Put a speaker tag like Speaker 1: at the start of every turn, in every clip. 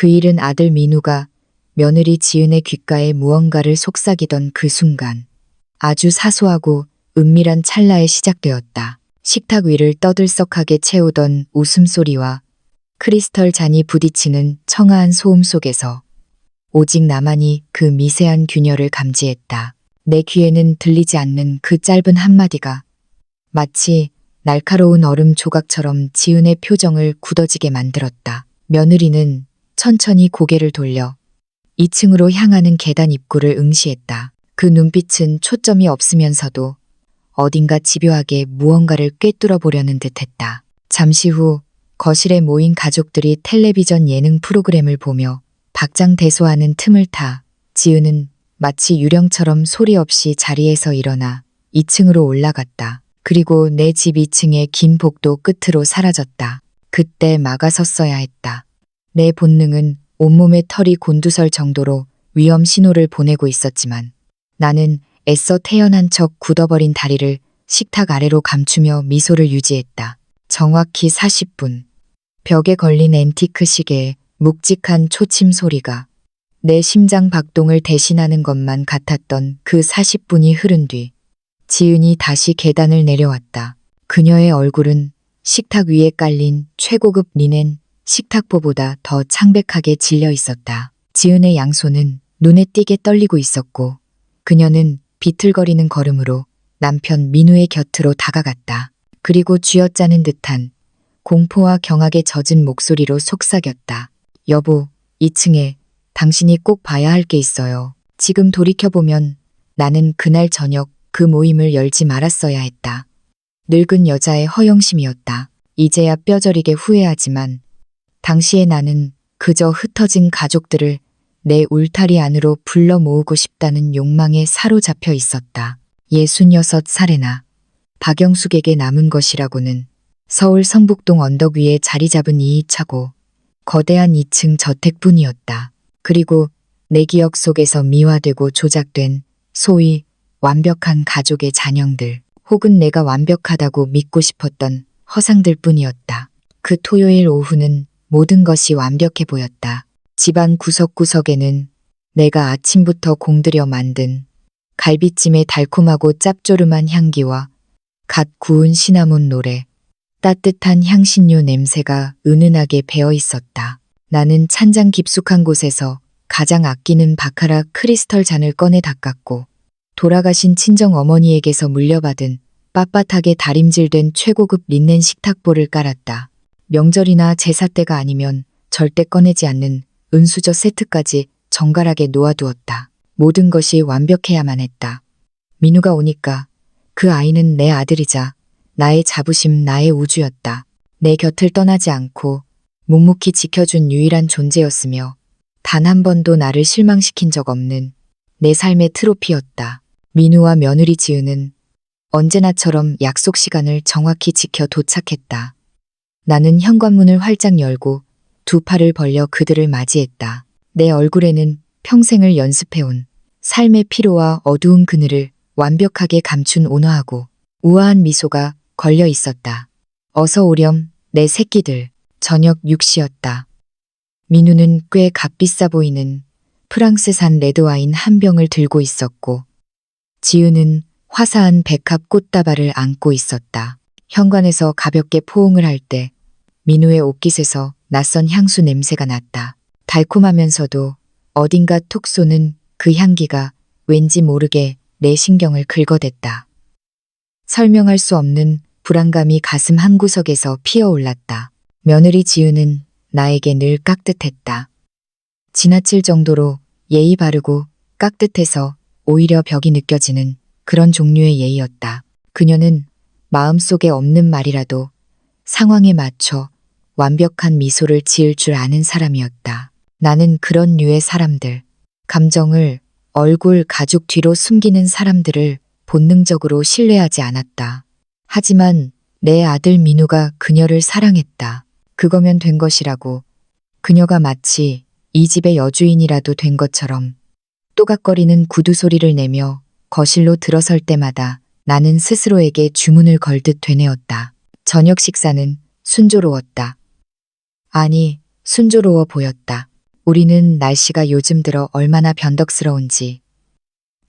Speaker 1: 그 일은 아들 민우가 며느리 지은의 귓가에 무언가를 속삭이던 그 순간 아주 사소하고 은밀한 찰나에 시작되었다. 식탁 위를 떠들썩하게 채우던 웃음소리와 크리스털 잔이 부딪히는 청아한 소음 속에서 오직 나만이 그 미세한 균열을 감지했다. 내 귀에는 들리지 않는 그 짧은 한마디가 마치 날카로운 얼음 조각처럼 지은의 표정을 굳어지게 만들었다. 며느리는 천천히 고개를 돌려 2층으로 향하는 계단 입구를 응시했다. 그 눈빛은 초점이 없으면서도 어딘가 집요하게 무언가를 꿰뚫어 보려는 듯했다. 잠시 후 거실에 모인 가족들이 텔레비전 예능 프로그램을 보며 박장대소하는 틈을 타 지은은 마치 유령처럼 소리 없이 자리에서 일어나 2층으로 올라갔다. 그리고 내 집 2층의 긴 복도 끝으로 사라졌다. 그때 막아섰어야 했다. 내 본능은 온몸에 털이 곤두설 정도로 위험 신호를 보내고 있었지만 나는 애써 태연한 척 굳어버린 다리를 식탁 아래로 감추며 미소를 유지했다. 정확히 40분. 벽에 걸린 앤티크 시계의 묵직한 초침 소리가 내 심장 박동을 대신하는 것만 같았던 그 40분이 흐른 뒤 지은이 다시 계단을 내려왔다. 그녀의 얼굴은 식탁 위에 깔린 최고급 리넨 식탁보보다 더 창백하게 질려 있었다. 지은의 양손은 눈에 띄게 떨리고 있었고 그녀는 비틀거리는 걸음으로 남편 민우의 곁으로 다가갔다. 그리고 쥐어짜는 듯한 공포와 경악에 젖은 목소리로 속삭였다. 여보, 2층에 당신이 꼭 봐야 할 게 있어요. 지금 돌이켜보면 나는 그날 저녁 그 모임을 열지 말았어야 했다. 늙은 여자의 허영심이었다. 이제야 뼈저리게 후회하지만 당시에 나는 그저 흩어진 가족들을 내 울타리 안으로 불러 모으고 싶다는 욕망에 사로잡혀 있었다. 66살에나 박영숙에게 남은 것이라고는 서울 성북동 언덕 위에 자리 잡은 2차고 거대한 2층 저택뿐이었다. 그리고 내 기억 속에서 미화되고 조작된 소위 완벽한 가족의 잔영들 혹은 내가 완벽하다고 믿고 싶었던 허상들 뿐이었다. 그 토요일 오후는 모든 것이 완벽해 보였다. 집안 구석구석에는 내가 아침부터 공들여 만든 갈비찜의 달콤하고 짭조름한 향기와 갓 구운 시나몬 노래, 따뜻한 향신료 냄새가 은은하게 배어 있었다. 나는 찬장 깊숙한 곳에서 가장 아끼는 바카라 크리스털 잔을 꺼내 닦았고 돌아가신 친정 어머니에게서 물려받은 빳빳하게 다림질된 최고급 린넨 식탁보를 깔았다. 명절이나 제사 때가 아니면 절대 꺼내지 않는 은수저 세트까지 정갈하게 놓아두었다. 모든 것이 완벽해야만 했다. 민우가 오니까 그 아이는 내 아들이자 나의 자부심, 나의 우주였다. 내 곁을 떠나지 않고 묵묵히 지켜준 유일한 존재였으며 단 한 번도 나를 실망시킨 적 없는 내 삶의 트로피였다. 민우와 며느리 지은은 언제나처럼 약속 시간을 정확히 지켜 도착했다. 나는 현관문을 활짝 열고 두 팔을 벌려 그들을 맞이했다. 내 얼굴에는 평생을 연습해온 삶의 피로와 어두운 그늘을 완벽하게 감춘 온화하고 우아한 미소가 걸려 있었다. 어서 오렴, 내 새끼들. 저녁 6시였다. 민우는 꽤 값비싸 보이는 프랑스산 레드와인 한 병을 들고 있었고 지은은 화사한 백합 꽃다발을 안고 있었다. 현관에서 가볍게 포옹을 할 때 민우의 옷깃에서 낯선 향수 냄새가 났다. 달콤하면서도 어딘가 톡 쏘는 그 향기가 왠지 모르게 내 신경을 긁어댔다. 설명할 수 없는 불안감이 가슴 한구석에서 피어올랐다. 며느리 지은은 나에게 늘 깍듯했다. 지나칠 정도로 예의 바르고 깍듯해서 오히려 벽이 느껴지는 그런 종류의 예의였다. 그녀는 마음속에 없는 말이라도 상황에 맞춰 완벽한 미소를 지을 줄 아는 사람이었다. 나는 그런 류의 사람들, 감정을 얼굴, 가죽 뒤로 숨기는 사람들을 본능적으로 신뢰하지 않았다. 하지만 내 아들 민우가 그녀를 사랑했다. 그거면 된 것이라고. 그녀가 마치 이 집의 여주인이라도 된 것처럼 또각거리는 구두 소리를 내며 거실로 들어설 때마다 나는 스스로에게 주문을 걸듯 되뇌었다. 저녁 식사는 순조로웠다. 아니, 순조로워 보였다. 우리는 날씨가 요즘 들어 얼마나 변덕스러운지,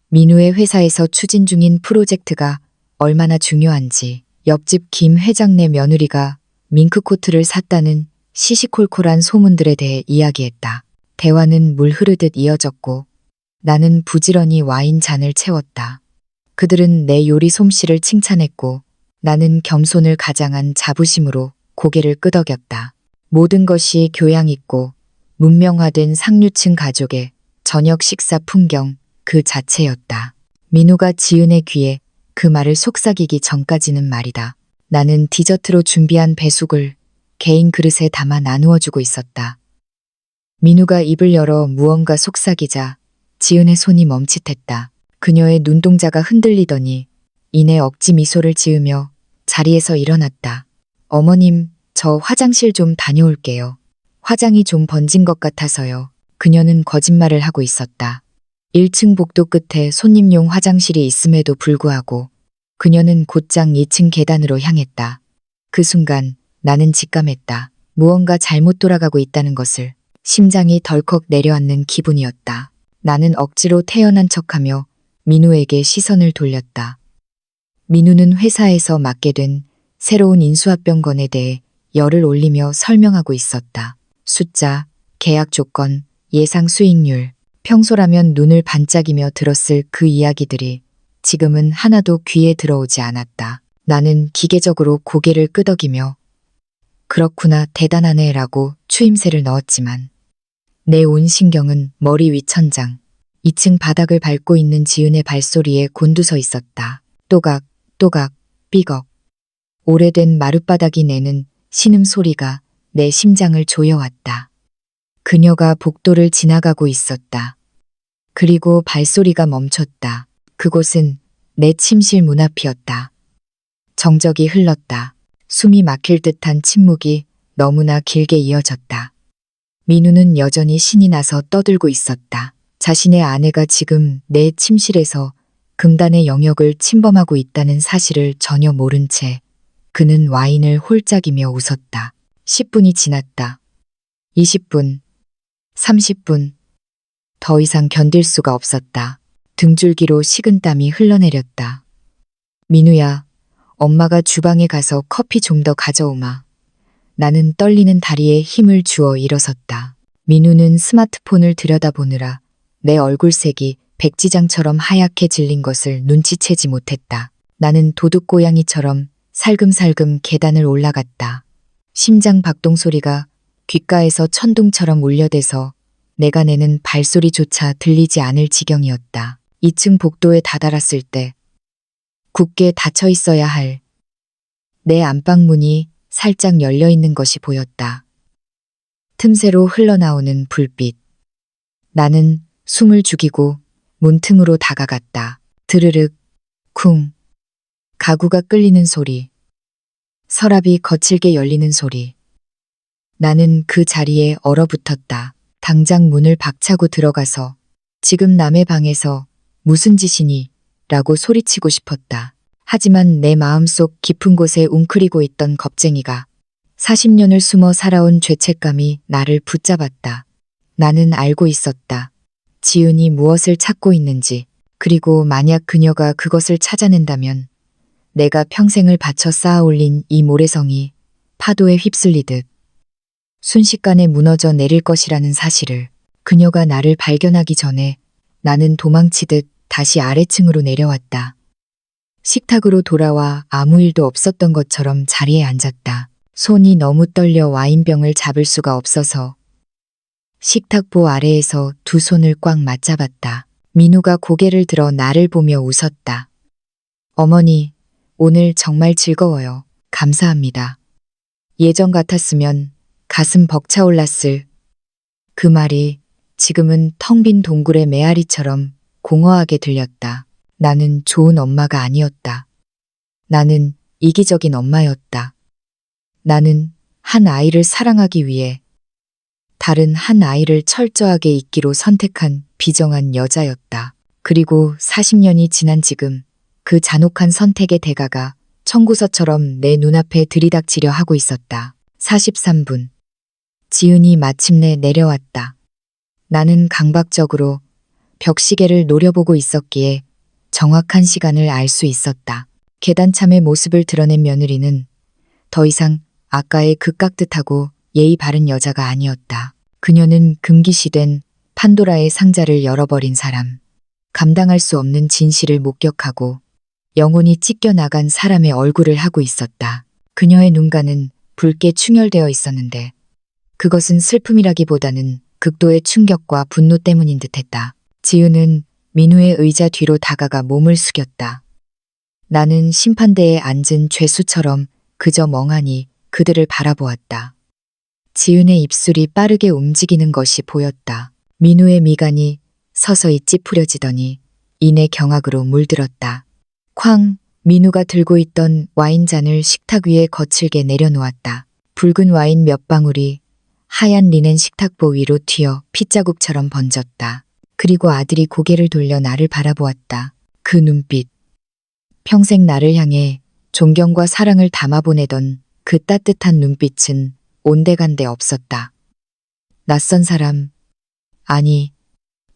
Speaker 1: 민우의 회사에서 추진 중인 프로젝트가 얼마나 중요한지, 옆집 김 회장네 며느리가 밍크코트를 샀다는 시시콜콜한 소문들에 대해 이야기했다. 대화는 물 흐르듯 이어졌고 나는 부지런히 와인 잔을 채웠다. 그들은 내 요리 솜씨를 칭찬했고 나는 겸손을 가장한 자부심으로 고개를 끄덕였다. 모든 것이 교양 있고 문명화된 상류층 가족의 저녁 식사 풍경 그 자체였다. 민우가 지은의 귀에 그 말을 속삭이기 전까지는 말이다. 나는 디저트로 준비한 배숙을 개인 그릇에 담아 나누어주고 있었다. 민우가 입을 열어 무언가 속삭이자 지은의 손이 멈칫했다. 그녀의 눈동자가 흔들리더니 이내 억지 미소를 지으며 자리에서 일어났다. 어머님, 저 화장실 좀 다녀올게요. 화장이 좀 번진 것 같아서요. 그녀는 거짓말을 하고 있었다. 1층 복도 끝에 손님용 화장실이 있음에도 불구하고 그녀는 곧장 2층 계단으로 향했다. 그 순간 나는 직감했다. 무언가 잘못 돌아가고 있다는 것을. 심장이 덜컥 내려앉는 기분이었다. 나는 억지로 태연한 척하며 민우에게 시선을 돌렸다. 민우는 회사에서 맡게 된 새로운 인수합병건에 대해 열을 올리며 설명하고 있었다. 숫자, 계약 조건, 예상 수익률, 평소라면 눈을 반짝이며 들었을 그 이야기들이 지금은 하나도 귀에 들어오지 않았다. 나는 기계적으로 고개를 끄덕이며 그렇구나 대단하네 라고 추임새를 넣었지만 내 온 신경은 머리 위 천장, 2층 바닥을 밟고 있는 지은의 발소리에 곤두서 있었다. 또각, 또각, 삐걱. 오래된 마룻바닥이 내는 신음소리가 내 심장을 조여왔다. 그녀가 복도를 지나가고 있었다. 그리고 발소리가 멈췄다. 그곳은 내 침실 문 앞이었다. 정적이 흘렀다. 숨이 막힐 듯한 침묵이 너무나 길게 이어졌다. 민우는 여전히 신이 나서 떠들고 있었다. 자신의 아내가 지금 내 침실에서 금단의 영역을 침범하고 있다는 사실을 전혀 모른 채 그는 와인을 홀짝이며 웃었다. 10분이 지났다. 20분, 30분. 더 이상 견딜 수가 없었다. 등줄기로 식은땀이 흘러내렸다. 민우야, 엄마가 주방에 가서 커피 좀 더 가져오마. 나는 떨리는 다리에 힘을 주어 일어섰다. 민우는 스마트폰을 들여다보느라 내 얼굴색이 백지장처럼 하얗게 질린 것을 눈치채지 못했다. 나는 도둑고양이처럼 살금살금 계단을 올라갔다. 심장 박동 소리가 귓가에서 천둥처럼 울려대서 내가 내는 발소리조차 들리지 않을 지경이었다. 2층 복도에 다다랐을 때 굳게 닫혀 있어야 할 내 안방문이 살짝 열려 있는 것이 보였다. 틈새로 흘러나오는 불빛. 나는 숨을 죽이고 문틈으로 다가갔다. 드르륵, 쿵. 가구가 끌리는 소리. 서랍이 거칠게 열리는 소리. 나는 그 자리에 얼어붙었다. 당장 문을 박차고 들어가서 지금 남의 방에서 무슨 짓이니? 라고 소리치고 싶었다. 하지만 내 마음속 깊은 곳에 웅크리고 있던 겁쟁이가 40년을 숨어 살아온 죄책감이 나를 붙잡았다. 나는 알고 있었다. 지은이 무엇을 찾고 있는지, 그리고 만약 그녀가 그것을 찾아낸다면 내가 평생을 바쳐 쌓아올린 이 모래성이 파도에 휩쓸리듯 순식간에 무너져 내릴 것이라는 사실을. 그녀가 나를 발견하기 전에 나는 도망치듯 다시 아래층으로 내려왔다. 식탁으로 돌아와 아무 일도 없었던 것처럼 자리에 앉았다. 손이 너무 떨려 와인병을 잡을 수가 없어서 식탁보 아래에서 두 손을 꽉 맞잡았다. 민우가 고개를 들어 나를 보며 웃었다. 어머니, 오늘 정말 즐거워요. 감사합니다. 예전 같았으면 가슴 벅차올랐을 그 말이 지금은 텅 빈 동굴의 메아리처럼 공허하게 들렸다. 나는 좋은 엄마가 아니었다. 나는 이기적인 엄마였다. 나는 한 아이를 사랑하기 위해 다른 한 아이를 철저하게 잊기로 선택한 비정한 여자였다. 그리고 40년이 지난 지금 그 잔혹한 선택의 대가가 청구서처럼 내 눈앞에 들이닥치려 하고 있었다. 43분. 지은이 마침내 내려왔다. 나는 강박적으로 벽시계를 노려보고 있었기에 정확한 시간을 알 수 있었다. 계단참의 모습을 드러낸 며느리는 더 이상 아까의 그 깍듯하고 예의 바른 여자가 아니었다. 그녀는 금기시된 판도라의 상자를 열어버린 사람, 감당할 수 없는 진실을 목격하고 영혼이 찢겨나간 사람의 얼굴을 하고 있었다. 그녀의 눈가는 붉게 충혈되어 있었는데 그것은 슬픔이라기보다는 극도의 충격과 분노 때문인 듯했다. 지은은 민우의 의자 뒤로 다가가 몸을 숙였다. 나는 심판대에 앉은 죄수처럼 그저 멍하니 그들을 바라보았다. 지은의 입술이 빠르게 움직이는 것이 보였다. 민우의 미간이 서서히 찌푸려지더니 이내 경악으로 물들었다. 쾅! 민우가 들고 있던 와인잔을 식탁 위에 거칠게 내려놓았다. 붉은 와인 몇 방울이 하얀 리넨 식탁보 위로 튀어 핏자국처럼 번졌다. 그리고 아들이 고개를 돌려 나를 바라보았다. 그 눈빛. 평생 나를 향해 존경과 사랑을 담아보내던 그 따뜻한 눈빛은 온데간데 없었다. 낯선 사람, 아니,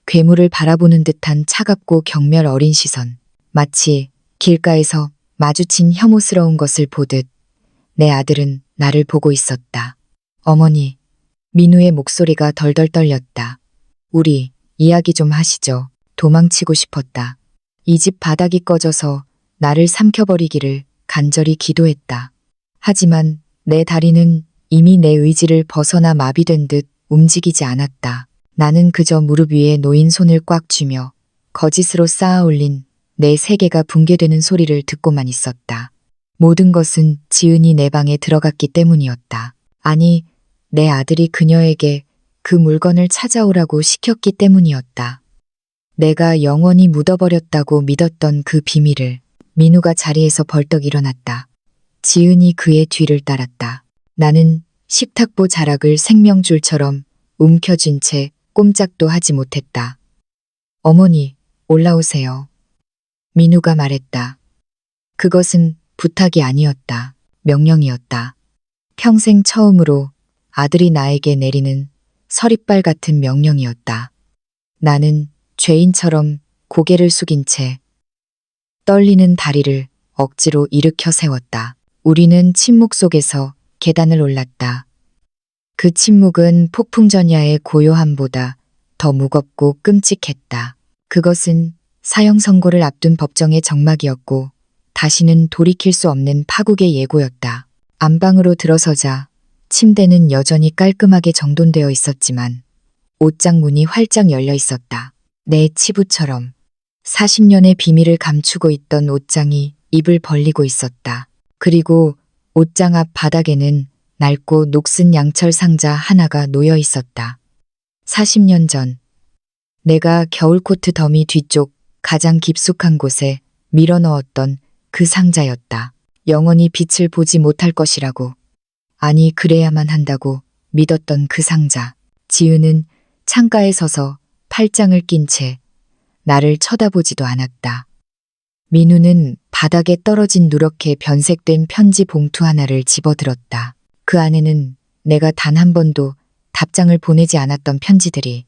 Speaker 1: 괴물을 바라보는 듯한 차갑고 경멸 어린 시선. 마치 길가에서 마주친 혐오스러운 것을 보듯 내 아들은 나를 보고 있었다. 어머니, 민우의 목소리가 덜덜 떨렸다. 우리 이야기 좀 하시죠. 도망치고 싶었다. 이 집 바닥이 꺼져서 나를 삼켜버리기를 간절히 기도했다. 하지만 내 다리는 이미 내 의지를 벗어나 마비된 듯 움직이지 않았다. 나는 그저 무릎 위에 놓인 손을 꽉 쥐며 거짓으로 쌓아 올린 내 세계가 붕괴되는 소리를 듣고만 있었다. 모든 것은 지은이 내 방에 들어갔기 때문이었다. 아니, 내 아들이 그녀에게 그 물건을 찾아오라고 시켰기 때문이었다. 내가 영원히 묻어버렸다고 믿었던 그 비밀을. 민우가 자리에서 벌떡 일어났다. 지은이 그의 뒤를 따랐다. 나는 식탁보 자락을 생명줄처럼 움켜쥔 채 꼼짝도 하지 못했다. 어머니, 올라오세요. 민우가 말했다. 그것은 부탁이 아니었다. 명령이었다. 평생 처음으로 아들이 나에게 내리는 서리빨 같은 명령이었다. 나는 죄인처럼 고개를 숙인 채 떨리는 다리를 억지로 일으켜 세웠다. 우리는 침묵 속에서 계단을 올랐다. 그 침묵은 폭풍전야의 고요함보다 더 무겁고 끔찍했다. 그것은 사형 선고를 앞둔 법정의 정막이었고 다시는 돌이킬 수 없는 파국의 예고였다. 안방으로 들어서자 침대는 여전히 깔끔하게 정돈되어 있었지만 옷장 문이 활짝 열려 있었다. 내 치부처럼 40년의 비밀을 감추고 있던 옷장이 입을 벌리고 있었다. 그리고 옷장 앞 바닥에는 낡고 녹슨 양철 상자 하나가 놓여 있었다. 40년 전 내가 겨울코트 더미 뒤쪽 가장 깊숙한 곳에 밀어넣었던 그 상자였다. 영원히 빛을 보지 못할 것이라고, 아니 그래야만 한다고 믿었던 그 상자. 지은은 창가에 서서 팔짱을 낀 채 나를 쳐다보지도 않았다. 민우는 바닥에 떨어진 누렇게 변색된 편지 봉투 하나를 집어들었다. 그 안에는 내가 단 한 번도 답장을 보내지 않았던 편지들이,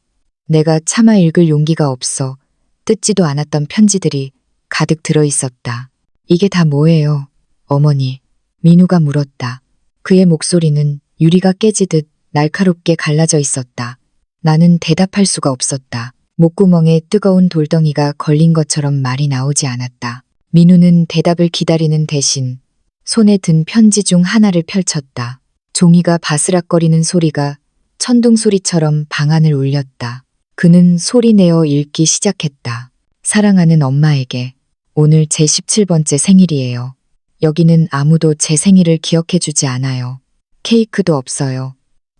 Speaker 1: 내가 차마 읽을 용기가 없어 뜯지도 않았던 편지들이 가득 들어 있었다. 이게 다 뭐예요, 어머니? 민우가 물었다. 그의 목소리는 유리가 깨지듯 날카롭게 갈라져 있었다. 나는 대답할 수가 없었다. 목구멍에 뜨거운 돌덩이가 걸린 것처럼 말이 나오지 않았다. 민우는 대답을 기다리는 대신 손에 든 편지 중 하나를 펼쳤다. 종이가 바스락거리는 소리가 천둥 소리처럼 방 안을 울렸다. 그는 소리내어 읽기 시작했다. 사랑하는 엄마에게 오늘 제 17번째 생일이에요. 여기는 아무도 제 생일을 기억해주지 않아요. 케이크도 없어요.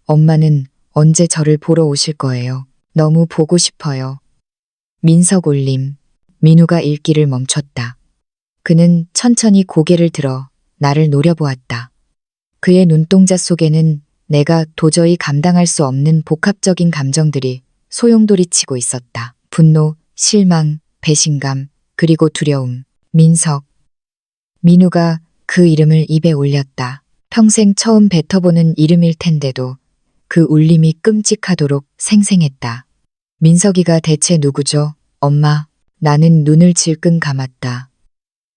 Speaker 1: 엄마는 언제 저를 보러 오실 거예요? 너무 보고 싶어요. 민석 올림. 민우가 읽기를 멈췄다. 그는 천천히 고개를 들어 나를 노려보았다. 그의 눈동자 속에는 내가 도저히 감당할 수 없는 복합적인 감정들이 소용돌이치고 있었다. 분노, 실망, 배신감, 그리고 두려움. 민석. 민우가 그 이름을 입에 올렸다. 평생 처음 뱉어보는 이름일 텐데도 그 울림이 끔찍하도록 생생했다. 민석이가 대체 누구죠? 엄마. 나는 눈을 질끈 감았다.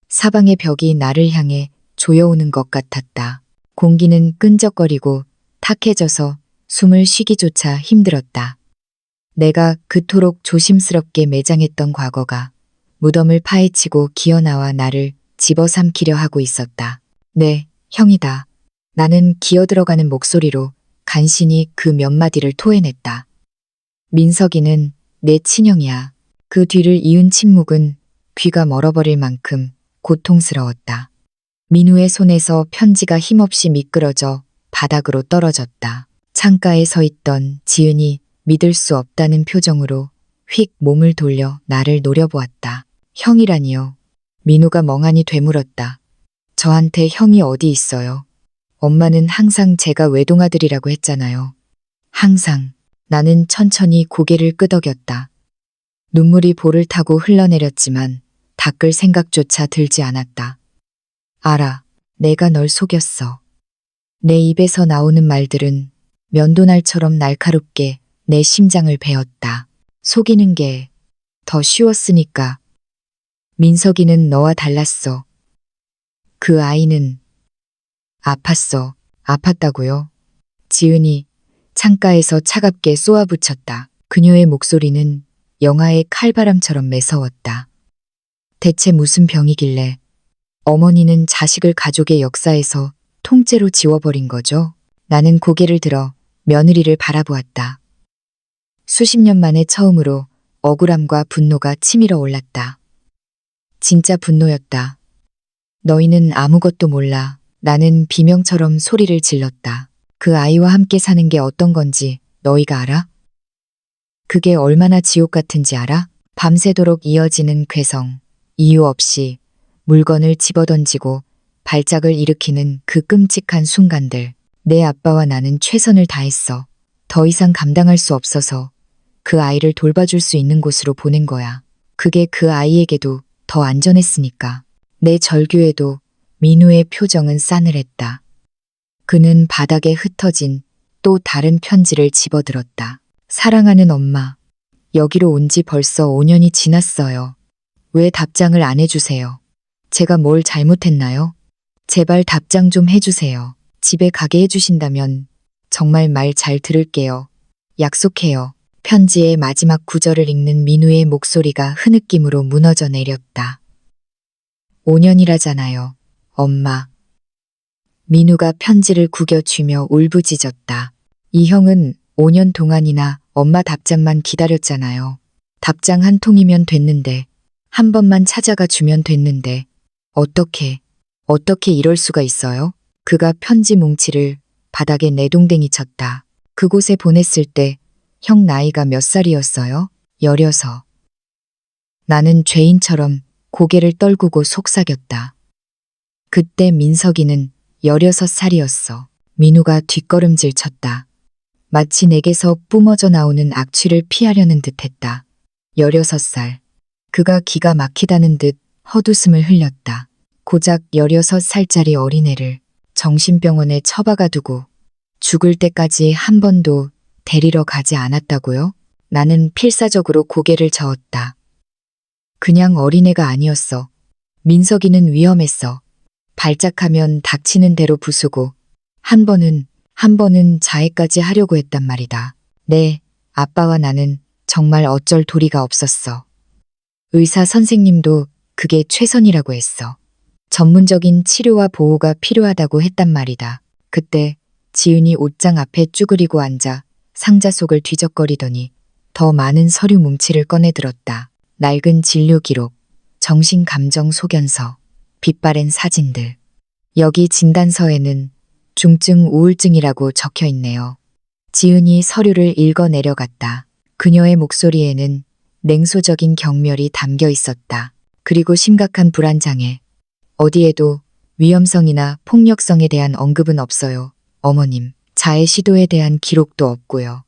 Speaker 1: 사방의 벽이 나를 향해 조여오는 것 같았다. 공기는 끈적거리고 탁해져서 숨을 쉬기조차 힘들었다. 내가 그토록 조심스럽게 매장했던 과거가 무덤을 파헤치고 기어나와 나를 집어삼키려 하고 있었다. 네, 형이다. 나는 기어들어가는 목소리로 간신히 그 몇 마디를 토해냈다. 민석이는 내 친형이야. 그 뒤를 이은 침묵은 귀가 멀어버릴 만큼 고통스러웠다. 민우의 손에서 편지가 힘없이 미끄러져 바닥으로 떨어졌다. 창가에 서 있던 지은이 믿을 수 없다는 표정으로 휙 몸을 돌려 나를 노려보았다. 형이라니요. 민우가 멍하니 되물었다. 저한테 형이 어디 있어요? 엄마는 항상 제가 외동아들이라고 했잖아요. 항상. 나는 천천히 고개를 끄덕였다. 눈물이 볼을 타고 흘러내렸지만 닦을 생각조차 들지 않았다. 알아. 내가 널 속였어. 내 입에서 나오는 말들은 면도날처럼 날카롭게 내 심장을 베었다. 속이는 게 더 쉬웠으니까. 민석이는 너와 달랐어. 그 아이는 아팠어. 아팠다고요? 지은이 창가에서 차갑게 쏘아붙였다. 그녀의 목소리는 영화의 칼바람처럼 매서웠다. 대체 무슨 병이길래 어머니는 자식을 가족의 역사에서 통째로 지워버린 거죠? 나는 고개를 들어 며느리를 바라보았다. 수십 년 만에 처음으로 억울함과 분노가 치밀어 올랐다. 진짜 분노였다. 너희는 아무것도 몰라. 나는 비명처럼 소리를 질렀다. 그 아이와 함께 사는 게 어떤 건지 너희가 알아? 그게 얼마나 지옥 같은지 알아? 밤새도록 이어지는 괴성, 이유 없이 물건을 집어던지고 발작을 일으키는 그 끔찍한 순간들. 내 아빠와 나는 최선을 다했어. 더 이상 감당할 수 없어서 그 아이를 돌봐줄 수 있는 곳으로 보낸 거야. 그게 그 아이에게도 더 안전했으니까. 내 절규에도 민우의 표정은 싸늘했다. 그는 바닥에 흩어진 또 다른 편지를 집어들었다. 사랑하는 엄마, 여기로 온 지 벌써 5년이 지났어요. 왜 답장을 안 해주세요? 제가 뭘 잘못했나요? 제발 답장 좀 해주세요. 집에 가게 해주신다면 정말 말 잘 들을게요. 약속해요. 편지의 마지막 구절을 읽는 민우의 목소리가 흐느낌으로 무너져 내렸다. 5년이라잖아요, 엄마. 민우가 편지를 구겨쥐며 울부짖었다. 이 형은 5년 동안이나 엄마 답장만 기다렸잖아요. 답장 한 통이면 됐는데, 한 번만 찾아가 주면 됐는데, 어떻게 이럴 수가 있어요? 그가 편지 뭉치를 바닥에 내동댕이 쳤다. 그곳에 보냈을 때 형 나이가 몇 살이었어요? 16. 나는 죄인처럼 고개를 떨구고 속삭였다. 그때 민석이는 16살이었어. 민우가 뒷걸음질 쳤다. 마치 내게서 뿜어져 나오는 악취를 피하려는 듯했다. 16살. 그가 기가 막히다는 듯 헛웃음을 흘렸다. 고작 16살짜리 어린애를 정신병원에 처박아 두고 죽을 때까지 한 번도 데리러 가지 않았다고요? 나는 필사적으로 고개를 저었다. 그냥 어린애가 아니었어. 민석이는 위험했어. 발작하면 닥치는 대로 부수고 한 번은 자해까지 하려고 했단 말이다. 네, 아빠와 나는 정말 어쩔 도리가 없었어. 의사 선생님도 그게 최선이라고 했어. 전문적인 치료와 보호가 필요하다고 했단 말이다. 그때 지은이 옷장 앞에 쭈그리고 앉아 상자 속을 뒤적거리더니 더 많은 서류 뭉치를 꺼내들었다. 낡은 진료 기록, 정신감정 소견서, 빛바랜 사진들. 여기 진단서에는 중증 우울증이라고 적혀 있네요. 지은이 서류를 읽어 내려갔다. 그녀의 목소리에는 냉소적인 경멸이 담겨 있었다. 그리고 심각한 불안장애. 어디에도 위험성이나 폭력성에 대한 언급은 없어요. 어머님, 자해 시도에 대한 기록도 없고요.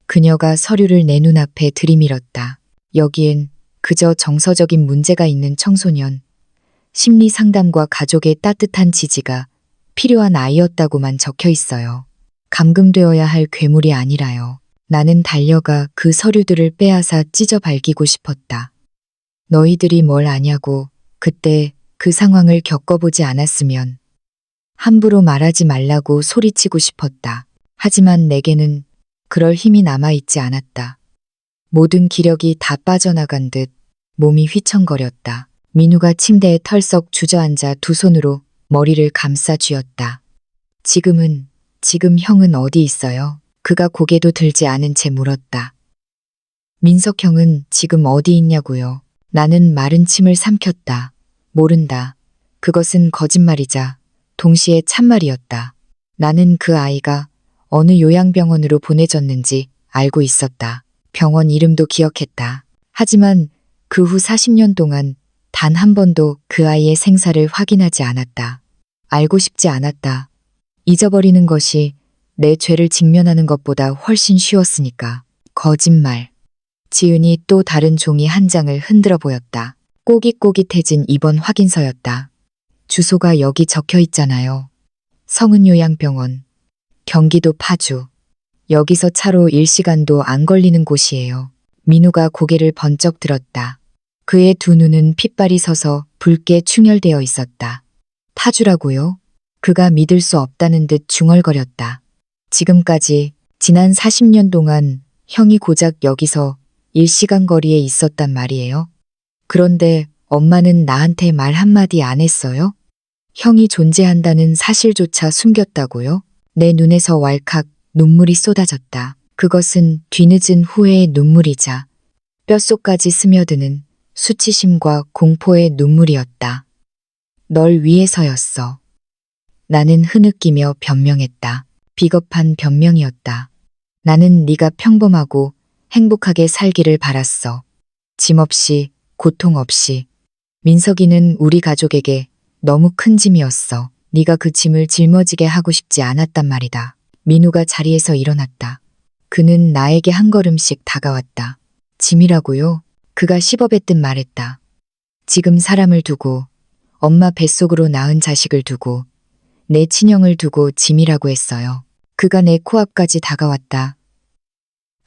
Speaker 1: 그녀가 서류를 내 눈앞에 들이밀었다. 여기엔 그저 정서적인 문제가 있는 청소년, 심리 상담과 가족의 따뜻한 지지가 필요한 아이였다고만 적혀 있어요. 감금되어야 할 괴물이 아니라요. 나는 달려가 그 서류들을 빼앗아 찢어 발기고 싶었다. 너희들이 뭘 아냐고. 그때 그 상황을 겪어보지 않았으면 함부로 말하지 말라고 소리치고 싶었다. 하지만 내게는 그럴 힘이 남아있지 않았다. 모든 기력이 다 빠져나간 듯 몸이 휘청거렸다. 민우가 침대에 털썩 주저앉아 두 손으로 머리를 감싸 쥐었다. 지금 형은 어디 있어요? 그가 고개도 들지 않은 채 물었다. 민석 형은 지금 어디 있냐고요? 나는 마른 침을 삼켰다. 모른다. 그것은 거짓말이자 동시에 참말이었다. 나는 그 아이가 어느 요양병원으로 보내졌는지 알고 있었다. 병원 이름도 기억했다. 하지만 그 후 40년 동안 단 한 번도 그 아이의 생사를 확인하지 않았다. 알고 싶지 않았다. 잊어버리는 것이 내 죄를 직면하는 것보다 훨씬 쉬웠으니까. 거짓말. 지은이 또 다른 종이 한 장을 흔들어 보였다. 꼬깃꼬깃해진 입원 확인서였다. 주소가 여기 적혀 있잖아요. 성은요양병원. 경기도 파주. 여기서 차로 1시간도 안 걸리는 곳이에요. 민우가 고개를 번쩍 들었다. 그의 두 눈은 핏발이 서서 붉게 충혈되어 있었다. 파주라고요? 그가 믿을 수 없다는 듯 중얼거렸다. 지금까지 지난 40년 동안 형이 고작 여기서 1시간 거리에 있었단 말이에요. 그런데 엄마는 나한테 말 한마디 안 했어요? 형이 존재한다는 사실조차 숨겼다고요? 내 눈에서 왈칵 눈물이 쏟아졌다. 그것은 뒤늦은 후회의 눈물이자 뼛속까지 스며드는 수치심과 공포의 눈물이었다. 널 위해서였어. 나는 흐느끼며 변명했다. 비겁한 변명이었다. 나는 네가 평범하고 행복하게 살기를 바랐어. 짐 없이, 고통 없이. 민석이는 우리 가족에게 너무 큰 짐이었어. 네가 그 짐을 짊어지게 하고 싶지 않았단 말이다. 민우가 자리에서 일어났다. 그는 나에게 한 걸음씩 다가왔다. 짐이라고요? 그가 씹어뱉듯 말했다. 지금 사람을 두고, 엄마 뱃속으로 낳은 자식을 두고, 내 친형을 두고 짐이라고 했어요. 그가 내 코앞까지 다가왔다.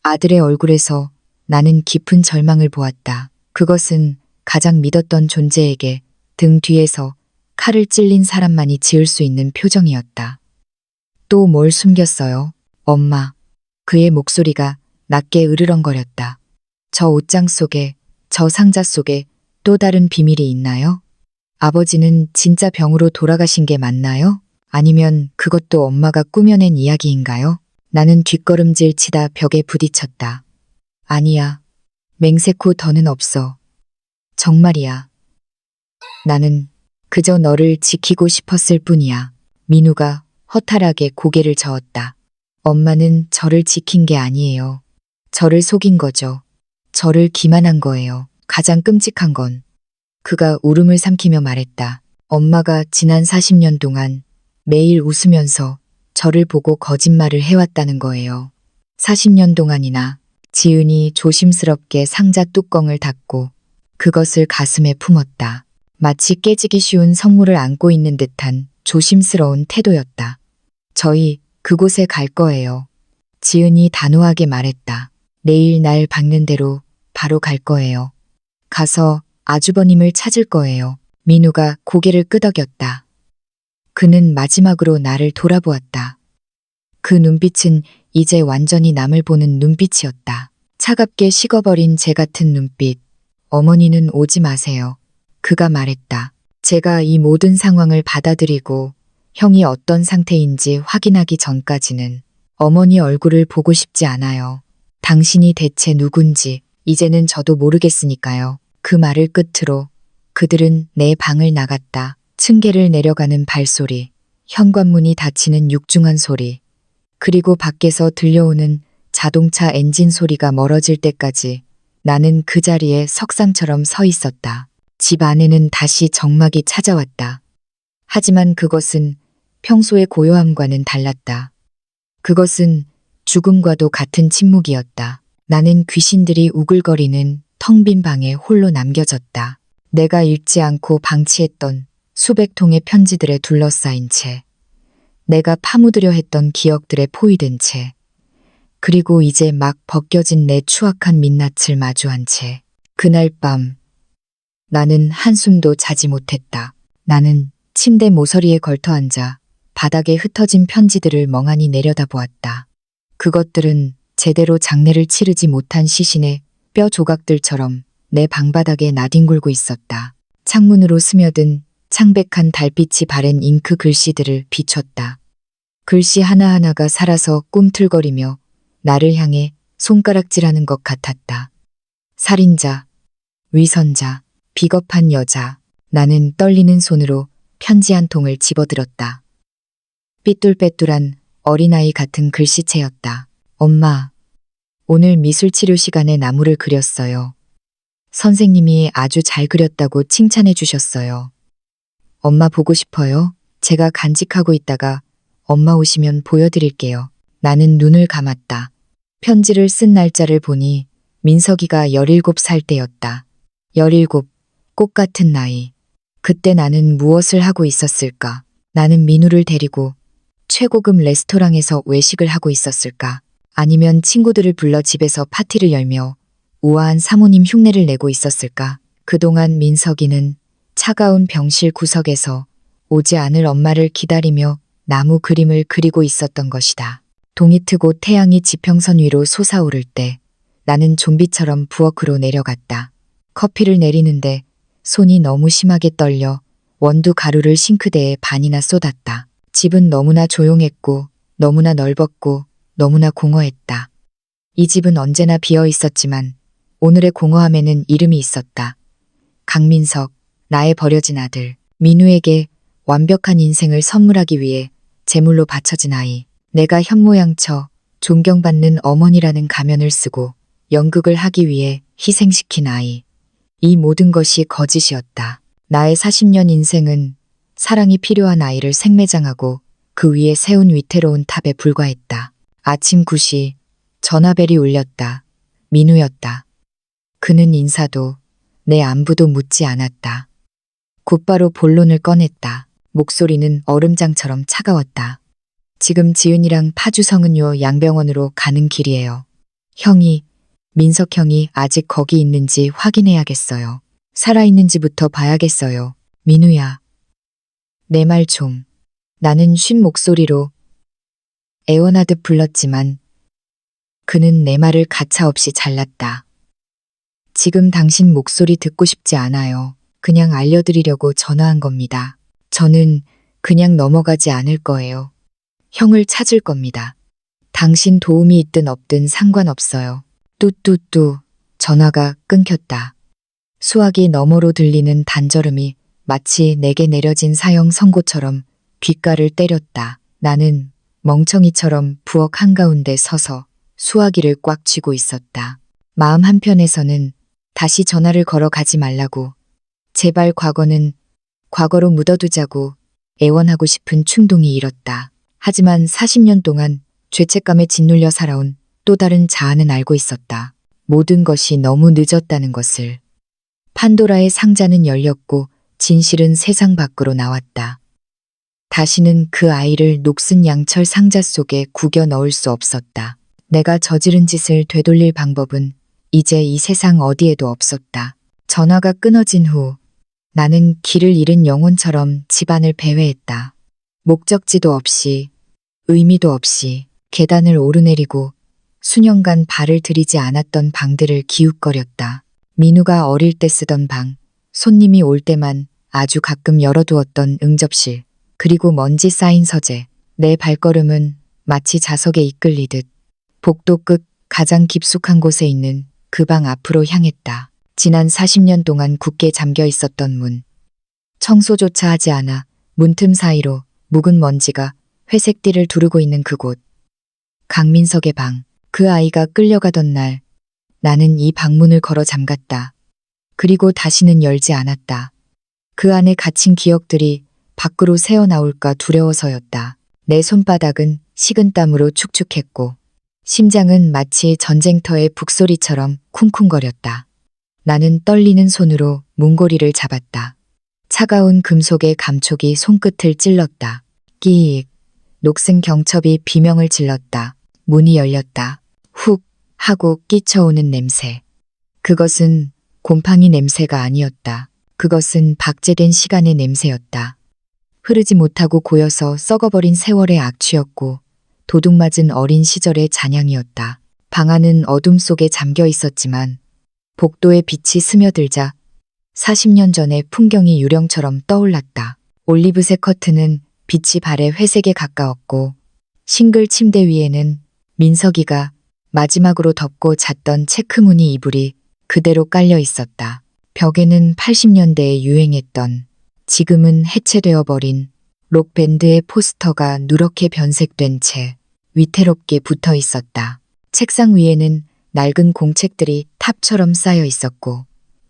Speaker 1: 아들의 얼굴에서 나는 깊은 절망을 보았다. 그것은 가장 믿었던 존재에게 등 뒤에서 칼을 찔린 사람만이 지을 수 있는 표정이었다. 또 뭘 숨겼어요? 엄마. 그의 목소리가 낮게 으르렁거렸다. 저 옷장 속에, 저 상자 속에 또 다른 비밀이 있나요? 아버지는 진짜 병으로 돌아가신 게 맞나요? 아니면 그것도 엄마가 꾸며낸 이야기인가요? 나는 뒷걸음질 치다 벽에 부딪혔다. 아니야. 맹세코 더는 없어. 정말이야. 나는 그저 너를 지키고 싶었을 뿐이야. 민우가 허탈하게 고개를 저었다. 엄마는 저를 지킨 게 아니에요. 저를 속인 거죠. 저를 기만한 거예요. 가장 끔찍한 건 그가 울음을 삼키며 말했다. 엄마가 지난 40년 동안 매일 웃으면서 저를 보고 거짓말을 해왔다는 거예요. 40년 동안이나. 지은이 조심스럽게 상자 뚜껑을 닫고 그것을 가슴에 품었다. 마치 깨지기 쉬운 성물을 안고 있는 듯한 조심스러운 태도였다. 저희 그곳에 갈 거예요. 지은이 단호하게 말했다. 내일 날 박는 대로 바로 갈 거예요. 가서 아주버님을 찾을 거예요. 민우가 고개를 끄덕였다. 그는 마지막으로 나를 돌아보았다. 그 눈빛은 이제 완전히 남을 보는 눈빛이었다. 차갑게 식어버린 재 같은 눈빛. 어머니는 오지 마세요. 그가 말했다. 제가 이 모든 상황을 받아들이고 형이 어떤 상태인지 확인하기 전까지는 어머니 얼굴을 보고 싶지 않아요. 당신이 대체 누군지 이제는 저도 모르겠으니까요. 그 말을 끝으로 그들은 내 방을 나갔다. 층계를 내려가는 발소리, 현관문이 닫히는 육중한 소리, 그리고 밖에서 들려오는 자동차 엔진 소리가 멀어질 때까지 나는 그 자리에 석상처럼 서 있었다. 집 안에는 다시 정막이 찾아왔다. 하지만 그것은 평소의 고요함과는 달랐다. 그것은 죽음과도 같은 침묵이었다. 나는 귀신들이 우글거리는 텅 빈 방에 홀로 남겨졌다. 내가 읽지 않고 방치했던 수백 통의 편지들에 둘러싸인 채, 내가 파묻으려 했던 기억들에 포위된 채, 그리고 이제 막 벗겨진 내 추악한 민낯을 마주한 채 그날 밤 나는 한숨도 자지 못했다. 나는 침대 모서리에 걸터 앉아 바닥에 흩어진 편지들을 멍하니 내려다보았다. 그것들은 제대로 장례를 치르지 못한 시신의 뼈 조각들처럼 내 방바닥에 나뒹굴고 있었다. 창문으로 스며든 창백한 달빛이 바랜 잉크 글씨들을 비췄다. 글씨 하나하나가 살아서 꿈틀거리며 나를 향해 손가락질하는 것 같았다. 살인자, 위선자, 비겁한 여자. 나는 떨리는 손으로 편지 한 통을 집어들었다. 삐뚤빼뚤한 어린아이 같은 글씨체였다. 엄마, 오늘 미술치료 시간에 나무를 그렸어요. 선생님이 아주 잘 그렸다고 칭찬해 주셨어요. 엄마 보고 싶어요? 제가 간직하고 있다가 엄마 오시면 보여드릴게요. 나는 눈을 감았다. 편지를 쓴 날짜를 보니 민석이가 17살 때였다. 17, 꽃 같은 나이. 그때 나는 무엇을 하고 있었을까? 나는 민우를 데리고 최고급 레스토랑에서 외식을 하고 있었을까? 아니면 친구들을 불러 집에서 파티를 열며 우아한 사모님 흉내를 내고 있었을까? 그동안 민석이는 차가운 병실 구석에서 오지 않을 엄마를 기다리며 나무 그림을 그리고 있었던 것이다. 동이 트고 태양이 지평선 위로 솟아오를 때 나는 좀비처럼 부엌으로 내려갔다. 커피를 내리는데 손이 너무 심하게 떨려 원두 가루를 싱크대에 반이나 쏟았다. 집은 너무나 조용했고 너무나 넓었고 너무나 공허했다. 이 집은 언제나 비어 있었지만 오늘의 공허함에는 이름이 있었다. 강민석, 나의 버려진 아들. 민우에게 완벽한 인생을 선물하기 위해 제물로 바쳐진 아이. 내가 현모양처 존경받는 어머니라는 가면을 쓰고 연극을 하기 위해 희생시킨 아이. 이 모든 것이 거짓이었다. 나의 40년 인생은 사랑이 필요한 아이를 생매장하고 그 위에 세운 위태로운 탑에 불과했다. 아침 9시 전화벨이 울렸다. 민우였다. 그는 인사도 내 안부도 묻지 않았다. 곧바로 본론을 꺼냈다. 목소리는 얼음장처럼 차가웠다. 지금 지은이랑 파주성은요 양병원으로 가는 길이에요. 형이, 민석 형이 아직 거기 있는지 확인해야겠어요. 살아있는지부터 봐야겠어요. 민우야. 내 말 좀. 나는 쉰 목소리로 애원하듯 불렀지만 그는 내 말을 가차없이 잘랐다. 지금 당신 목소리 듣고 싶지 않아요. 그냥 알려드리려고 전화한 겁니다. 저는 그냥 넘어가지 않을 거예요. 형을 찾을 겁니다. 당신 도움이 있든 없든 상관없어요. 뚜뚜뚜. 전화가 끊겼다. 수화기 너머로 들리는 단절음이 마치 내게 내려진 사형 선고처럼 귓가를 때렸다. 나는 멍청이처럼 부엌 한가운데 서서 수화기를 꽉 쥐고 있었다. 마음 한편에서는 다시 전화를 걸어 가지 말라고, 제발 과거는 과거로 묻어두자고 애원하고 싶은 충동이 일었다. 하지만 40년 동안 죄책감에 짓눌려 살아온 또 다른 자아는 알고 있었다. 모든 것이 너무 늦었다는 것을. 판도라의 상자는 열렸고 진실은 세상 밖으로 나왔다. 다시는 그 아이를 녹슨 양철 상자 속에 구겨 넣을 수 없었다. 내가 저지른 짓을 되돌릴 방법은 이제 이 세상 어디에도 없었다. 전화가 끊어진 후 나는 길을 잃은 영혼처럼 집안을 배회했다. 목적지도 없이, 의미도 없이 계단을 오르내리고 수년간 발을 들이지 않았던 방들을 기웃거렸다. 민우가 어릴 때 쓰던 방, 손님이 올 때만 아주 가끔 열어두었던 응접실, 그리고 먼지 쌓인 서재. 내 발걸음은 마치 자석에 이끌리듯 복도 끝 가장 깊숙한 곳에 있는 그 방 앞으로 향했다. 지난 40년 동안 굳게 잠겨 있었던 문. 청소조차 하지 않아 문틈 사이로 묵은 먼지가 회색 띠를 두르고 있는 그곳. 강민석의 방. 그 아이가 끌려가던 날 나는 이 방문을 걸어 잠갔다. 그리고 다시는 열지 않았다. 그 안에 갇힌 기억들이 밖으로 새어나올까 두려워서였다. 내 손바닥은 식은땀으로 축축했고 심장은 마치 전쟁터의 북소리처럼 쿵쿵거렸다. 나는 떨리는 손으로 문고리를 잡았다. 차가운 금속의 감촉이 손끝을 찔렀다. 끼익. 녹슨 경첩이 비명을 질렀다. 문이 열렸다. 훅 하고 끼쳐오는 냄새. 그것은 곰팡이 냄새가 아니었다. 그것은 박제된 시간의 냄새였다. 흐르지 못하고 고여서 썩어버린 세월의 악취였고 도둑맞은 어린 시절의 잔향이었다. 방 안은 어둠 속에 잠겨 있었지만 복도에 빛이 스며들자 40년 전의 풍경이 유령처럼 떠올랐다. 올리브색 커튼은 빛이 발에 회색에 가까웠고 싱글 침대 위에는 민석이가 마지막으로 덮고 잤던 체크무늬 이불이 그대로 깔려 있었다. 벽에는 80년대에 유행했던 지금은 해체되어 버린 록밴드의 포스터가 누렇게 변색된 채 위태롭게 붙어 있었다. 책상 위에는 낡은 공책들이 탑처럼 쌓여 있었고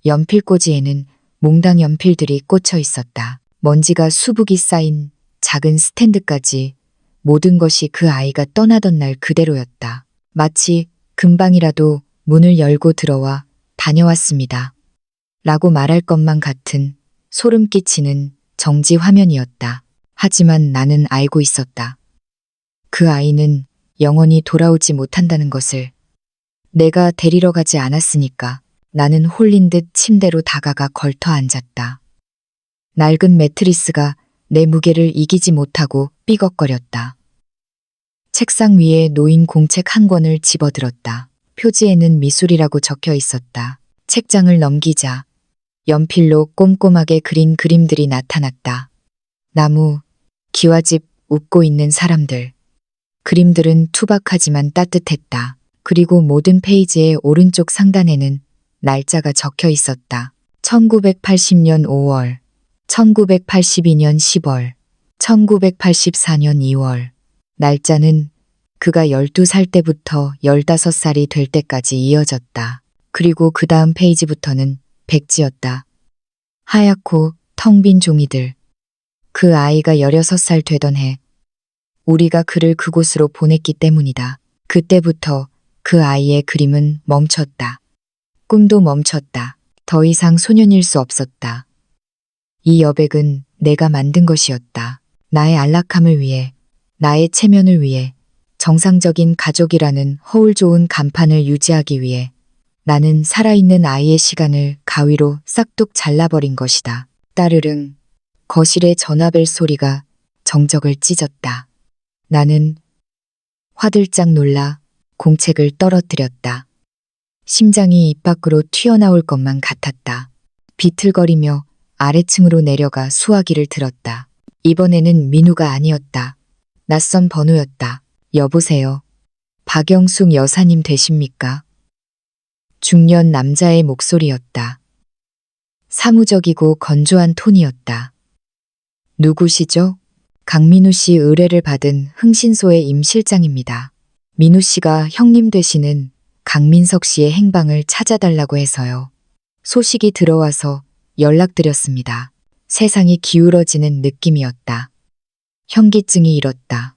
Speaker 1: 연필꽂이에는 몽당 연필들이 꽂혀 있었다. 먼지가 수북이 쌓인 작은 스탠드까지 모든 것이 그 아이가 떠나던 날 그대로였다. 마치 금방이라도 문을 열고 들어와 다녀왔습니다. 라고 말할 것만 같은 소름 끼치는 정지 화면이었다. 하지만 나는 알고 있었다. 그 아이는 영원히 돌아오지 못한다는 것을. 내가 데리러 가지 않았으니까. 나는 홀린 듯 침대로 다가가 걸터 앉았다. 낡은 매트리스가 내 무게를 이기지 못하고 삐걱거렸다. 책상 위에 놓인 공책 한 권을 집어들었다. 표지에는 미술이라고 적혀 있었다. 책장을 넘기자 연필로 꼼꼼하게 그린 그림들이 나타났다. 나무, 기와집, 웃고 있는 사람들. 그림들은 투박하지만 따뜻했다. 그리고 모든 페이지의 오른쪽 상단에는 날짜가 적혀 있었다. 1980년 5월, 1982년 10월, 1984년 2월. 날짜는 그가 12살 때부터 15살이 될 때까지 이어졌다. 그리고 그 다음 페이지부터는 백지였다. 하얗고 텅 빈 종이들. 그 아이가 16살 되던 해, 우리가 그를 그곳으로 보냈기 때문이다. 그때부터 그 아이의 그림은 멈췄다. 꿈도 멈췄다. 더 이상 소년일 수 없었다. 이 여백은 내가 만든 것이었다. 나의 안락함을 위해, 나의 체면을 위해, 정상적인 가족이라는 허울 좋은 간판을 유지하기 위해 나는 살아있는 아이의 시간을 가위로 싹둑 잘라버린 것이다. 따르릉. 거실의 전화벨 소리가 정적을 찢었다. 나는 화들짝 놀라 공책을 떨어뜨렸다. 심장이 입 밖으로 튀어나올 것만 같았다. 비틀거리며 아래층으로 내려가 수화기를 들었다. 이번에는 민우가 아니었다. 낯선 번호였다. 여보세요. 박영숙 여사님 되십니까? 중년 남자의 목소리였다. 사무적이고 건조한 톤이었다. 누구시죠? 강민우 씨 의뢰를 받은 흥신소의 임 실장입니다. 민우 씨가 형님 되시는 강민석 씨의 행방을 찾아달라고 해서요. 소식이 들어와서 연락드렸습니다. 세상이 기울어지는 느낌이었다. 현기증이 일었다.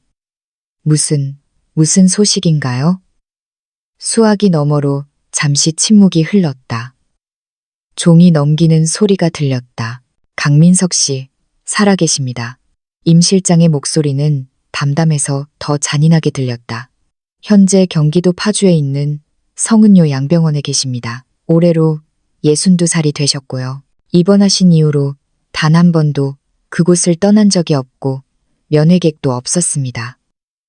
Speaker 1: 무슨 소식인가요? 수화기 너머로 잠시 침묵이 흘렀다. 종이 넘기는 소리가 들렸다. 강민석 씨, 살아계십니다. 임 실장의 목소리는 담담해서 더 잔인하게 들렸다. 현재 경기도 파주에 있는 성은요 양병원에 계십니다. 올해로 62살이 되셨고요. 입원하신 이후로 단 한 번도 그곳을 떠난 적이 없고 면회객도 없었습니다.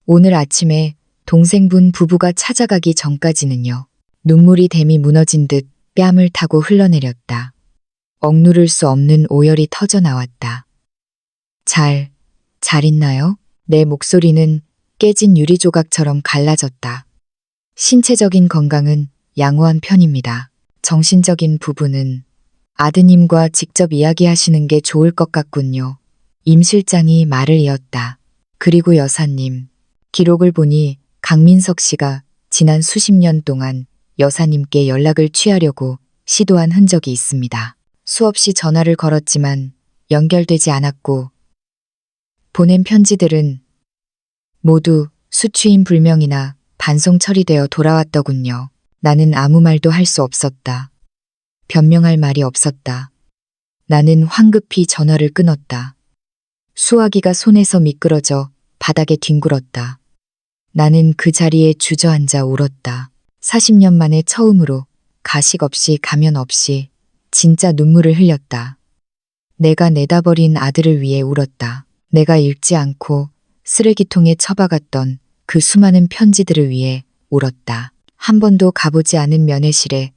Speaker 1: 오늘 아침에 동생분 부부가 찾아가기 전까지는요. 눈물이 댐이 무너진 듯 뺨을 타고 흘러내렸다. 억누를 수 없는 오열이 터져 나왔다. 잘 있나요? 내 목소리는 깨진 유리 조각처럼 갈라졌다. 신체적인 건강은 양호한 편입니다. 정신적인 부분은 아드님과 직접 이야기하시는 게 좋을 것 같군요. 임 실장이 말을 이었다. 그리고 여사님, 기록을 보니 강민석 씨가 지난 수십 년 동안 여사님께 연락을 취하려고 시도한 흔적이 있습니다. 수없이 전화를 걸었지만 연결되지 않았고 보낸 편지들은 모두 수취인 불명이나 반송 처리되어 돌아왔더군요. 나는 아무 말도 할 수 없었다. 변명할 말이 없었다. 나는 황급히 전화를 끊었다. 수화기가 손에서 미끄러져 바닥에 뒹굴었다. 나는 그 자리에 주저앉아 울었다. 40년 만에 처음으로 가식 없이 가면 없이 진짜 눈물을 흘렸다. 내가 내다버린 아들을 위해 울었다. 내가 읽지 않고 쓰레기통에 처박았던 그 수많은 편지들을 위해 울었다. 한 번도 가보지 않은 면회실에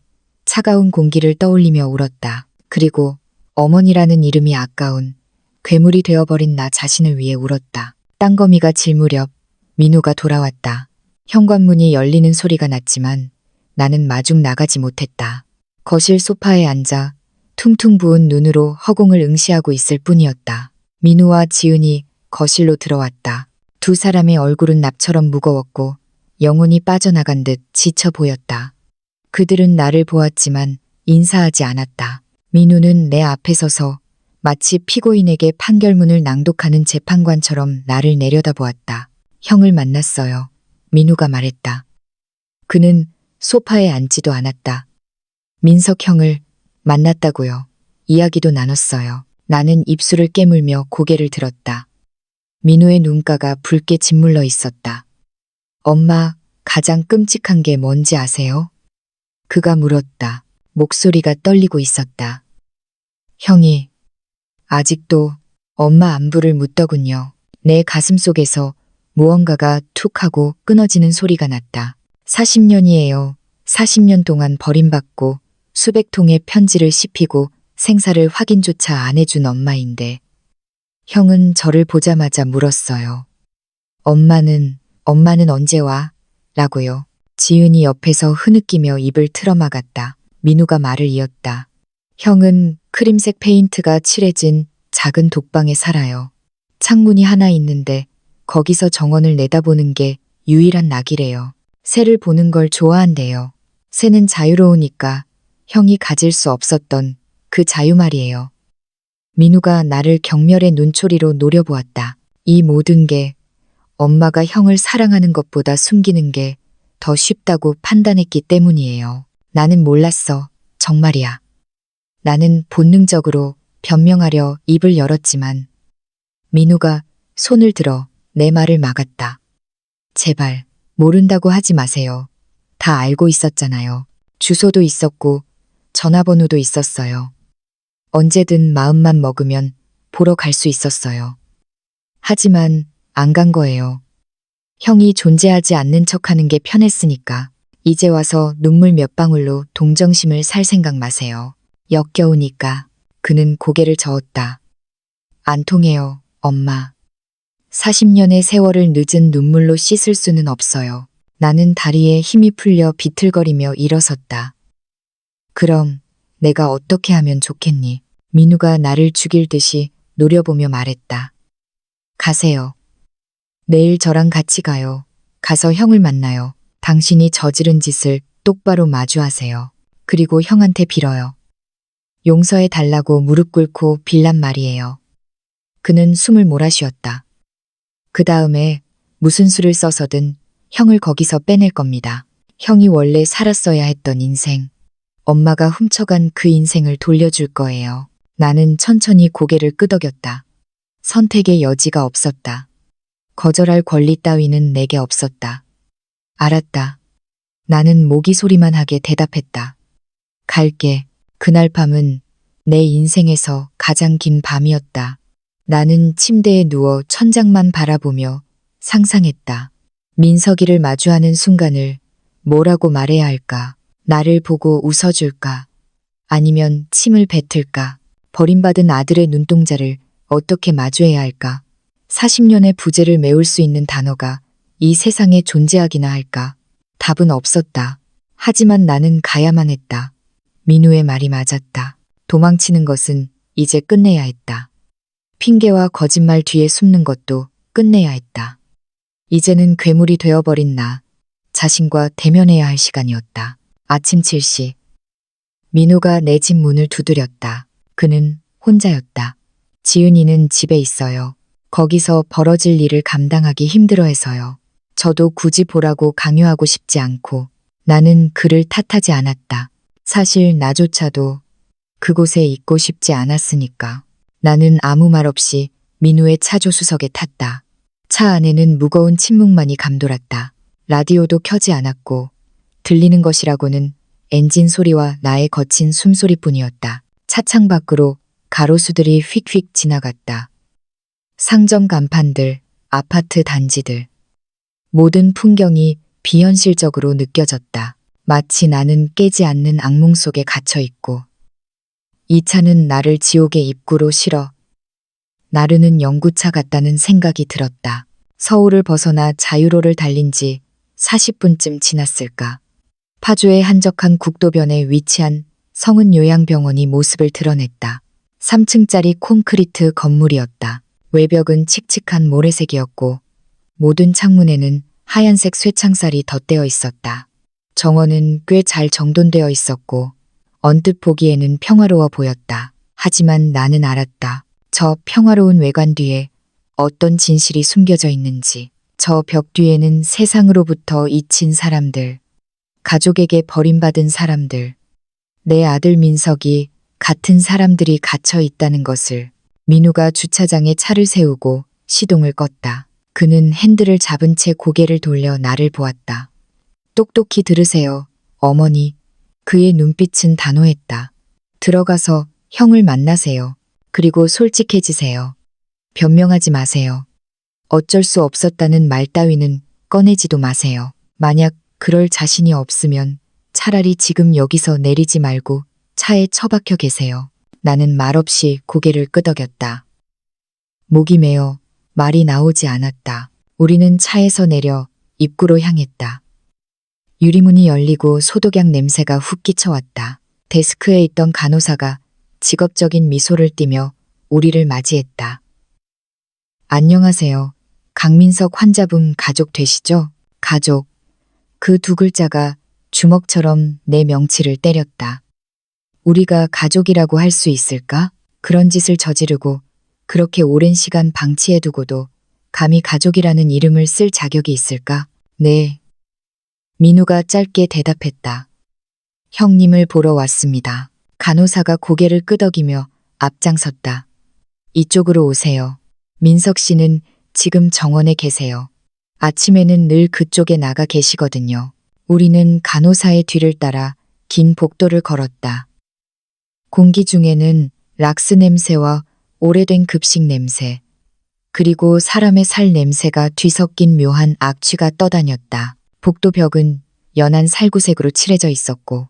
Speaker 1: 차가운 공기를 떠올리며 울었다. 그리고 어머니라는 이름이 아까운 괴물이 되어버린 나 자신을 위해 울었다. 땅거미가 질 무렵 민우가 돌아왔다. 현관문이 열리는 소리가 났지만 나는 마중 나가지 못했다. 거실 소파에 앉아 퉁퉁 부은 눈으로 허공을 응시하고 있을 뿐이었다. 민우와 지은이 거실로 들어왔다. 두 사람의 얼굴은 납처럼 무거웠고 영혼이 빠져나간 듯 지쳐 보였다. 그들은 나를 보았지만 인사하지 않았다. 민우는 내 앞에 서서 마치 피고인에게 판결문을 낭독하는 재판관처럼 나를 내려다보았다. 형을 만났어요. 민우가 말했다. 그는 소파에 앉지도 않았다. 민석 형을 만났다고요. 이야기도 나눴어요. 나는 입술을 깨물며 고개를 들었다. 민우의 눈가가 붉게 짓물러 있었다. 엄마, 가장 끔찍한 게 뭔지 아세요? 그가 물었다. 목소리가 떨리고 있었다. 형이 아직도 엄마 안부를 묻더군요. 내 가슴 속에서 무언가가 툭 하고 끊어지는 소리가 났다. 40년이에요. 40년 동안 버림받고 수백 통의 편지를 씹히고 생사를 확인조차 안 해준 엄마인데 형은 저를 보자마자 물었어요. 엄마는 언제 와? 라고요. 지은이 옆에서 흐느끼며 입을 틀어막았다. 민우가 말을 이었다. 형은 크림색 페인트가 칠해진 작은 독방에 살아요. 창문이 하나 있는데 거기서 정원을 내다보는 게 유일한 낙이래요. 새를 보는 걸 좋아한대요. 새는 자유로우니까 형이 가질 수 없었던 그 자유 말이에요. 민우가 나를 경멸의 눈초리로 노려보았다. 이 모든 게 엄마가 형을 사랑하는 것보다 숨기는 게 더 쉽다고 판단했기 때문이에요. 나는 몰랐어. 정말이야. 나는 본능적으로 변명하려 입을 열었지만 민우가 손을 들어 내 말을 막았다. 제발 모른다고 하지 마세요. 다 알고 있었잖아요. 주소도 있었고 전화번호도 있었어요. 언제든 마음만 먹으면 보러 갈 수 있었어요. 하지만 안 간 거예요. 형이 존재하지 않는 척하는 게 편했으니까. 이제 와서 눈물 몇 방울로 동정심을 살 생각 마세요. 역겨우니까. 그는 고개를 저었다. 안 통해요, 엄마. 40년의 세월을 늦은 눈물로 씻을 수는 없어요. 나는 다리에 힘이 풀려 비틀거리며 일어섰다. 그럼 내가 어떻게 하면 좋겠니? 민우가 나를 죽일 듯이 노려보며 말했다. 가세요. 내일 저랑 같이 가요. 가서 형을 만나요. 당신이 저지른 짓을 똑바로 마주하세요. 그리고 형한테 빌어요. 용서해 달라고 무릎 꿇고 빌란 말이에요. 그는 숨을 몰아쉬었다. 그 다음에 무슨 수를 써서든 형을 거기서 빼낼 겁니다. 형이 원래 살았어야 했던 인생. 엄마가 훔쳐간 그 인생을 돌려줄 거예요. 나는 천천히 고개를 끄덕였다. 선택의 여지가 없었다. 거절할 권리 따위는 내게 없었다. 알았다. 나는 모기 소리만 하게 대답했다. 갈게. 그날 밤은 내 인생에서 가장 긴 밤이었다. 나는 침대에 누워 천장만 바라보며 상상했다. 민석이를 마주하는 순간을 뭐라고 말해야 할까? 나를 보고 웃어줄까? 아니면 침을 뱉을까? 버림받은 아들의 눈동자를 어떻게 마주해야 할까? 40년의 부재를 메울 수 있는 단어가 이 세상에 존재하기나 할까? 답은 없었다. 하지만 나는 가야만 했다. 민우의 말이 맞았다. 도망치는 것은 이제 끝내야 했다. 핑계와 거짓말 뒤에 숨는 것도 끝내야 했다. 이제는 괴물이 되어버린 나 자신과 대면해야 할 시간이었다. 아침 7시. 민우가 내 집 문을 두드렸다. 그는 혼자였다. 지은이는 집에 있어요. 거기서 벌어질 일을 감당하기 힘들어해서요. 저도 굳이 보라고 강요하고 싶지 않고 나는 그를 탓하지 않았다. 사실 나조차도 그곳에 있고 싶지 않았으니까. 나는 아무 말 없이 민우의 차 조수석에 탔다. 차 안에는 무거운 침묵만이 감돌았다. 라디오도 켜지 않았고 들리는 것이라고는 엔진 소리와 나의 거친 숨소리뿐이었다. 차창 밖으로 가로수들이 휙휙 지나갔다. 상점 간판들, 아파트 단지들. 모든 풍경이 비현실적으로 느껴졌다. 마치 나는 깨지 않는 악몽 속에 갇혀 있고 이 차는 나를 지옥의 입구로 실어 나르는 연구차 같다는 생각이 들었다. 서울을 벗어나 자유로를 달린 지 40분쯤 지났을까. 파주의 한적한 국도변에 위치한 성은 요양병원이 모습을 드러냈다. 3층짜리 콘크리트 건물이었다. 외벽은 칙칙한 모래색이었고 모든 창문에는 하얀색 쇠창살이 덧대어 있었다. 정원은 꽤 잘 정돈되어 있었고 언뜻 보기에는 평화로워 보였다. 하지만 나는 알았다. 저 평화로운 외관 뒤에 어떤 진실이 숨겨져 있는지. 저 벽 뒤에는 세상으로부터 잊힌 사람들, 가족에게 버림받은 사람들, 내 아들 민석이 같은 사람들이 갇혀 있다는 것을. 민우가 주차장에 차를 세우고 시동을 껐다. 그는 핸들을 잡은 채 고개를 돌려 나를 보았다. 똑똑히 들으세요, 어머니. 그의 눈빛은 단호했다. 들어가서 형을 만나세요. 그리고 솔직해지세요. 변명하지 마세요. 어쩔 수 없었다는 말 따위는 꺼내지도 마세요. 만약 그럴 자신이 없으면 차라리 지금 여기서 내리지 말고 차에 처박혀 계세요. 나는 말없이 고개를 끄덕였다. 목이 메어 말이 나오지 않았다. 우리는 차에서 내려 입구로 향했다. 유리문이 열리고 소독약 냄새가 훅 끼쳐왔다. 데스크에 있던 간호사가 직업적인 미소를 띠며 우리를 맞이했다. 안녕하세요. 강민석 환자분 가족 되시죠? 가족. 그 두 글자가 주먹처럼 내 명치를 때렸다. 우리가 가족이라고 할 수 있을까? 그런 짓을 저지르고 그렇게 오랜 시간 방치해두고도 감히 가족이라는 이름을 쓸 자격이 있을까? 네. 민우가 짧게 대답했다. 형님을 보러 왔습니다. 간호사가 고개를 끄덕이며 앞장섰다. 이쪽으로 오세요. 민석 씨는 지금 정원에 계세요. 아침에는 늘 그쪽에 나가 계시거든요. 우리는 간호사의 뒤를 따라 긴 복도를 걸었다. 공기 중에는 락스 냄새와 오래된 급식 냄새, 그리고 사람의 살 냄새가 뒤섞인 묘한 악취가 떠다녔다. 복도 벽은 연한 살구색으로 칠해져 있었고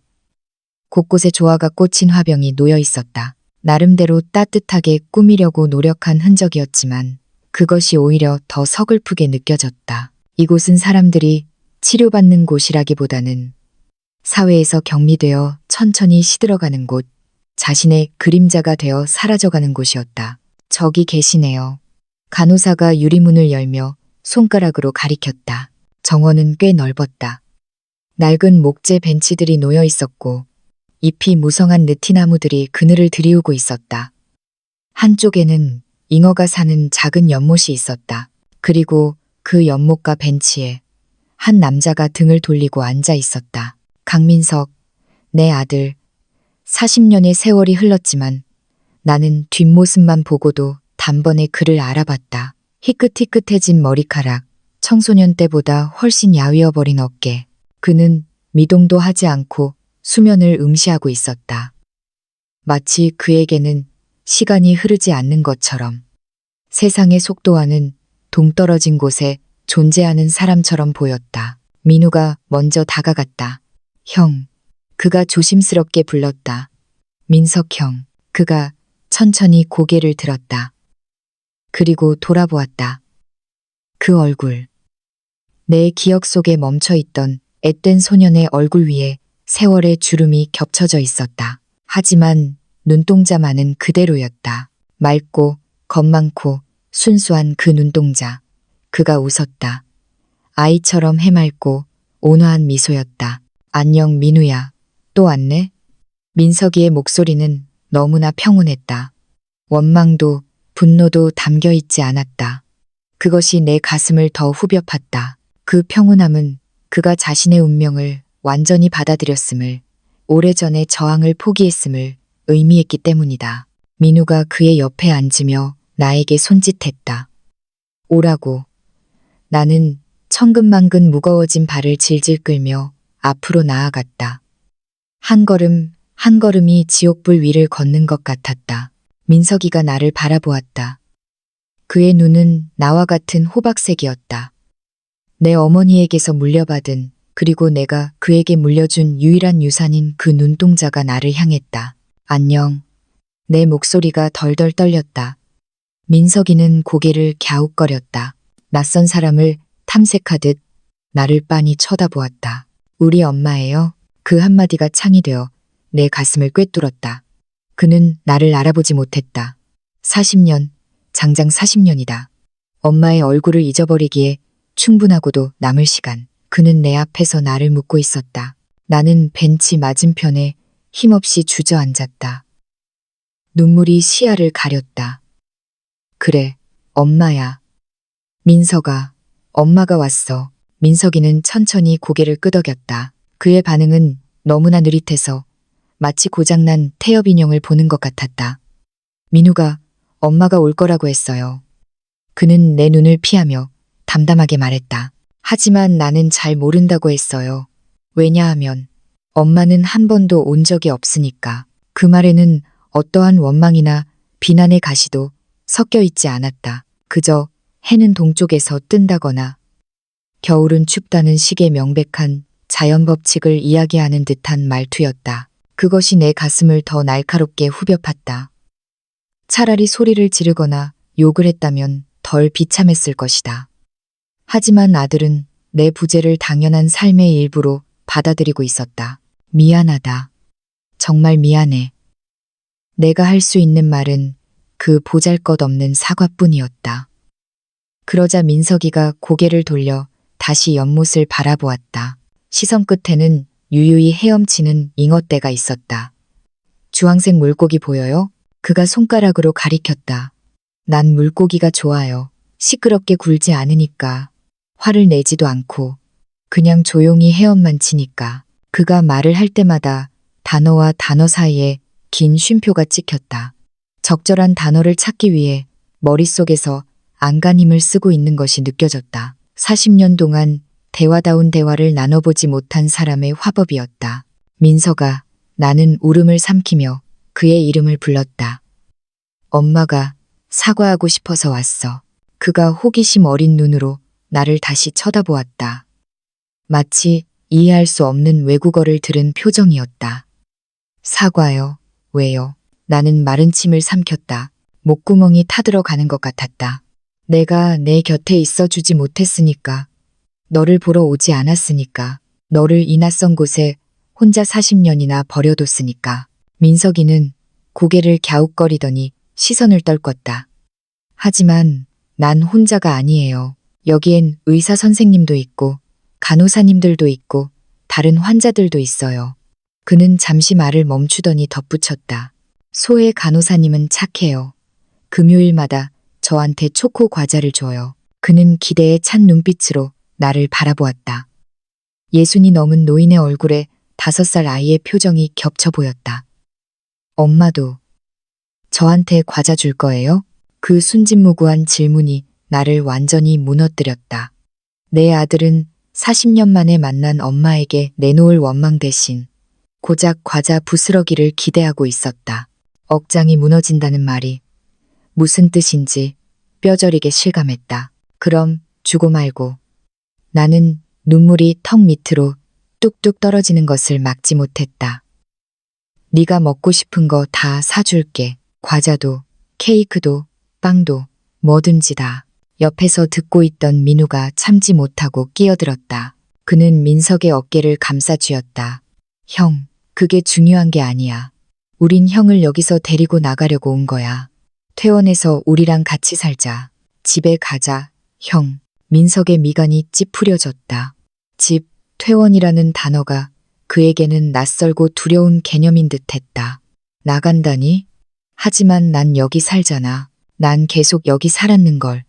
Speaker 1: 곳곳에 조화가 꽂힌 화병이 놓여 있었다. 나름대로 따뜻하게 꾸미려고 노력한 흔적이었지만 그것이 오히려 더 서글프게 느껴졌다. 이곳은 사람들이 치료받는 곳이라기보다는 사회에서 격리되어 천천히 시들어가는 곳, 자신의 그림자가 되어 사라져가는 곳이었다. 저기 계시네요. 간호사가 유리문을 열며 손가락으로 가리켰다. 정원은 꽤 넓었다. 낡은 목재 벤치들이 놓여 있었고 잎이 무성한 느티나무들이 그늘을 드리우고 있었다. 한쪽에는 잉어가 사는 작은 연못이 있었다. 그리고 그 연못과 벤치에 한 남자가 등을 돌리고 앉아 있었다. 강민석, 내 아들. 40년의 세월이 흘렀지만 나는 뒷모습만 보고도 단번에 그를 알아봤다. 희끗희끗해진 머리카락, 청소년 때보다 훨씬 야위어버린 어깨. 그는 미동도 하지 않고 수면을 응시하고 있었다. 마치 그에게는 시간이 흐르지 않는 것처럼 세상의 속도와는 동떨어진 곳에 존재하는 사람처럼 보였다. 민우가 먼저 다가갔다. 형. 그가 조심스럽게 불렀다. 민석 형. 그가 천천히 고개를 들었다. 그리고 돌아보았다. 그 얼굴. 내 기억 속에 멈춰있던 앳된 소년의 얼굴 위에 세월의 주름이 겹쳐져 있었다. 하지만 눈동자만은 그대로였다. 맑고 겁많고 순수한 그 눈동자. 그가 웃었다. 아이처럼 해맑고 온화한 미소였다. 안녕 민우야. 또 왔네? 민석이의 목소리는 너무나 평온했다. 원망도 분노도 담겨 있지 않았다. 그것이 내 가슴을 더 후벼 팠다. 그 평온함은 그가 자신의 운명을 완전히 받아들였음을, 오래전에 저항을 포기했음을 의미했기 때문이다. 민우가 그의 옆에 앉으며 나에게 손짓했다. 오라고. 나는 천근만근 무거워진 발을 질질 끌며 앞으로 나아갔다. 한 걸음, 한 걸음이 지옥불 위를 걷는 것 같았다. 민석이가 나를 바라보았다. 그의 눈은 나와 같은 호박색이었다. 내 어머니에게서 물려받은, 그리고 내가 그에게 물려준 유일한 유산인 그 눈동자가 나를 향했다. 안녕. 내 목소리가 덜덜 떨렸다. 민석이는 고개를 갸웃거렸다. 낯선 사람을 탐색하듯 나를 빤히 쳐다보았다. 우리 엄마예요? 그 한마디가 창이 되어 내 가슴을 꿰뚫었다. 그는 나를 알아보지 못했다. 40년, 장장 40년이다. 엄마의 얼굴을 잊어버리기에 충분하고도 남을 시간. 그는 내 앞에서 나를 묻고 있었다. 나는 벤치 맞은편에 힘없이 주저앉았다. 눈물이 시야를 가렸다. 그래, 엄마야. 민석아, 엄마가 왔어. 민석이는 천천히 고개를 끄덕였다. 그의 반응은 너무나 느릿해서 마치 고장난 태엽 인형을 보는 것 같았다. 민우가 엄마가 올 거라고 했어요. 그는 내 눈을 피하며 담담하게 말했다. 하지만 나는 잘 모른다고 했어요. 왜냐하면 엄마는 한 번도 온 적이 없으니까. 그 말에는 어떠한 원망이나 비난의 가시도 섞여 있지 않았다. 그저 해는 동쪽에서 뜬다거나 겨울은 춥다는 식의 명백한 자연 법칙을 이야기하는 듯한 말투였다. 그것이 내 가슴을 더 날카롭게 후벼 팠다. 차라리 소리를 지르거나 욕을 했다면 덜 비참했을 것이다. 하지만 아들은 내 부재를 당연한 삶의 일부로 받아들이고 있었다. 미안하다. 정말 미안해. 내가 할 수 있는 말은 그 보잘것없는 사과뿐이었다. 그러자 민석이가 고개를 돌려 다시 연못을 바라보았다. 시선 끝에는 유유히 헤엄치는 잉어떼가 있었다. 주황색 물고기 보여요? 그가 손가락으로 가리켰다. 난 물고기가 좋아요. 시끄럽게 굴지 않으니까. 화를 내지도 않고 그냥 조용히 헤엄만 치니까. 그가 말을 할 때마다 단어와 단어 사이에 긴 쉼표가 찍혔다. 적절한 단어를 찾기 위해 머릿속에서 안간힘을 쓰고 있는 것이 느껴졌다. 40년 동안 대화다운 대화를 나눠보지 못한 사람의 화법이었다. 민석아, 나는 울음을 삼키며 그의 이름을 불렀다. 엄마가 사과하고 싶어서 왔어. 그가 호기심 어린 눈으로 나를 다시 쳐다보았다. 마치 이해할 수 없는 외국어를 들은 표정이었다. 사과요? 왜요? 나는 마른 침을 삼켰다. 목구멍이 타들어가는 것 같았다. 내가 내 곁에 있어주지 못했으니까. 너를 보러 오지 않았으니까. 너를 이 낯선 곳에 혼자 40년이나 버려뒀으니까. 민석이는 고개를 갸웃거리더니 시선을 떨궜다. 하지만 난 혼자가 아니에요. 여기엔 의사 선생님도 있고 간호사님들도 있고 다른 환자들도 있어요. 그는 잠시 말을 멈추더니 덧붙였다. 소혜 간호사님은 착해요. 금요일마다 저한테 초코 과자를 줘요. 그는 기대에 찬 눈빛으로 나를 바라보았다. 예순이 넘은 노인의 얼굴에 5살 아이의 표정이 겹쳐 보였다. 엄마도 저한테 과자 줄 거예요? 그 순진무구한 질문이 나를 완전히 무너뜨렸다. 내 아들은 40년 만에 만난 엄마에게 내놓을 원망 대신 고작 과자 부스러기를 기대하고 있었다. 억장이 무너진다는 말이 무슨 뜻인지 뼈저리게 실감했다. 그럼 주고 말고. 나는 눈물이 턱 밑으로 뚝뚝 떨어지는 것을 막지 못했다. 네가 먹고 싶은 거 다 사줄게. 과자도, 케이크도, 빵도, 뭐든지 다. 옆에서 듣고 있던 민우가 참지 못하고 끼어들었다. 그는 민석의 어깨를 감싸쥐었다. 형, 그게 중요한 게 아니야. 우린 형을 여기서 데리고 나가려고 온 거야. 퇴원해서 우리랑 같이 살자. 집에 가자, 형. 민석의 미간이 찌푸려졌다. 집, 퇴원이라는 단어가 그에게는 낯설고 두려운 개념인 듯했다. 나간다니? 하지만 난 여기 살잖아. 난 계속 여기 살았는걸.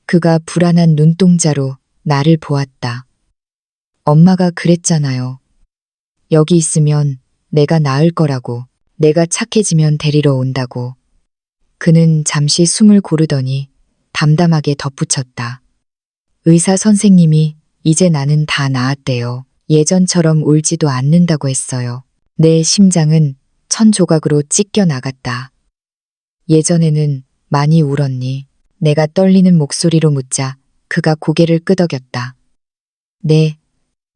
Speaker 1: 그가 불안한 눈동자로 나를 보았다. 엄마가 그랬잖아요. 여기 있으면 내가 나을 거라고. 내가 착해지면 데리러 온다고. 그는 잠시 숨을 고르더니 담담하게 덧붙였다. 의사 선생님이 이제 나는 다 나았대요. 예전처럼 울지도 않는다고 했어요. 내 심장은 천 조각으로 찢겨 나갔다. 예전에는 많이 울었니? 내가 떨리는 목소리로 묻자 그가 고개를 끄덕였다. 네,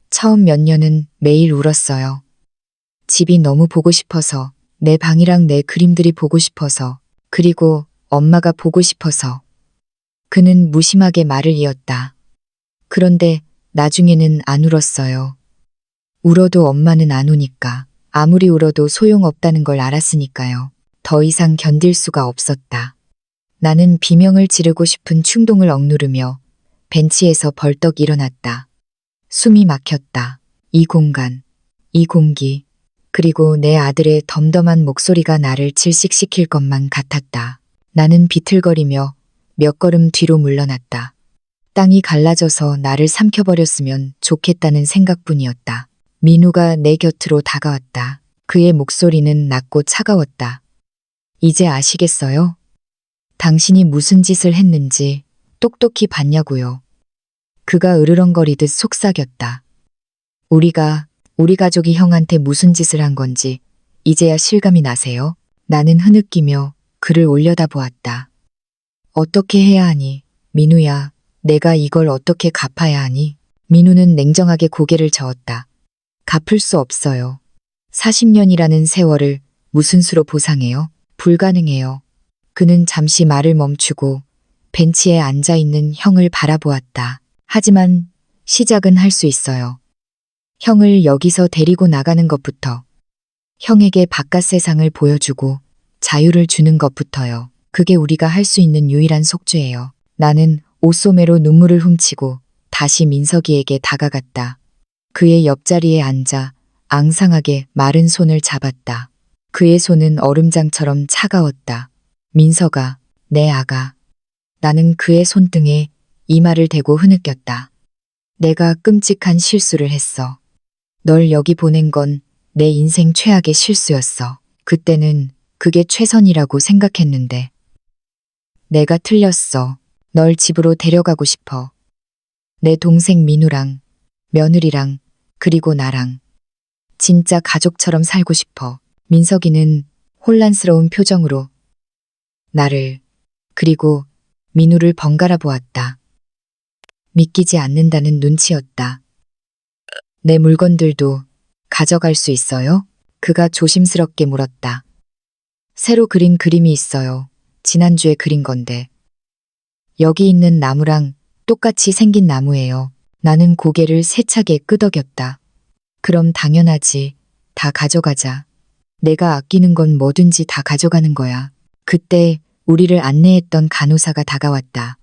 Speaker 1: 처음 몇 년은 매일 울었어요. 집이 너무 보고 싶어서, 내 방이랑 내 그림들이 보고 싶어서, 그리고 엄마가 보고 싶어서. 그는 무심하게 말을 이었다. 그런데 나중에는 안 울었어요. 울어도 엄마는 안 우니까. 아무리 울어도 소용없다는 걸 알았으니까요. 더 이상 견딜 수가 없었다. 나는 비명을 지르고 싶은 충동을 억누르며 벤치에서 벌떡 일어났다. 숨이 막혔다. 이 공간, 이 공기, 그리고 내 아들의 덤덤한 목소리가 나를 질식시킬 것만 같았다. 나는 비틀거리며 몇 걸음 뒤로 물러났다. 땅이 갈라져서 나를 삼켜버렸으면 좋겠다는 생각뿐이었다. 민우가 내 곁으로 다가왔다. 그의 목소리는 낮고 차가웠다. 이제 아시겠어요? 당신이 무슨 짓을 했는지 똑똑히 봤냐고요. 그가 으르렁거리듯 속삭였다. 우리 가족이 형한테 무슨 짓을 한 건지 이제야 실감이 나세요? 나는 흐느끼며 그를 올려다보았다. 어떻게 해야 하니? 민우야, 내가 이걸 어떻게 갚아야 하니? 민우는 냉정하게 고개를 저었다. 갚을 수 없어요. 40년이라는 세월을 무슨 수로 보상해요? 불가능해요. 그는 잠시 말을 멈추고 벤치에 앉아 있는 형을 바라보았다. 하지만 시작은 할 수 있어요. 형을 여기서 데리고 나가는 것부터. 형에게 바깥 세상을 보여주고 자유를 주는 것부터요. 그게 우리가 할 수 있는 유일한 속죄예요. 나는 옷소매로 눈물을 훔치고 다시 민석이에게 다가갔다. 그의 옆자리에 앉아 앙상하게 마른 손을 잡았다. 그의 손은 얼음장처럼 차가웠다. 민석아, 내 아가. 나는 그의 손등에 이마를 대고 흐느꼈다. 내가 끔찍한 실수를 했어. 널 여기 보낸 건 내 인생 최악의 실수였어. 그때는 그게 최선이라고 생각했는데. 내가 틀렸어. 널 집으로 데려가고 싶어. 내 동생 민우랑, 며느리랑, 그리고 나랑. 진짜 가족처럼 살고 싶어. 민석이는 혼란스러운 표정으로 나를, 그리고 민우를 번갈아 보았다. 믿기지 않는다는 눈치였다. 내 물건들도 가져갈 수 있어요? 그가 조심스럽게 물었다. 새로 그린 그림이 있어요. 지난주에 그린 건데. 여기 있는 나무랑 똑같이 생긴 나무예요. 나는 고개를 세차게 끄덕였다. 그럼 당연하지. 다 가져가자. 내가 아끼는 건 뭐든지 다 가져가는 거야. 그때 우리를 안내했던 간호사가 다가왔다.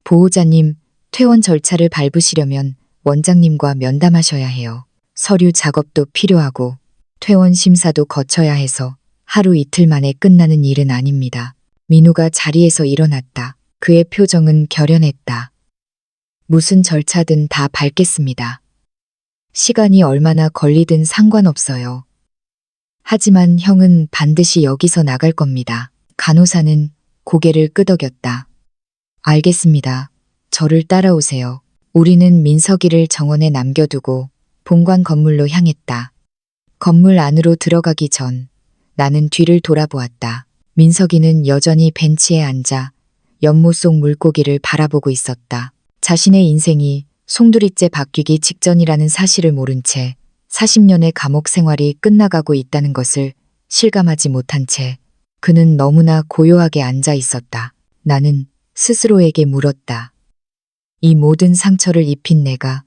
Speaker 1: 보호자님, 퇴원 절차를 밟으시려면 원장님과 면담하셔야 해요. 서류 작업도 필요하고 퇴원 심사도 거쳐야 해서 하루 이틀 만에 끝나는 일은 아닙니다. 민우가 자리에서 일어났다. 그의 표정은 결연했다. 무슨 절차든 다 밟겠습니다. 시간이 얼마나 걸리든 상관없어요. 하지만 형은 반드시 여기서 나갈 겁니다. 간호사는 고개를 끄덕였다. 알겠습니다. 저를 따라오세요. 우리는 민석이를 정원에 남겨두고 본관 건물로 향했다. 건물 안으로 들어가기 전 나는 뒤를 돌아보았다. 민석이는 여전히 벤치에 앉아 연못 속 물고기를 바라보고 있었다. 자신의 인생이 송두리째 바뀌기 직전이라는 사실을 모른 채 40년의 감옥 생활이 끝나가고 있다는 것을 실감하지 못한 채 그는 너무나 고요하게 앉아 있었다. 나는 스스로에게 물었다. 이 모든 상처를 입힌 내가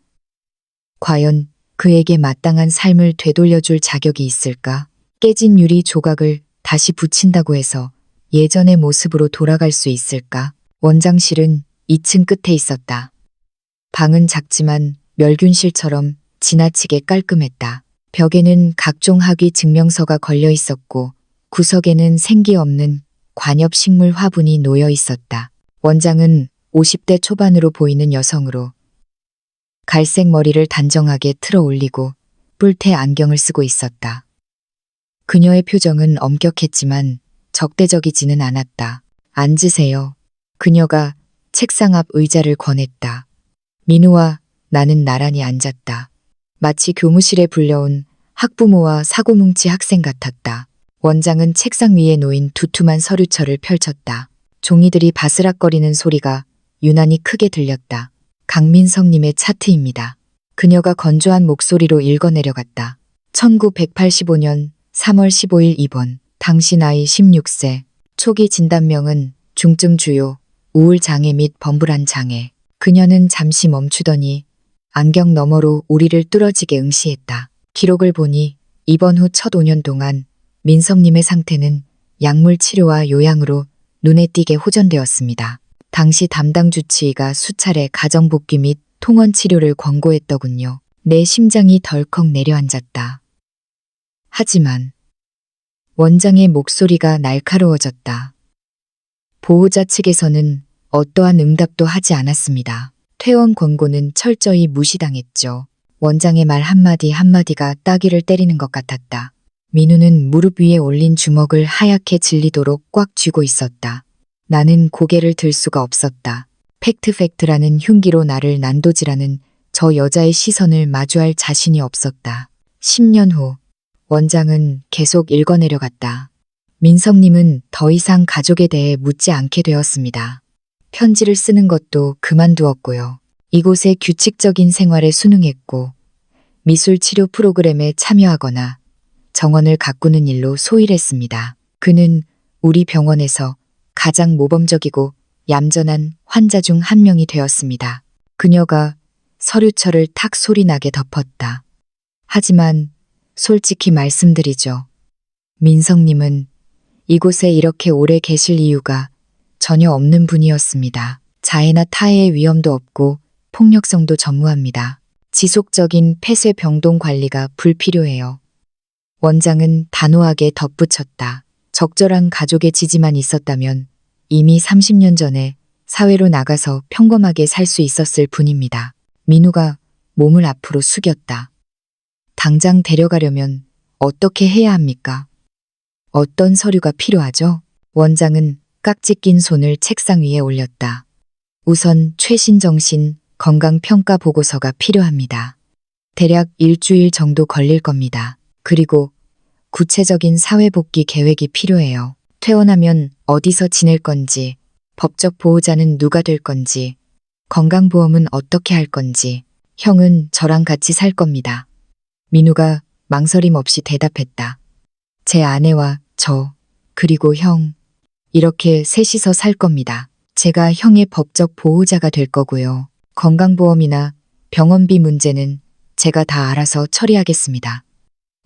Speaker 1: 과연 그에게 마땅한 삶을 되돌려줄 자격이 있을까? 깨진 유리 조각을 다시 붙인다고 해서 예전의 모습으로 돌아갈 수 있을까? 원장실은 2층 끝에 있었다. 방은 작지만 멸균실처럼 지나치게 깔끔했다. 벽에는 각종 학위 증명서가 걸려 있었고 구석에는 생기 없는 관엽식물 화분이 놓여 있었다. 원장은 50대 초반으로 보이는 여성으로 갈색 머리를 단정하게 틀어 올리고 뿔테 안경을 쓰고 있었다. 그녀의 표정은 엄격했지만 적대적이지는 않았다. 앉으세요. 그녀가 책상 앞 의자를 권했다. 민우와 나는 나란히 앉았다. 마치 교무실에 불려온 학부모와 사고뭉치 학생 같았다. 원장은 책상 위에 놓인 두툼한 서류철을 펼쳤다. 종이들이 바스락거리는 소리가 유난히 크게 들렸다. 강민성님의 차트입니다. 그녀가 건조한 목소리로 읽어내려갔다. 1985년 3월 15일 입원. 당시 나이 16세. 초기 진단명은 중증 주요, 우울 장애 및 범불안 장애. 그녀는 잠시 멈추더니 안경 너머로 우리를 뚫어지게 응시했다. 기록을 보니 입원 후 첫 5년 동안 민성님의 상태는 약물 치료와 요양으로 눈에 띄게 호전되었습니다. 당시 담당 주치의가 수차례 가정복귀 및 통원 치료를 권고했더군요. 내 심장이 덜컥 내려앉았다. 하지만 원장의 목소리가 날카로워졌다. 보호자 측에서는 어떠한 응답도 하지 않았습니다. 퇴원 권고는 철저히 무시당했죠. 원장의 말 한마디 한마디가 따귀를 때리는 것 같았다. 민우는 무릎 위에 올린 주먹을 하얗게 질리도록 꽉 쥐고 있었다. 나는 고개를 들 수가 없었다. 팩트라는 흉기로 나를 난도질하는 저 여자의 시선을 마주할 자신이 없었다. 10년 후 원장은 계속 읽어내려갔다. 민성님은 더 이상 가족에 대해 묻지 않게 되었습니다. 편지를 쓰는 것도 그만두었고요. 이곳의 규칙적인 생활에 순응했고 미술 치료 프로그램에 참여하거나 정원을 가꾸는 일로 소일했습니다. 그는 우리 병원에서 가장 모범적이고 얌전한 환자 중 한 명이 되었습니다. 그녀가 서류철을 탁 소리나게 덮었다. 하지만 솔직히 말씀드리죠. 민성님은 이곳에 이렇게 오래 계실 이유가 전혀 없는 분이었습니다. 자해나 타해의 위험도 없고 폭력성도 전무합니다. 지속적인 폐쇄 병동 관리가 불필요해요. 원장은 단호하게 덧붙였다. 적절한 가족의 지지만 있었다면 이미 30년 전에 사회로 나가서 평범하게 살 수 있었을 뿐입니다. 민우가 몸을 앞으로 숙였다. 당장 데려가려면 어떻게 해야 합니까? 어떤 서류가 필요하죠? 원장은 깍지 낀 손을 책상 위에 올렸다. 우선 최신 정신 건강평가 보고서가 필요합니다. 대략 일주일 정도 걸릴 겁니다. 그리고 구체적인 사회복귀 계획이 필요해요. 퇴원하면 어디서 지낼 건지, 법적 보호자는 누가 될 건지, 건강보험은 어떻게 할 건지, 형은 저랑 같이 살 겁니다. 민우가 망설임 없이 대답했다. 제 아내와 저, 그리고 형, 이렇게 셋이서 살 겁니다. 제가 형의 법적 보호자가 될 거고요. 건강보험이나 병원비 문제는 제가 다 알아서 처리하겠습니다.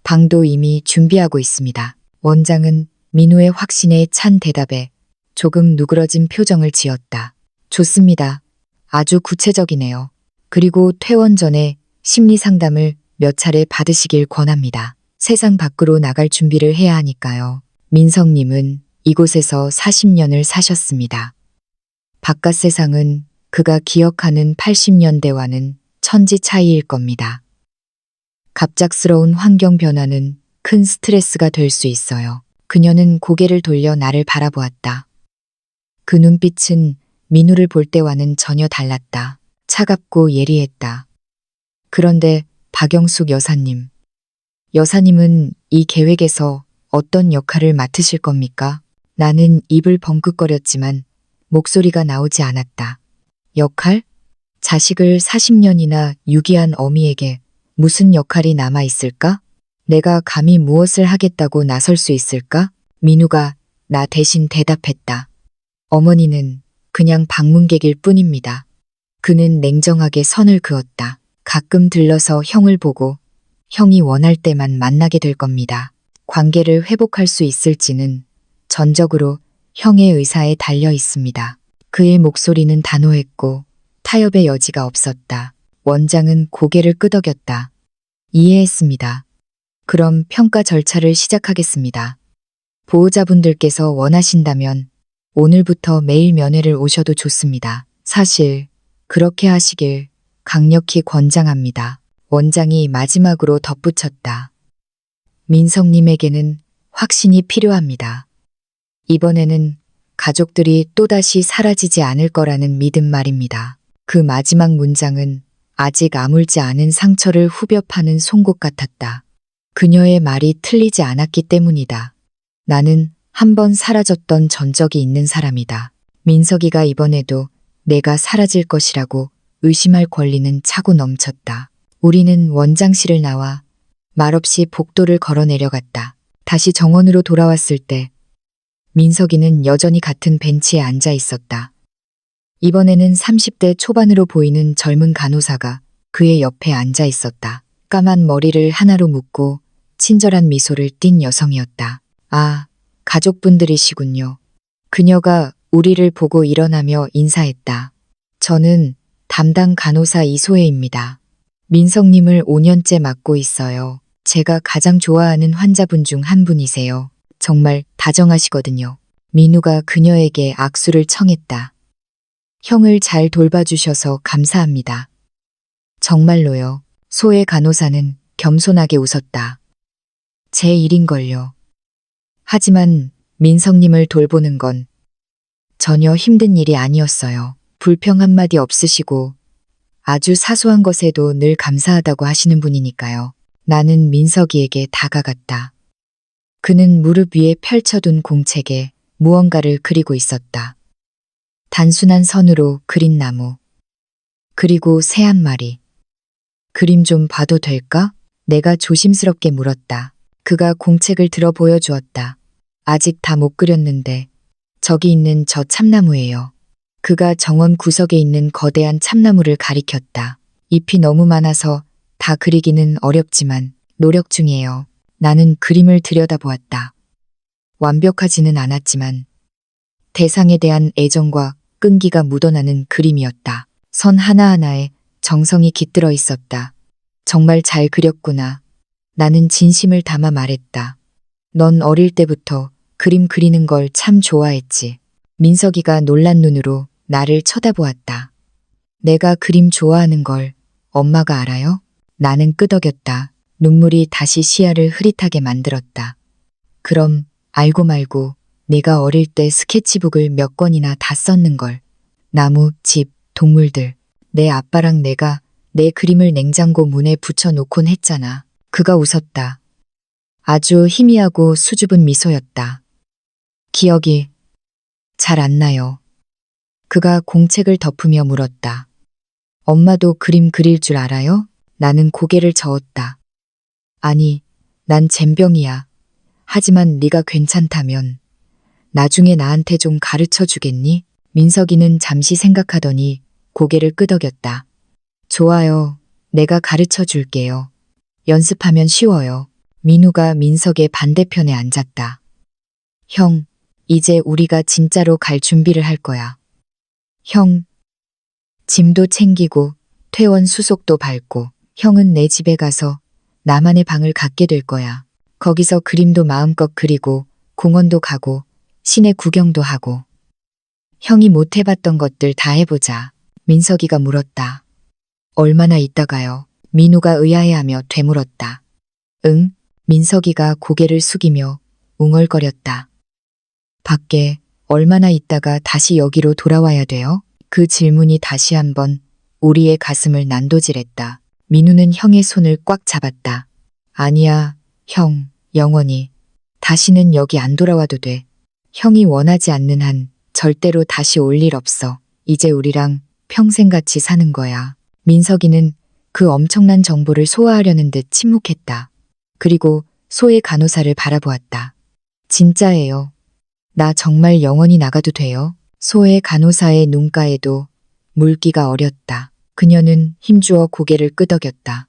Speaker 1: 방도 이미 준비하고 있습니다. 원장은 민우의 확신에 찬 대답에 조금 누그러진 표정을 지었다. 좋습니다. 아주 구체적이네요. 그리고 퇴원 전에 심리 상담을 몇 차례 받으시길 권합니다. 세상 밖으로 나갈 준비를 해야 하니까요. 민성님은 이곳에서 40년을 사셨습니다. 바깥 세상은 그가 기억하는 80년대와는 천지 차이일 겁니다. 갑작스러운 환경 변화는 큰 스트레스가 될 수 있어요. 그녀는 고개를 돌려 나를 바라보았다. 그 눈빛은 민우를 볼 때와는 전혀 달랐다. 차갑고 예리했다. 그런데 박영숙 여사님. 여사님은 이 계획에서 어떤 역할을 맡으실 겁니까? 나는 입을 벙긋거렸지만 목소리가 나오지 않았다. 역할? 자식을 40년이나 유기한 어미에게 무슨 역할이 남아 있을까? 내가 감히 무엇을 하겠다고 나설 수 있을까? 민우가 나 대신 대답했다. 어머니는 그냥 방문객일 뿐입니다. 그는 냉정하게 선을 그었다. 가끔 들러서 형을 보고 형이 원할 때만 만나게 될 겁니다. 관계를 회복할 수 있을지는 전적으로 형의 의사에 달려 있습니다. 그의 목소리는 단호했고 타협의 여지가 없었다. 원장은 고개를 끄덕였다. 이해했습니다. 그럼 평가 절차를 시작하겠습니다. 보호자분들께서 원하신다면 오늘부터 매일 면회를 오셔도 좋습니다. 사실 그렇게 하시길 강력히 권장합니다. 원장이 마지막으로 덧붙였다. 민성님에게는 확신이 필요합니다. 이번에는 가족들이 또다시 사라지지 않을 거라는 믿음 말입니다. 그 마지막 문장은 아직 아물지 않은 상처를 후벼 파는 송곳 같았다. 그녀의 말이 틀리지 않았기 때문이다. 나는 한 번 사라졌던 전적이 있는 사람이다. 민석이가 이번에도 내가 사라질 것이라고 의심할 권리는 차고 넘쳤다. 우리는 원장실을 나와 말없이 복도를 걸어 내려갔다. 다시 정원으로 돌아왔을 때 민석이는 여전히 같은 벤치에 앉아 있었다. 이번에는 30대 초반으로 보이는 젊은 간호사가 그의 옆에 앉아 있었다. 까만 머리를 하나로 묶고 친절한 미소를 띤 여성이었다. 아, 가족분들이시군요. 그녀가 우리를 보고 일어나며 인사했다. 저는 담당 간호사 이소혜입니다. 민석님을 5년째 맡고 있어요. 제가 가장 좋아하는 환자분 중 한 분이세요. 정말 다정하시거든요. 민우가 그녀에게 악수를 청했다. 형을 잘 돌봐주셔서 감사합니다. 정말로요. 소혜 간호사는 겸손하게 웃었다. 제 일인걸요. 하지만 민석님을 돌보는 건 전혀 힘든 일이 아니었어요. 불평 한마디 없으시고 아주 사소한 것에도 늘 감사하다고 하시는 분이니까요. 나는 민석이에게 다가갔다. 그는 무릎 위에 펼쳐둔 공책에 무언가를 그리고 있었다. 단순한 선으로 그린 나무. 그리고 새 한 마리. 그림 좀 봐도 될까? 내가 조심스럽게 물었다. 그가 공책을 들어 보여주었다. 아직 다 못 그렸는데 저기 있는 저 참나무예요. 그가 정원 구석에 있는 거대한 참나무를 가리켰다. 잎이 너무 많아서 다 그리기는 어렵지만 노력 중이에요. 나는 그림을 들여다보았다. 완벽하지는 않았지만 대상에 대한 애정과 끈기가 묻어나는 그림이었다. 선 하나하나에 정성이 깃들어 있었다. 정말 잘 그렸구나. 나는 진심을 담아 말했다. 넌 어릴 때부터 그림 그리는 걸 참 좋아했지. 민석이가 놀란 눈으로 나를 쳐다보았다. 내가 그림 좋아하는 걸 엄마가 알아요? 나는 끄덕였다. 눈물이 다시 시야를 흐릿하게 만들었다. 그럼 알고 말고 내가 어릴 때 스케치북을 몇 권이나 다 썼는 걸. 나무, 집, 동물들. 내 아빠랑 내가 내 그림을 냉장고 문에 붙여놓곤 했잖아. 그가 웃었다. 아주 희미하고 수줍은 미소였다. 기억이 잘 안 나요. 그가 공책을 덮으며 물었다. 엄마도 그림 그릴 줄 알아요? 나는 고개를 저었다. 아니, 난 젬병이야. 하지만 네가 괜찮다면 나중에 나한테 좀 가르쳐 주겠니? 민석이는 잠시 생각하더니 고개를 끄덕였다. 좋아요. 내가 가르쳐 줄게요. 연습하면 쉬워요. 민우가 민석의 반대편에 앉았다. 형, 이제 우리가 진짜로 갈 준비를 할 거야. 형, 짐도 챙기고 퇴원 수속도 밟고 형은 내 집에 가서 나만의 방을 갖게 될 거야. 거기서 그림도 마음껏 그리고 공원도 가고 시내 구경도 하고. 형이 못 해봤던 것들 다 해보자. 민석이가 물었다. 얼마나 있다가요? 민우가 의아해하며 되물었다. 응? 민석이가 고개를 숙이며 웅얼거렸다. 밖에 얼마나 있다가 다시 여기로 돌아와야 돼요? 그 질문이 다시 한번 우리의 가슴을 난도질했다. 민우는 형의 손을 꽉 잡았다. 아니야, 형, 영원히. 다시는 여기 안 돌아와도 돼. 형이 원하지 않는 한 절대로 다시 올 일 없어. 이제 우리랑 평생 같이 사는 거야. 민석이는 그 엄청난 정보를 소화하려는 듯 침묵했다. 그리고 소의 간호사를 바라보았다. 진짜예요. 나 정말 영원히 나가도 돼요? 소의 간호사의 눈가에도 물기가 어렸다. 그녀는 힘주어 고개를 끄덕였다.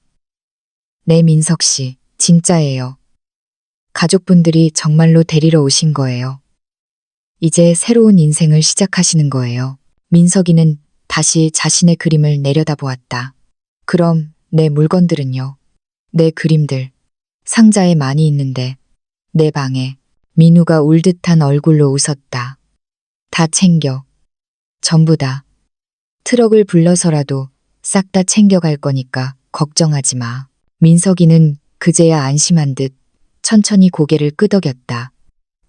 Speaker 1: 네, 민석 씨, 진짜예요. 가족분들이 정말로 데리러 오신 거예요. 이제 새로운 인생을 시작하시는 거예요. 민석이는 다시 자신의 그림을 내려다보았다. 그럼 내 물건들은요? 내 그림들. 상자에 많이 있는데 내 방에. 민우가 울 듯한 얼굴로 웃었다. 다 챙겨. 전부 다. 트럭을 불러서라도 싹 다 챙겨갈 거니까 걱정하지 마. 민석이는 그제야 안심한 듯 천천히 고개를 끄덕였다.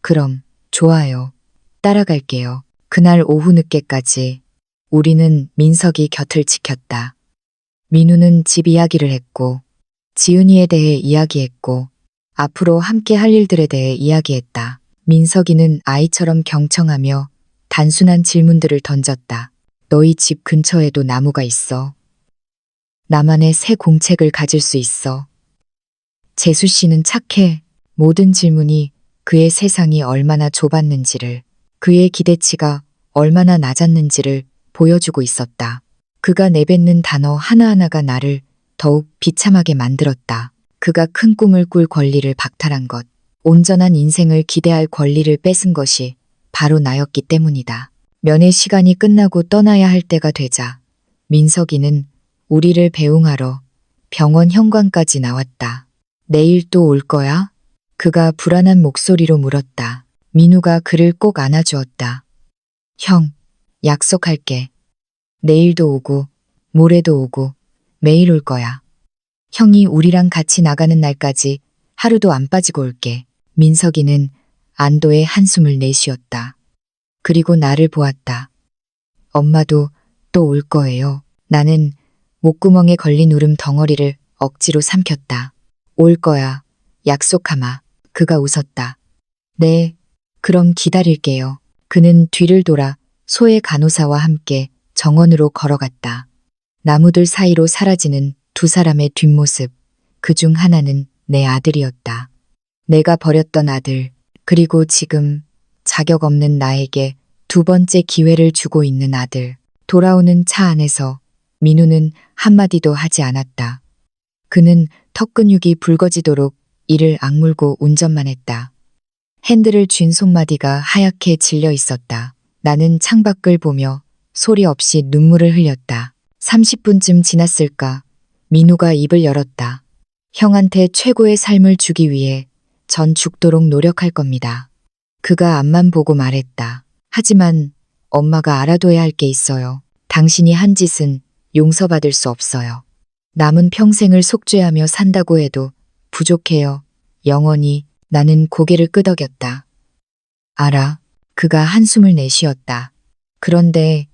Speaker 1: 그럼 좋아요. 따라갈게요. 그날 오후 늦게까지 우리는 민석이 곁을 지켰다. 민우는 집 이야기를 했고, 지은이에 대해 이야기했고, 앞으로 함께 할 일들에 대해 이야기했다. 민석이는 아이처럼 경청하며 단순한 질문들을 던졌다. 너희 집 근처에도 나무가 있어. 나만의 새 공책을 가질 수 있어. 재수 씨는 착해. 모든 질문이 그의 세상이 얼마나 좁았는지를, 그의 기대치가 얼마나 낮았는지를 보여주고 있었다. 그가 내뱉는 단어 하나하나가 나를 더욱 비참하게 만들었다. 그가 큰 꿈을 꿀 권리를 박탈한 것, 온전한 인생을 기대할 권리를 뺏은 것이 바로 나였기 때문이다. 면회 시간이 끝나고 떠나야 할 때가 되자 민석이는 우리를 배웅하러 병원 현관까지 나왔다. 내일 또 올 거야? 그가 불안한 목소리로 물었다. 민우가 그를 꼭 안아주었다. 형, 약속할게. 내일도 오고, 모레도 오고, 매일 올 거야. 형이 우리랑 같이 나가는 날까지 하루도 안 빠지고 올게. 민석이는 안도의 한숨을 내쉬었다. 그리고 나를 보았다. 엄마도 또 올 거예요. 나는 목구멍에 걸린 울음 덩어리를 억지로 삼켰다. 올 거야. 약속하마. 그가 웃었다. 네, 그럼 기다릴게요. 그는 뒤를 돌아 소의 간호사와 함께 정원으로 걸어갔다. 나무들 사이로 사라지는 두 사람의 뒷모습, 그중 하나는 내 아들이었다. 내가 버렸던 아들, 그리고 지금 자격 없는 나에게 두 번째 기회를 주고 있는 아들. 돌아오는 차 안에서 민우는 한마디도 하지 않았다. 그는 턱근육이 붉어지도록 이를 악물고 운전만 했다. 핸들을 쥔 손마디가 하얗게 질려 있었다. 나는 창밖을 보며 소리 없이 눈물을 흘렸다. 30분쯤 지났을까? 민우가 입을 열었다. 형한테 최고의 삶을 주기 위해 전 죽도록 노력할 겁니다. 그가 앞만 보고 말했다. 하지만 엄마가 알아둬야 할 게 있어요. 당신이 한 짓은 용서받을 수 없어요. 남은 평생을 속죄하며 산다고 해도 부족해요. 영원히. 나는 고개를 끄덕였다. 알아. 그가 한숨을 내쉬었다. 그런데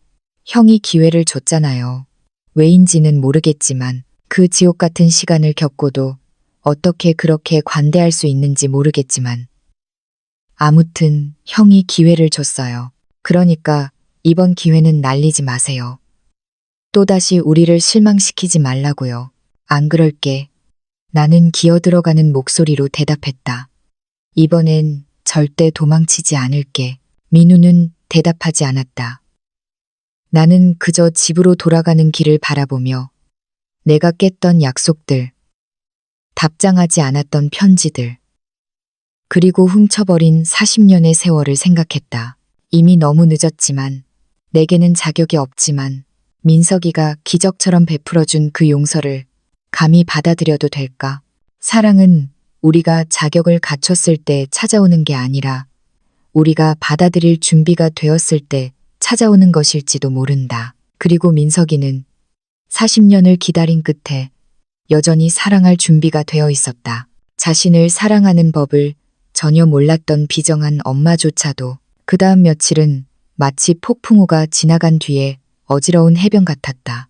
Speaker 1: 형이 기회를 줬잖아요. 왜인지는 모르겠지만 그 지옥 같은 시간을 겪고도 어떻게 그렇게 관대할 수 있는지 모르겠지만 아무튼 형이 기회를 줬어요. 그러니까 이번 기회는 날리지 마세요. 또다시 우리를 실망시키지 말라고요. 안 그럴게. 나는 기어들어가는 목소리로 대답했다. 이번엔 절대 도망치지 않을게. 민우는 대답하지 않았다. 나는 그저 집으로 돌아가는 길을 바라보며 내가 깼던 약속들, 답장하지 않았던 편지들, 그리고 훔쳐버린 40년의 세월을 생각했다. 이미 너무 늦었지만, 내게는 자격이 없지만 민석이가 기적처럼 베풀어준 그 용서를 감히 받아들여도 될까? 사랑은 우리가 자격을 갖췄을 때 찾아오는 게 아니라 우리가 받아들일 준비가 되었을 때 찾아오는 것일지도 모른다. 그리고 민석이는 40년을 기다린 끝에 여전히 사랑할 준비가 되어 있었다. 자신을 사랑하는 법을 전혀 몰랐던 비정한 엄마조차도 그 다음 며칠은 마치 폭풍우가 지나간 뒤에 어지러운 해변 같았다.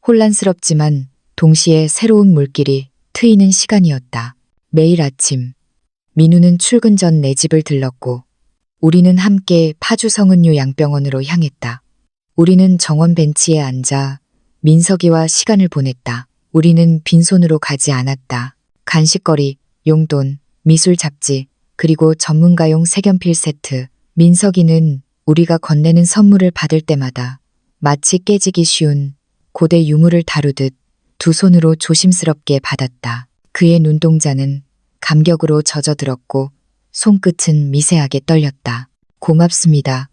Speaker 1: 혼란스럽지만 동시에 새로운 물길이 트이는 시간이었다. 매일 아침 민우는 출근 전 내 집을 들렀고 우리는 함께 파주 성은유 양병원으로 향했다. 우리는 정원 벤치에 앉아 민석이와 시간을 보냈다. 우리는 빈손으로 가지 않았다. 간식거리, 용돈, 미술 잡지, 그리고 전문가용 색연필 세트. 민석이는 우리가 건네는 선물을 받을 때마다 마치 깨지기 쉬운 고대 유물을 다루듯 두 손으로 조심스럽게 받았다. 그의 눈동자는 감격으로 젖어들었고 손끝은 미세하게 떨렸다. 고맙습니다.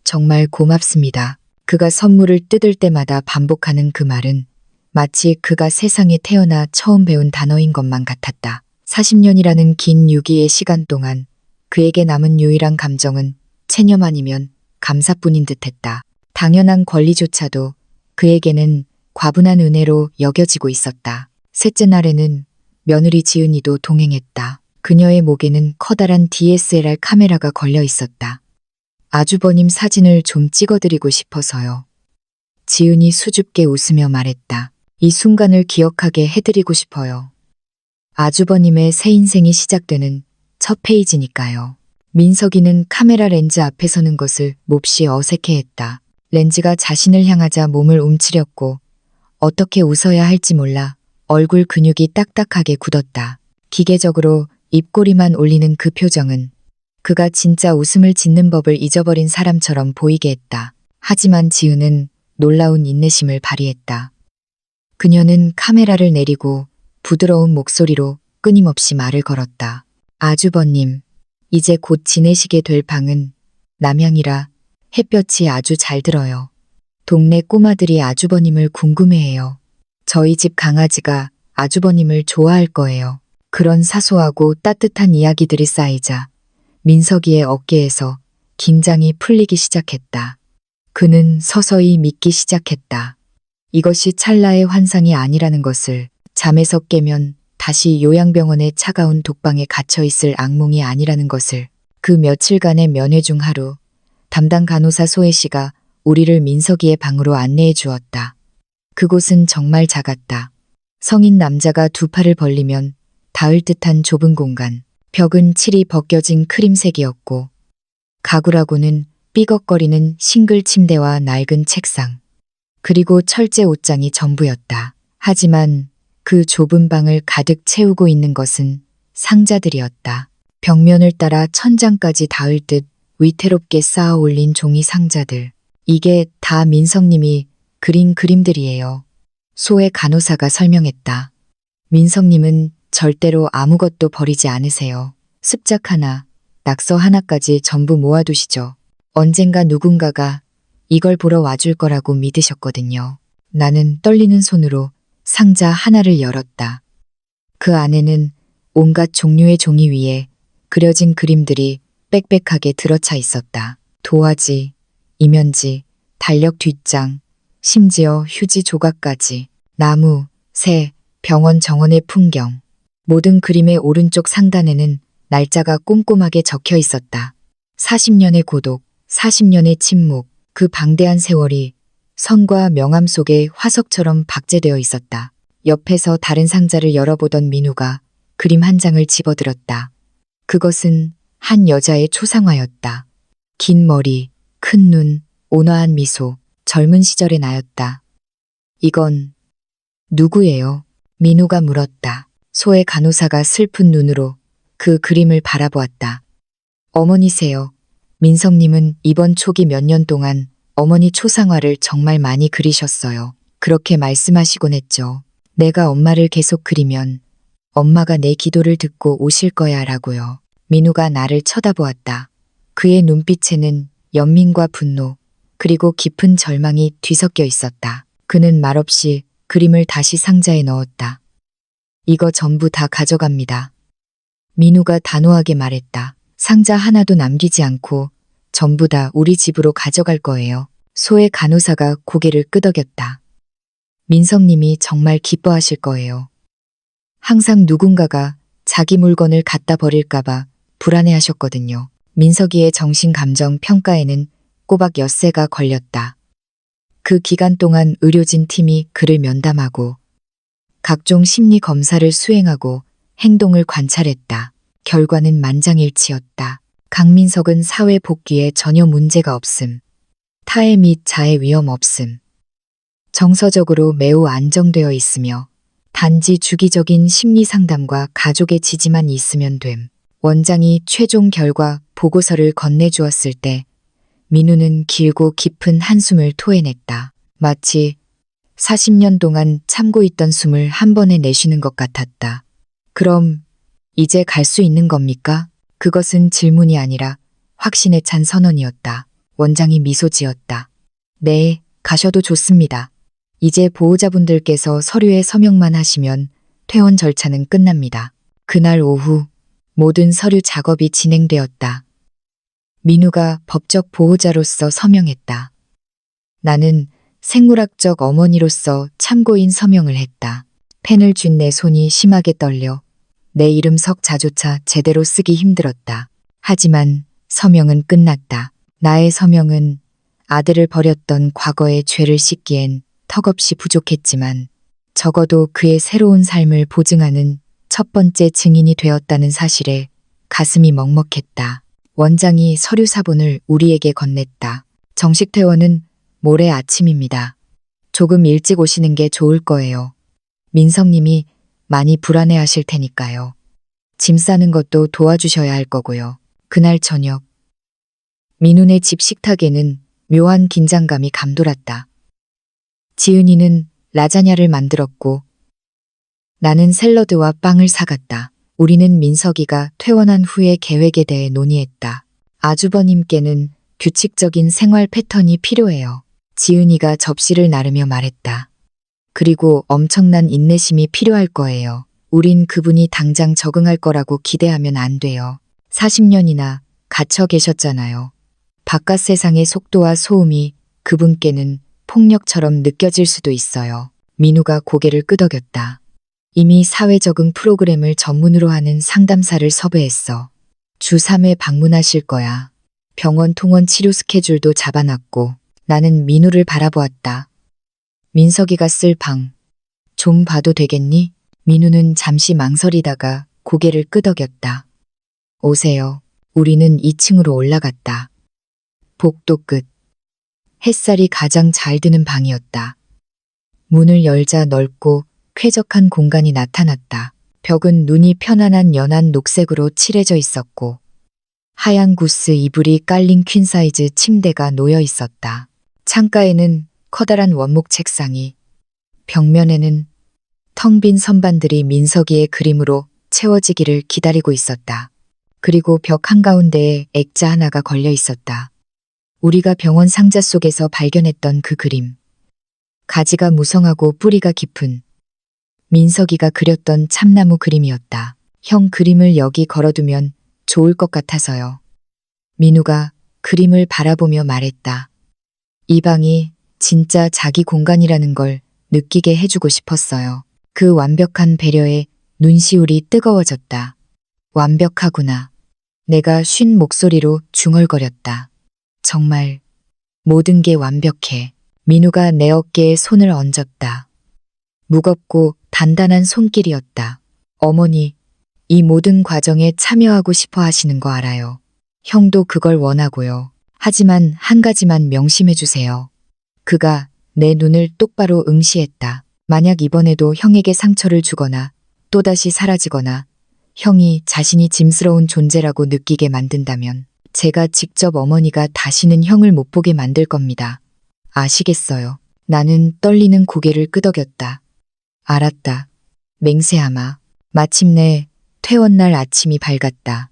Speaker 1: 정말 고맙습니다. 그가 선물을 뜯을 때마다 반복하는 그 말은 마치 그가 세상에 태어나 처음 배운 단어인 것만 같았다. 40년이라는 긴 유기의 시간 동안 그에게 남은 유일한 감정은 체념아니면 감사뿐인 듯했다. 당연한 권리조차도 그에게는 과분한 은혜로 여겨지고 있었다. 셋째 날에는 며느리 지은이도 동행했다. 그녀의 목에는 커다란 DSLR 카메라가 걸려 있었다. 아주버님 사진을 좀 찍어드리고 싶어서요. 지은이 수줍게 웃으며 말했다. 이 순간을 기억하게 해드리고 싶어요. 아주버님의 새 인생이 시작되는 첫 페이지니까요. 민석이는 카메라 렌즈 앞에 서는 것을 몹시 어색해했다. 렌즈가 자신을 향하자 몸을 움츠렸고 어떻게 웃어야 할지 몰라 얼굴 근육이 딱딱하게 굳었다. 기계적으로 입꼬리만 올리는 그 표정은 그가 진짜 웃음을 짓는 법을 잊어버린 사람처럼 보이게 했다. 하지만 지은은 놀라운 인내심을 발휘했다. 그녀는 카메라를 내리고 부드러운 목소리로 끊임없이 말을 걸었다. 아주버님, 이제 곧 지내시게 될 방은 남향이라 햇볕이 아주 잘 들어요. 동네 꼬마들이 아주버님을 궁금해해요. 저희 집 강아지가 아주버님을 좋아할 거예요. 그런 사소하고 따뜻한 이야기들이 쌓이자 민석이의 어깨에서 긴장이 풀리기 시작했다. 그는 서서히 믿기 시작했다. 이것이 찰나의 환상이 아니라는 것을, 잠에서 깨면 다시 요양병원의 차가운 독방에 갇혀 있을 악몽이 아니라는 것을. 그 며칠간의 면회 중 하루, 담당 간호사 소혜 씨가 우리를 민석이의 방으로 안내해 주었다. 그곳은 정말 작았다. 성인 남자가 두 팔을 벌리면 닿을 듯한 좁은 공간. 벽은 칠이 벗겨진 크림색이었고 가구라고는 삐걱거리는 싱글 침대와 낡은 책상, 그리고 철제 옷장이 전부였다. 하지만 그 좁은 방을 가득 채우고 있는 것은 상자들이었다. 벽면을 따라 천장까지 닿을 듯 위태롭게 쌓아 올린 종이 상자들. 이게 다 민석님이 그린 그림들이에요. 소혜 간호사가 설명했다. 민석님은 절대로 아무것도 버리지 않으세요. 습작 하나, 낙서 하나까지 전부 모아두시죠. 언젠가 누군가가 이걸 보러 와줄 거라고 믿으셨거든요. 나는 떨리는 손으로 상자 하나를 열었다. 그 안에는 온갖 종류의 종이 위에 그려진 그림들이 빽빽하게 들어차 있었다. 도화지, 이면지, 달력 뒷장, 심지어 휴지 조각까지. 나무, 새, 병원 정원의 풍경. 모든 그림의 오른쪽 상단에는 날짜가 꼼꼼하게 적혀 있었다. 40년의 고독, 40년의 침묵, 그 방대한 세월이 선과 명암 속에 화석처럼 박제되어 있었다. 옆에서 다른 상자를 열어보던 민우가 그림 한 장을 집어들었다. 그것은 한 여자의 초상화였다. 긴 머리, 큰 눈, 온화한 미소, 젊은 시절의 나였다. 이건 누구예요? 민우가 물었다. 소혜 간호사가 슬픈 눈으로 그 그림을 바라보았다. 어머니세요. 민석님은 이번 초기 몇 년 동안 어머니 초상화를 정말 많이 그리셨어요. 그렇게 말씀하시곤 했죠. 내가 엄마를 계속 그리면 엄마가 내 기도를 듣고 오실 거야 라고요. 민우가 나를 쳐다보았다. 그의 눈빛에는 연민과 분노, 그리고 깊은 절망이 뒤섞여 있었다. 그는 말없이 그림을 다시 상자에 넣었다. 이거 전부 다 가져갑니다. 민우가 단호하게 말했다. 상자 하나도 남기지 않고 전부 다 우리 집으로 가져갈 거예요. 소혜 간호사가 고개를 끄덕였다. 민석님이 정말 기뻐하실 거예요. 항상 누군가가 자기 물건을 갖다 버릴까봐 불안해하셨거든요. 민석이의 정신감정 평가에는 꼬박 엿새가 걸렸다. 그 기간 동안 의료진 팀이 그를 면담하고 각종 심리 검사를 수행하고 행동을 관찰했다. 결과는 만장일치였다. 강민석은 사회 복귀에 전혀 문제가 없음. 타해 및 자해 위험 없음. 정서적으로 매우 안정되어 있으며 단지 주기적인 심리 상담과 가족의 지지만 있으면 됨. 원장이 최종 결과 보고서를 건네주었을 때 민우는 길고 깊은 한숨을 토해냈다. 마치 40년 동안 참고 있던 숨을 한 번에 내쉬는 것 같았다. 그럼 이제 갈 수 있는 겁니까? 그것은 질문이 아니라 확신에 찬 선언이었다. 원장이 미소 지었다. 네, 가셔도 좋습니다. 이제 보호자분들께서 서류에 서명만 하시면 퇴원 절차는 끝납니다. 그날 오후 모든 서류 작업이 진행되었다. 민우가 법적 보호자로서 서명했다. 나는 생물학적 어머니로서 참고인 서명을 했다. 펜을 쥔 내 손이 심하게 떨려 내 이름 석자조차 제대로 쓰기 힘들었다. 하지만 서명은 끝났다. 나의 서명은 아들을 버렸던 과거의 죄를 씻기엔 턱없이 부족했지만 적어도 그의 새로운 삶을 보증하는 첫 번째 증인이 되었다는 사실에 가슴이 먹먹했다. 원장이 서류 사본을 우리에게 건넸다. 정식 퇴원은 모레 아침입니다. 조금 일찍 오시는 게 좋을 거예요. 민성님이 많이 불안해하실 테니까요. 짐 싸는 것도 도와주셔야 할 거고요. 그날 저녁 민훈의 집 식탁에는 묘한 긴장감이 감돌았다. 지은이는 라자냐를 만들었고 나는 샐러드와 빵을 사갔다. 우리는 민석이가 퇴원한 후의 계획에 대해 논의했다. 아주버님께는 규칙적인 생활 패턴이 필요해요. 지은이가 접시를 나르며 말했다. 그리고 엄청난 인내심이 필요할 거예요. 우린 그분이 당장 적응할 거라고 기대하면 안 돼요. 40년이나 갇혀 계셨잖아요. 바깥 세상의 속도와 소음이 그분께는 폭력처럼 느껴질 수도 있어요. 민우가 고개를 끄덕였다. 이미 사회 적응 프로그램을 전문으로 하는 상담사를 섭외했어. 주 3회 방문하실 거야. 병원 통원 치료 스케줄도 잡아놨고 나는 민우를 바라보았다. 민석이가 쓸 방. 좀 봐도 되겠니? 민우는 잠시 망설이다가 고개를 끄덕였다. 오세요. 우리는 2층으로 올라갔다. 복도 끝. 햇살이 가장 잘 드는 방이었다. 문을 열자 넓고 쾌적한 공간이 나타났다. 벽은 눈이 편안한 연한 녹색으로 칠해져 있었고 하얀 구스 이불이 깔린 퀸사이즈 침대가 놓여 있었다. 창가에는 커다란 원목 책상이, 벽면에는 텅 빈 선반들이 민석이의 그림으로 채워지기를 기다리고 있었다. 그리고 벽 한가운데에 액자 하나가 걸려 있었다. 우리가 병원 상자 속에서 발견했던 그 그림. 가지가 무성하고 뿌리가 깊은 민석이가 그렸던 참나무 그림이었다. 형 그림을 여기 걸어두면 좋을 것 같아서요. 민우가 그림을 바라보며 말했다. 이 방이 진짜 자기 공간이라는 걸 느끼게 해주고 싶었어요. 그 완벽한 배려에 눈시울이 뜨거워졌다. 완벽하구나. 내가 쉰 목소리로 중얼거렸다. 정말 모든 게 완벽해. 민우가 내 어깨에 손을 얹었다. 무겁고 단단한 손길이었다. 어머니, 이 모든 과정에 참여하고 싶어 하시는 거 알아요. 형도 그걸 원하고요. 하지만 한 가지만 명심해 주세요. 그가 내 눈을 똑바로 응시했다. 만약 이번에도 형에게 상처를 주거나 또다시 사라지거나 형이 자신이 짐스러운 존재라고 느끼게 만든다면 제가 직접 어머니가 다시는 형을 못 보게 만들 겁니다. 아시겠어요? 나는 떨리는 고개를 끄덕였다. 알았다. 맹세하마. 마침내 퇴원날 아침이 밝았다.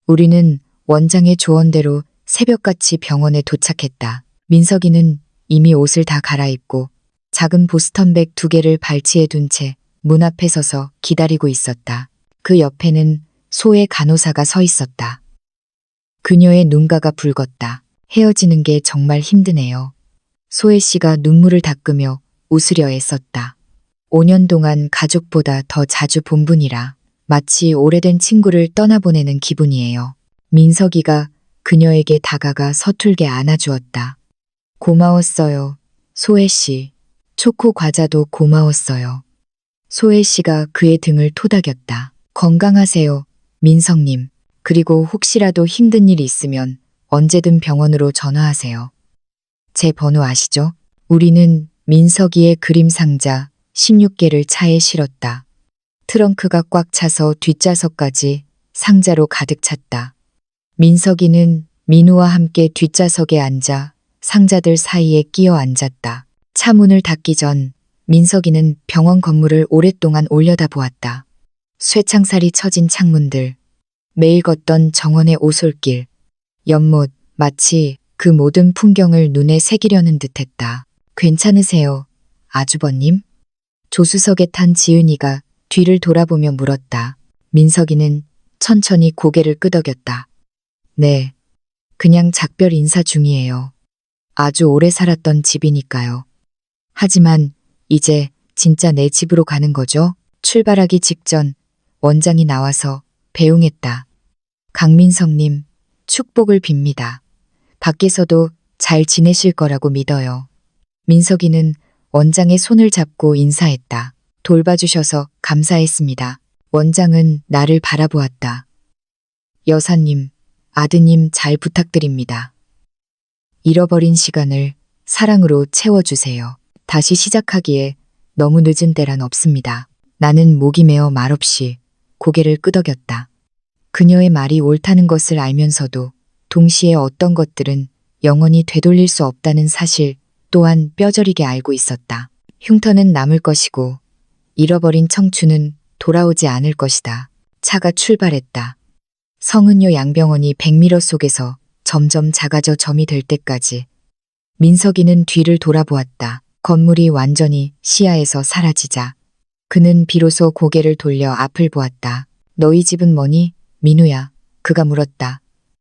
Speaker 1: 우리는 원장의 조언대로 새벽같이 병원에 도착했다. 민석이는 이미 옷을 다 갈아입고 작은 보스턴백 2개를 발치에 둔 채 문 앞에 서서 기다리고 있었다. 그 옆에는 소의 간호사가 서 있었다. 그녀의 눈가가 붉었다. 헤어지는 게 정말 힘드네요. 소혜 씨가 눈물을 닦으며 웃으려 애썼다. 5년 동안 가족보다 더 자주 본 분이라 마치 오래된 친구를 떠나보내는 기분이에요. 민석이가 그녀에게 다가가 서툴게 안아주었다. 고마웠어요. 소혜 씨. 초코 과자도 고마웠어요. 소혜 씨가 그의 등을 토닥였다. 건강하세요, 민성님. 그리고 혹시라도 힘든 일 있으면 언제든 병원으로 전화하세요. 제 번호 아시죠? 우리는 민석이의 그림 상자 16개를 차에 실었다. 트렁크가 꽉 차서 뒷좌석까지 상자로 가득 찼다. 민석이는 민우와 함께 뒷좌석에 앉아 상자들 사이에 끼어 앉았다. 차 문을 닫기 전 민석이는 병원 건물을 오랫동안 올려다보았다. 쇠창살이 쳐진 창문들, 매일 걷던 정원의 오솔길, 연못, 마치 그 모든 풍경을 눈에 새기려는 듯했다. 괜찮으세요, 아주버님? 조수석에 탄 지은이가 뒤를 돌아보며 물었다. 민석이는 천천히 고개를 끄덕였다. 네, 그냥 작별 인사 중이에요. 아주 오래 살았던 집이니까요. 하지만 이제 진짜 내 집으로 가는 거죠? 출발하기 직전 원장이 나와서 배웅했다. 강민성님, 축복을 빕니다. 밖에서도 잘 지내실 거라고 믿어요. 민석이는 원장의 손을 잡고 인사했다. 돌봐주셔서 감사했습니다. 원장은 나를 바라보았다. 여사님, 아드님 잘 부탁드립니다. 잃어버린 시간을 사랑으로 채워주세요. 다시 시작하기에 너무 늦은 때란 없습니다. 나는 목이 메어 말없이 고개를 끄덕였다. 그녀의 말이 옳다는 것을 알면서도 동시에 어떤 것들은 영원히 되돌릴 수 없다는 사실 또한 뼈저리게 알고 있었다. 흉터는 남을 것이고 잃어버린 청춘은 돌아오지 않을 것이다. 차가 출발했다. 성은요 양병원이 백미러 속에서 점점 작아져 점이 될 때까지 민석이는 뒤를 돌아보았다. 건물이 완전히 시야에서 사라지자 그는 비로소 고개를 돌려 앞을 보았다. 너희 집은 뭐니? 민우야. 그가 물었다.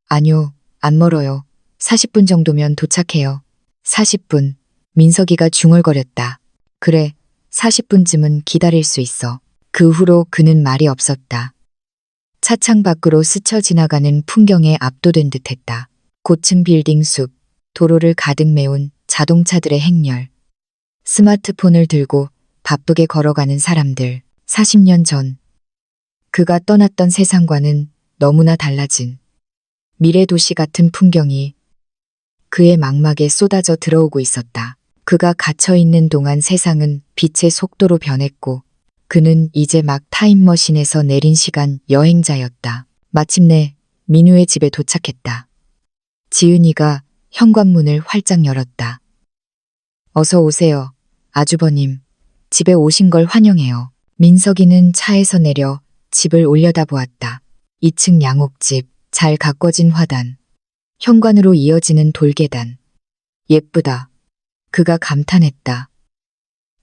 Speaker 1: 아니요, 안 멀어요. 40분 정도면 도착해요. 40분. 민석이가 중얼거렸다. 그래, 40분쯤은 기다릴 수 있어. 그 후로 그는 말이 없었다. 차창 밖으로 스쳐 지나가는 풍경에 압도된 듯했다. 고층 빌딩 숲, 도로를 가득 메운 자동차들의 행렬. 스마트폰을 들고 바쁘게 걸어가는 사람들. 40년 전 그가 떠났던 세상과는 너무나 달라진 미래 도시 같은 풍경이 그의 망막에 쏟아져 들어오고 있었다. 그가 갇혀있는 동안 세상은 빛의 속도로 변했고 그는 이제 막 타임머신에서 내린 시간 여행자였다. 마침내 민우의 집에 도착했다. 지은이가 현관문을 활짝 열었다. 어서 오세요, 아주버님. 집에 오신 걸 환영해요. 민석이는 차에서 내려 집을 올려다보았다. 2층 양옥집, 잘 가꿔진 화단, 현관으로 이어지는 돌계단. 예쁘다. 그가 감탄했다.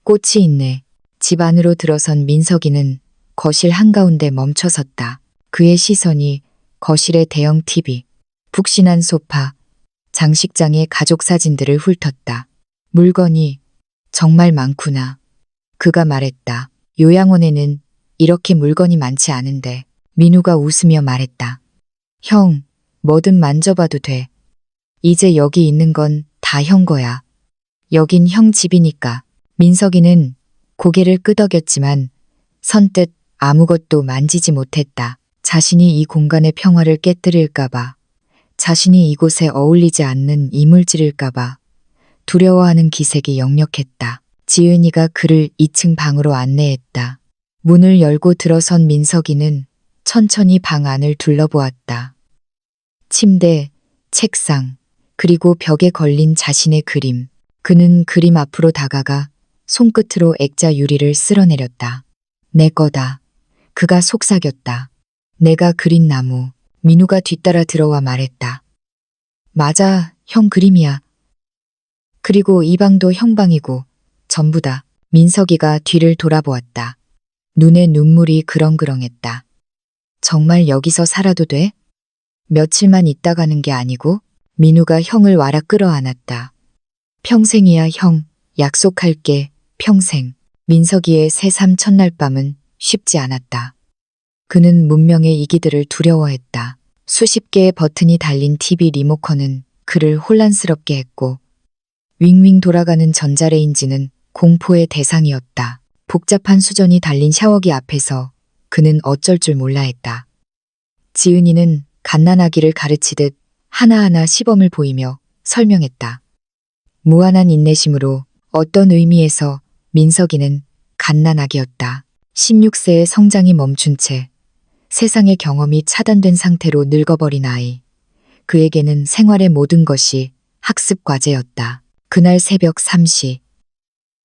Speaker 1: 꽃이 있네. 집 안으로 들어선 민석이는 거실 한가운데 멈춰섰다. 그의 시선이 거실의 대형 TV, 푹신한 소파, 장식장의 가족 사진들을 훑었다. 물건이 정말 많구나. 그가 말했다. 요양원에는 이렇게 물건이 많지 않은데. 민우가 웃으며 말했다. 형, 뭐든 만져봐도 돼. 이제 여기 있는 건 다 형 거야. 여긴 형 집이니까. 민석이는 고개를 끄덕였지만 선뜻 아무것도 만지지 못했다. 자신이 이 공간의 평화를 깨뜨릴까봐, 자신이 이곳에 어울리지 않는 이물질일까봐 두려워하는 기색이 역력했다. 지은이가 그를 2층 방으로 안내했다. 문을 열고 들어선 민석이는 천천히 방 안을 둘러보았다. 침대, 책상, 그리고 벽에 걸린 자신의 그림. 그는 그림 앞으로 다가가 손끝으로 액자 유리를 쓸어내렸다. 내 거다. 그가 속삭였다. 내가 그린 나무. 민우가 뒤따라 들어와 말했다. 맞아, 형 그림이야. 그리고 이 방도 형 방이고 전부다. 민석이가 뒤를 돌아보았다. 눈에 눈물이 그렁그렁했다. 정말 여기서 살아도 돼? 며칠만 있다 가는 게 아니고? 민우가 형을 와라 끌어안았다. 평생이야 형, 약속할게, 평생. 민석이의 새삼 첫날 밤은 쉽지 않았다. 그는 문명의 이기들을 두려워했다. 수십 개의 버튼이 달린 TV 리모컨은 그를 혼란스럽게 했고 윙윙 돌아가는 전자레인지는 공포의 대상이었다. 복잡한 수전이 달린 샤워기 앞에서 그는 어쩔 줄 몰라 했다. 지은이는 갓난아기를 가르치듯 하나하나 시범을 보이며 설명했다. 무한한 인내심으로 어떤 의미에서 민석이는 갓난아기였다. 16세의 성장이 멈춘 채 세상의 경험이 차단된 상태로 늙어버린 아이. 그에게는 생활의 모든 것이 학습 과제였다. 그날 새벽 3시.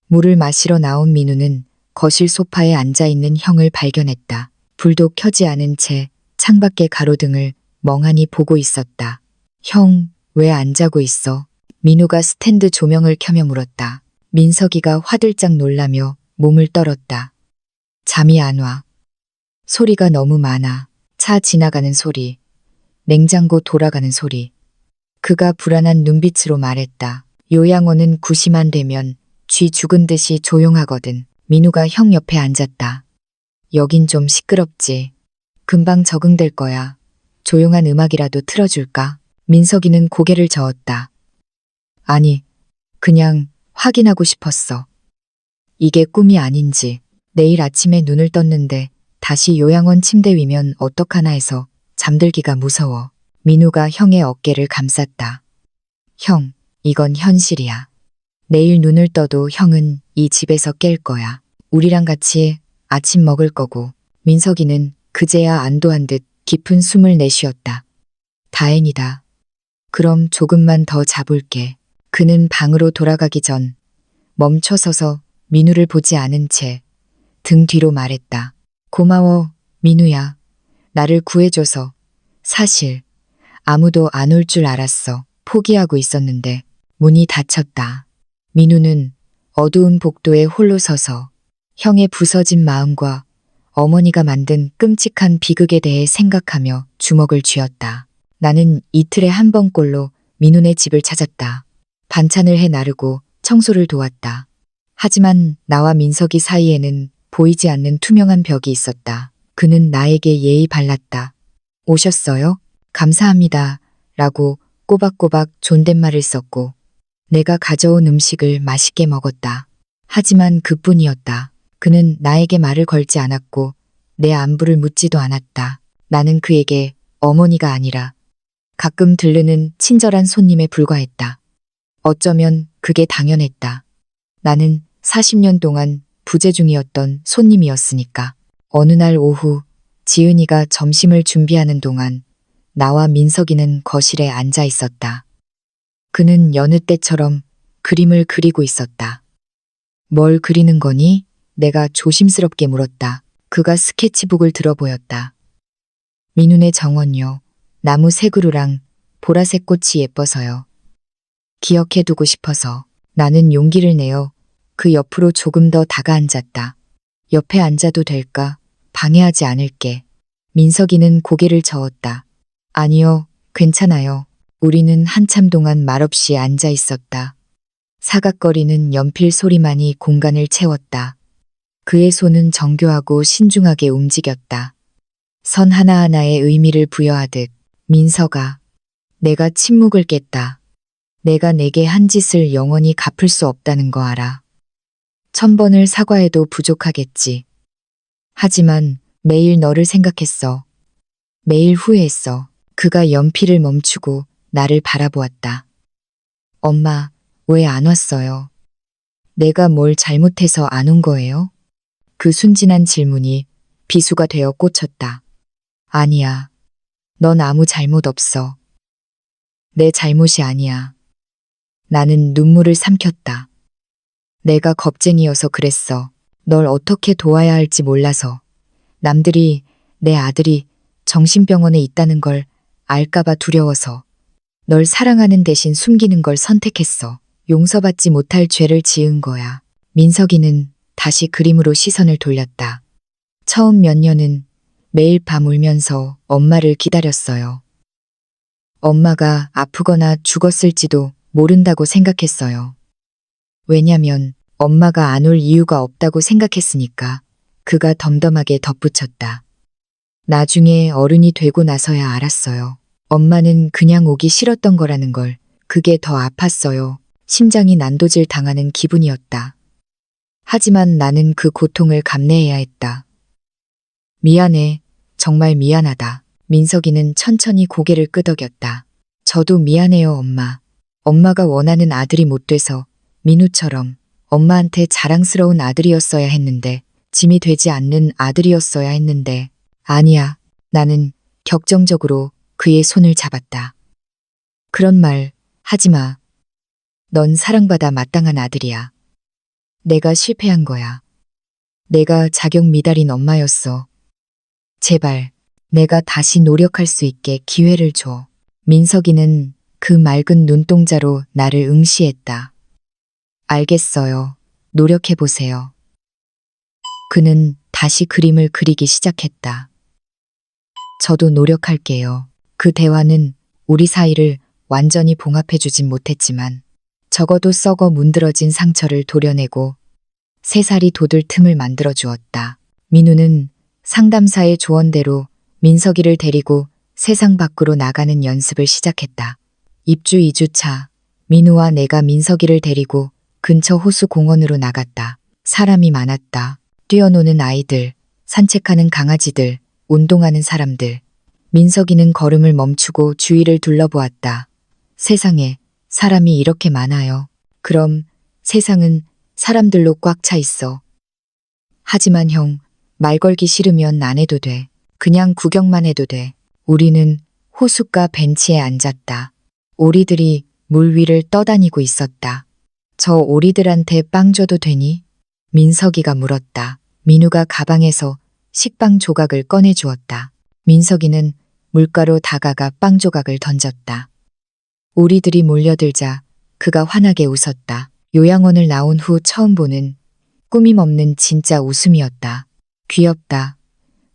Speaker 1: 물을 마시러 나온 민우는 거실 소파에 앉아있는 형을 발견했다. 불도 켜지 않은 채 창밖의 가로등을 멍하니 보고 있었다. 형, 왜 안 자고 있어? 민우가 스탠드 조명을 켜며 물었다. 민석이가 화들짝 놀라며 몸을 떨었다. 잠이 안 와. 소리가 너무 많아. 차 지나가는 소리, 냉장고 돌아가는 소리. 그가 불안한 눈빛으로 말했다. 요양원은 9시만 되면 쥐 죽은 듯이 조용하거든. 민우가 형 옆에 앉았다. 여긴 좀 시끄럽지. 금방 적응될 거야. 조용한 음악이라도 틀어줄까? 민석이는 고개를 저었다. 아니, 그냥 확인하고 싶었어. 이게 꿈이 아닌지. 내일 아침에 눈을 떴는데 다시 요양원 침대 위면 어떡하나 해서 잠들기가 무서워. 민우가 형의 어깨를 감쌌다. 형, 이건 현실이야. 내일 눈을 떠도 형은 이 집에서 깰 거야. 우리랑 같이 아침 먹을 거고. 민석이는 그제야 안도한 듯 깊은 숨을 내쉬었다. 다행이다. 그럼 조금만 더 자볼게. 그는 방으로 돌아가기 전 멈춰서서 민우를 보지 않은 채 등 뒤로 말했다. 고마워, 민우야. 나를 구해줘서. 사실 아무도 안 올 줄 알았어. 포기하고 있었는데 문이 닫혔다. 민우는 어두운 복도에 홀로 서서 형의 부서진 마음과 어머니가 만든 끔찍한 비극에 대해 생각하며 주먹을 쥐었다. 나는 이틀에 한 번꼴로 민우네 집을 찾았다. 반찬을 해 나르고 청소를 도왔다. 하지만 나와 민석이 사이에는 보이지 않는 투명한 벽이 있었다. 그는 나에게 예의 발랐다. 오셨어요? 감사합니다. 라고 꼬박꼬박 존댓말을 썼고 내가 가져온 음식을 맛있게 먹었다. 하지만 그뿐이었다. 그는 나에게 말을 걸지 않았고 내 안부를 묻지도 않았다. 나는 그에게 어머니가 아니라 가끔 들르는 친절한 손님에 불과했다. 어쩌면 그게 당연했다. 나는 40년 동안 부재 중이었던 손님이었으니까. 어느 날 오후 지은이가 점심을 준비하는 동안 나와 민석이는 거실에 앉아 있었다. 그는 여느 때처럼 그림을 그리고 있었다. 뭘 그리는 거니? 내가 조심스럽게 물었다. 그가 스케치북을 들어 보였다. 민훈의 정원요. 나무 새 그루랑 보라색 꽃이 예뻐서요. 기억해두고 싶어서. 나는 용기를 내어 그 옆으로 조금 더 다가앉았다. 옆에 앉아도 될까? 방해하지 않을게. 민석이는 고개를 저었다. 아니요, 괜찮아요. 우리는 한참 동안 말없이 앉아 있었다. 사각거리는 연필 소리만이 공간을 채웠다. 그의 손은 정교하고 신중하게 움직였다. 선 하나하나에 의미를 부여하듯. 민석아, 내가 침묵을 깼다. 내가 내게 한 짓을 영원히 갚을 수 없다는 거 알아. 1000번을 사과해도 부족하겠지. 하지만 매일 너를 생각했어. 매일 후회했어. 그가 연필을 멈추고 나를 바라보았다. 엄마, 왜 안 왔어요? 내가 뭘 잘못해서 안 온 거예요? 그 순진한 질문이 비수가 되어 꽂혔다. 아니야. 넌 아무 잘못 없어. 내 잘못이 아니야. 나는 눈물을 삼켰다. 내가 겁쟁이여서 그랬어. 널 어떻게 도와야 할지 몰라서. 남들이 내 아들이 정신병원에 있다는 걸 알까봐 두려워서. 널 사랑하는 대신 숨기는 걸 선택했어. 용서받지 못할 죄를 지은 거야. 민석이는 다시 그림으로 시선을 돌렸다. 처음 몇 년은 매일 밤 울면서 엄마를 기다렸어요. 엄마가 아프거나 죽었을지도 모른다고 생각했어요. 왜냐면 엄마가 안 올 이유가 없다고 생각했으니까. 그가 덤덤하게 덧붙였다. 나중에 어른이 되고 나서야 알았어요. 엄마는 그냥 오기 싫었던 거라는 걸. 그게 더 아팠어요. 심장이 난도질 당하는 기분이었다. 하지만 나는 그 고통을 감내해야 했다. 미안해. 정말 미안하다. 민석이는 천천히 고개를 끄덕였다. 저도 미안해요, 엄마. 엄마가 원하는 아들이 못 돼서 민우처럼 엄마한테 자랑스러운 아들이었어야 했는데, 짐이 되지 않는 아들이었어야 했는데. 아니야. 나는 격정적으로 그의 손을 잡았다. 그런 말 하지 마. 넌 사랑받아 마땅한 아들이야. 내가 실패한 거야. 내가 자격 미달인 엄마였어. 제발 내가 다시 노력할 수 있게 기회를 줘. 민석이는 그 맑은 눈동자로 나를 응시했다. 알겠어요. 노력해보세요. 그는 다시 그림을 그리기 시작했다. 저도 노력할게요. 그 대화는 우리 사이를 완전히 봉합해주진 못했지만 적어도 썩어 문드러진 상처를 도려내고 새살이 돋을 틈을 만들어 주었다. 민우는 상담사의 조언대로 민석이를 데리고 세상 밖으로 나가는 연습을 시작했다. 입주 2주 차, 민우와 내가 민석이를 데리고 근처 호수 공원으로 나갔다. 사람이 많았다. 뛰어노는 아이들, 산책하는 강아지들, 운동하는 사람들. 민석이는 걸음을 멈추고 주위를 둘러보았다. 세상에 사람이 이렇게 많아요. 그럼 세상은 사람들로 꽉 차 있어. 하지만 형, 말 걸기 싫으면 안 해도 돼. 그냥 구경만 해도 돼. 우리는 호숫가 벤치에 앉았다. 오리들이 물 위를 떠다니고 있었다. 저 오리들한테 빵 줘도 되니? 민석이가 물었다. 민우가 가방에서 식빵 조각을 꺼내 주었다. 민석이는 물가로 다가가 빵 조각을 던졌다. 오리들이 몰려들자 그가 환하게 웃었다. 요양원을 나온 후 처음 보는 꾸밈 없는 진짜 웃음이었다. 귀엽다.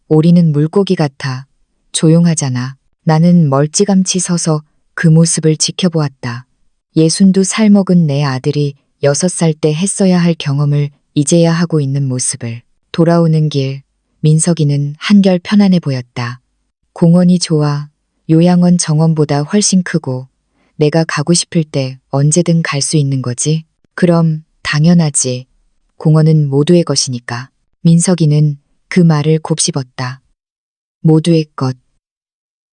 Speaker 1: 오리는 물고기 같아. 조용하잖아. 나는 멀찌감치 서서 그 모습을 지켜보았다. 62살 먹은 내 아들이 6살 때 했어야 할 경험을 이제야 하고 있는 모습을. 돌아오는 길, 민석이는 한결 편안해 보였다. 공원이 좋아. 요양원 정원보다 훨씬 크고 내가 가고 싶을 때 언제든 갈 수 있는 거지. 그럼 당연하지. 공원은 모두의 것이니까. 민석이는 그 말을 곱씹었다. 모두의 것.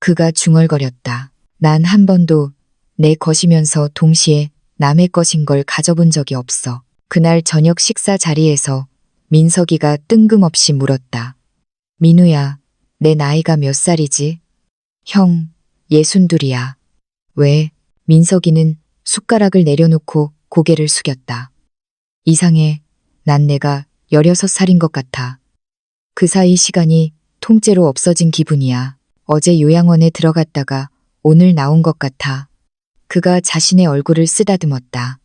Speaker 1: 그가 중얼거렸다. 난 한 번도 내 것이면서 동시에 남의 것인 걸 가져본 적이 없어. 그날 저녁 식사 자리에서 민석이가 뜬금없이 물었다. 민우야, 내 나이가 몇 살이지? 형, 62이야. 왜? 민석이는 숟가락을 내려놓고 고개를 숙였다. 이상해. 난 내가 16살인 것 같아. 그 사이 시간이 통째로 없어진 기분이야. 어제 요양원에 들어갔다가 오늘 나온 것 같아. 그가 자신의 얼굴을 쓰다듬었다.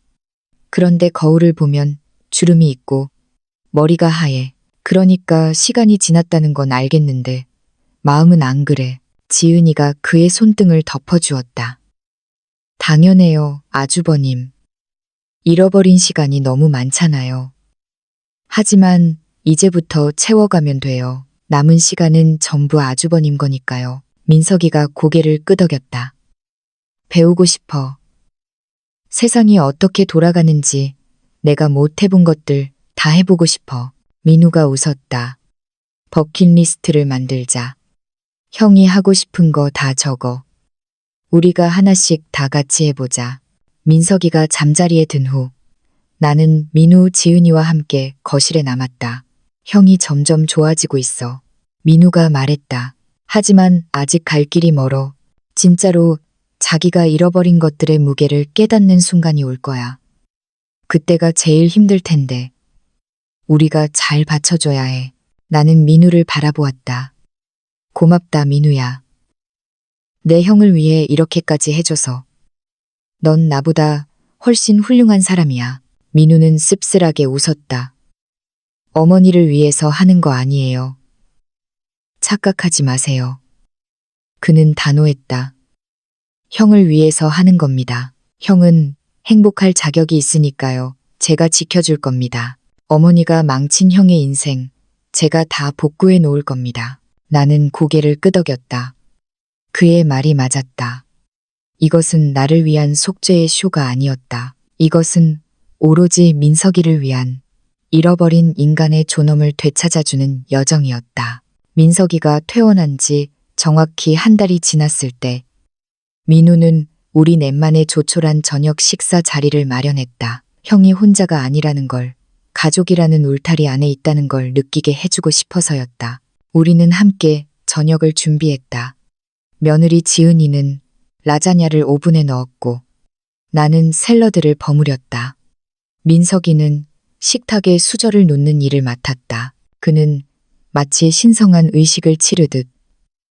Speaker 1: 그런데 거울을 보면 주름이 있고 머리가 하얘. 그러니까 시간이 지났다는 건 알겠는데 마음은 안 그래. 지은이가 그의 손등을 덮어주었다. 당연해요, 아주버님. 잃어버린 시간이 너무 많잖아요. 하지만 이제부터 채워가면 돼요. 남은 시간은 전부 아주버님 거니까요. 민석이가 고개를 끄덕였다. 배우고 싶어. 세상이 어떻게 돌아가는지 내가 못 해본 것들 다 해보고 싶어. 민우가 웃었다. 버킷리스트를 만들자. 형이 하고 싶은 거 다 적어. 우리가 하나씩 다 같이 해보자. 민석이가 잠자리에 든 후 나는 민우, 지은이와 함께 거실에 남았다. 형이 점점 좋아지고 있어. 민우가 말했다. 하지만 아직 갈 길이 멀어. 진짜로 자기가 잃어버린 것들의 무게를 깨닫는 순간이 올 거야. 그때가 제일 힘들 텐데. 우리가 잘 받쳐줘야 해. 나는 민우를 바라보았다. 고맙다, 민우야. 내 형을 위해 이렇게까지 해줘서. 넌 나보다 훨씬 훌륭한 사람이야. 민우는 씁쓸하게 웃었다. 어머니를 위해서 하는 거 아니에요. 착각하지 마세요. 그는 단호했다. 형을 위해서 하는 겁니다. 형은 행복할 자격이 있으니까요. 제가 지켜줄 겁니다. 어머니가 망친 형의 인생, 제가 다 복구해 놓을 겁니다. 나는 고개를 끄덕였다. 그의 말이 맞았다. 이것은 나를 위한 속죄의 쇼가 아니었다. 이것은 오로지 민석이를 위한 잃어버린 인간의 존엄을 되찾아주는 여정이었다. 민석이가 퇴원한 지 정확히 한 달이 지났을 때 민우는 우리 넷만의 조촐한 저녁 식사 자리를 마련했다. 형이 혼자가 아니라는 걸, 가족이라는 울타리 안에 있다는 걸 느끼게 해주고 싶어서였다. 우리는 함께 저녁을 준비했다. 며느리 지은이는 라자냐를 오븐에 넣었고 나는 샐러드를 버무렸다. 민석이는 식탁에 수저를 놓는 일을 맡았다. 그는 마치 신성한 의식을 치르듯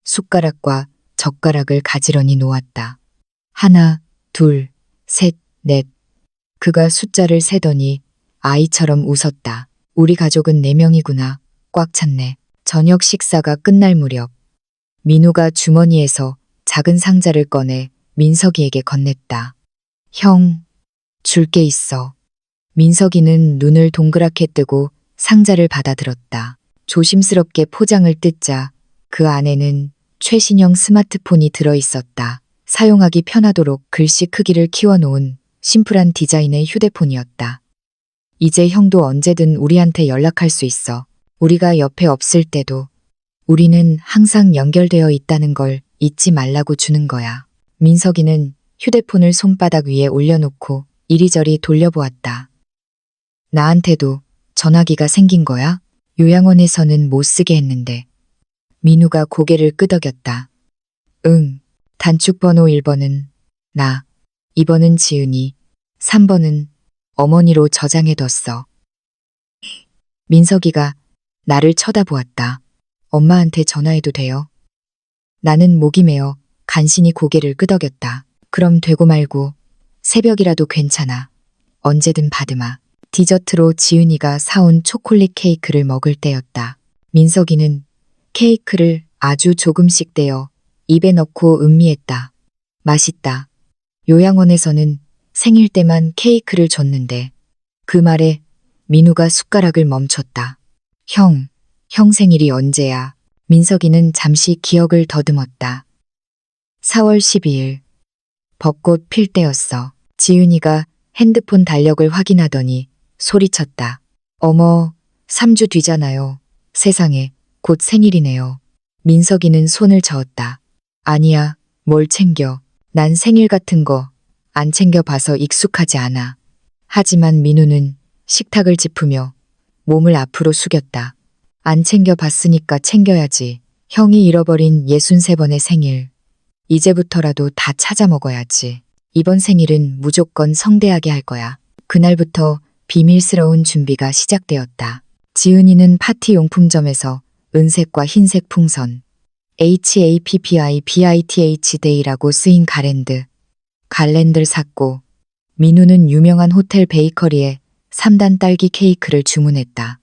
Speaker 1: 숟가락과 젓가락을 가지런히 놓았다. 하나, 둘, 셋, 넷. 그가 숫자를 세더니 아이처럼 웃었다. 우리 가족은 4명이구나. 꽉 찼네. 저녁 식사가 끝날 무렵 민우가 주머니에서 작은 상자를 꺼내 민석이에게 건넸다. 형, 줄 게 있어. 민석이는 눈을 동그랗게 뜨고 상자를 받아들었다. 조심스럽게 포장을 뜯자 그 안에는 최신형 스마트폰이 들어있었다. 사용하기 편하도록 글씨 크기를 키워놓은 심플한 디자인의 휴대폰이었다. 이제 형도 언제든 우리한테 연락할 수 있어. 우리가 옆에 없을 때도 우리는 항상 연결되어 있다는 걸 잊지 말라고 주는 거야. 민석이는 휴대폰을 손바닥 위에 올려놓고 이리저리 돌려보았다. 나한테도 전화기가 생긴 거야? 요양원에서는 못 쓰게 했는데. 민우가 고개를 끄덕였다. 응. 단축번호 1번은 나, 2번은 지은이, 3번은 어머니로 저장해뒀어. 민석이가 나를 쳐다보았다. 엄마한테 전화해도 돼요? 나는 목이 메어 간신히 고개를 끄덕였다. 그럼 되고 말고 새벽이라도 괜찮아. 언제든 받으마. 디저트로 지은이가 사온 초콜릿 케이크를 먹을 때였다. 민석이는 케이크를 아주 조금씩 떼어 입에 넣고 음미했다. 맛있다. 요양원에서는 생일 때만 케이크를 줬는데 그 말에 민우가 숟가락을 멈췄다. 형 생일이 언제야? 민석이는 잠시 기억을 더듬었다. 4월 12일. 벚꽃 필 때였어. 지은이가 핸드폰 달력을 확인하더니 소리쳤다. 어머, 3주 뒤잖아요. 세상에, 곧 생일이네요. 민석이는 손을 저었다. 아니야, 뭘 챙겨. 난 생일 같은 거 안 챙겨봐서 익숙하지 않아. 하지만 민우는 식탁을 짚으며 몸을 앞으로 숙였다. 안 챙겨봤으니까 챙겨야지. 형이 잃어버린 63번의 생일. 이제부터라도 다 찾아 먹어야지. 이번 생일은 무조건 성대하게 할 거야. 그날부터 비밀스러운 준비가 시작되었다. 지은이는 파티 용품점에서 은색과 흰색 풍선, HAPPI BITH 데이라고 쓰인 갈랜드를 샀고, 민우는 유명한 호텔 베이커리에 3단 딸기 케이크를 주문했다.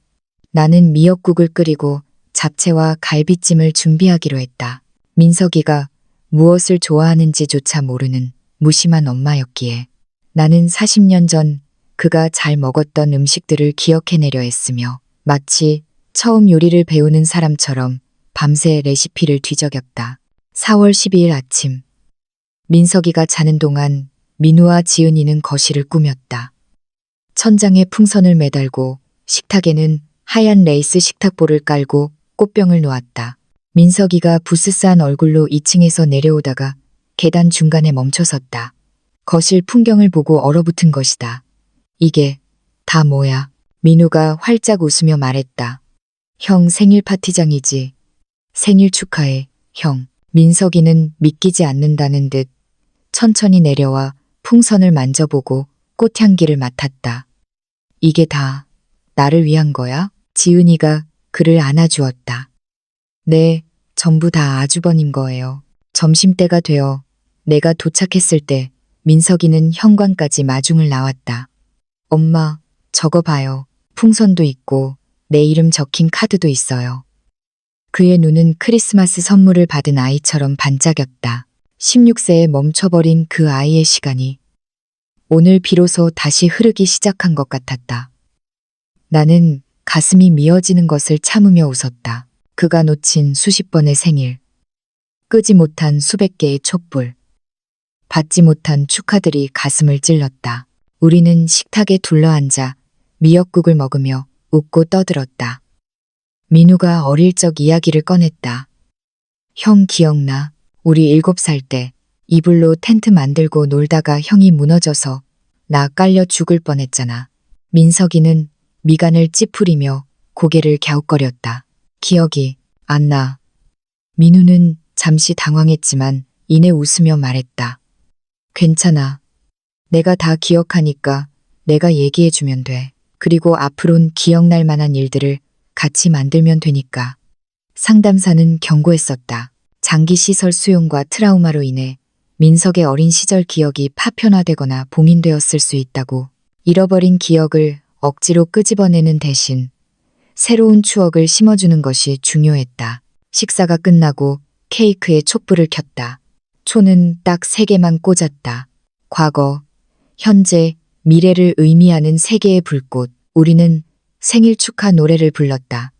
Speaker 1: 나는 미역국을 끓이고 잡채와 갈비찜을 준비하기로 했다. 민석이가 무엇을 좋아하는지조차 모르는 무심한 엄마였기에 나는 40년 전 그가 잘 먹었던 음식들을 기억해내려 했으며 마치 처음 요리를 배우는 사람처럼 밤새 레시피를 뒤적였다. 4월 12일 아침. 민석이가 자는 동안 민우와 지은이는 거실을 꾸몄다. 천장에 풍선을 매달고 식탁에는 하얀 레이스 식탁볼을 깔고 꽃병을 놓았다. 민석이가 부스스한 얼굴로 2층에서 내려오다가 계단 중간에 멈춰섰다. 거실 풍경을 보고 얼어붙은 것이다. 이게 다 뭐야? 민우가 활짝 웃으며 말했다. 형 생일 파티장이지. 생일 축하해, 형. 민석이는 믿기지 않는다는 듯 천천히 내려와 풍선을 만져보고 꽃향기를 맡았다. 이게 다 나를 위한 거야? 지은이가 그를 안아주었다. 네, 전부 다 아주버님 거예요. 점심때가 되어 내가 도착했을 때 민석이는 현관까지 마중을 나왔다. 엄마, 저거 봐요. 풍선도 있고 내 이름 적힌 카드도 있어요. 그의 눈은 크리스마스 선물을 받은 아이처럼 반짝였다. 16세에 멈춰버린 그 아이의 시간이 오늘 비로소 다시 흐르기 시작한 것 같았다. 나는 가슴이 미어지는 것을 참으며 웃었다. 그가 놓친 수십 번의 생일, 끄지 못한 수백 개의 촛불, 받지 못한 축하들이 가슴을 찔렀다. 우리는 식탁에 둘러앉아 미역국을 먹으며 웃고 떠들었다. 민우가 어릴 적 이야기를 꺼냈다. 형 기억나? 우리 7살 때 이불로 텐트 만들고 놀다가 형이 무너져서 나 깔려 죽을 뻔했잖아. 민석이는 미간을 찌푸리며 고개를 갸웃거렸다. 기억이 안 나. 민우는 잠시 당황했지만 이내 웃으며 말했다. 괜찮아. 내가 다 기억하니까 내가 얘기해주면 돼. 그리고 앞으론 기억날 만한 일들을 같이 만들면 되니까. 상담사는 경고했었다. 장기시설 수용과 트라우마로 인해 민석의 어린 시절 기억이 파편화되거나 봉인되었을 수 있다고. 잃어버린 기억을 억지로 끄집어내는 대신 새로운 추억을 심어주는 것이 중요했다. 식사가 끝나고 케이크에 촛불을 켰다. 초는 딱 3개만 꽂았다. 과거, 현재, 미래를 의미하는 3개의 불꽃. 우리는 생일 축하 노래를 불렀다.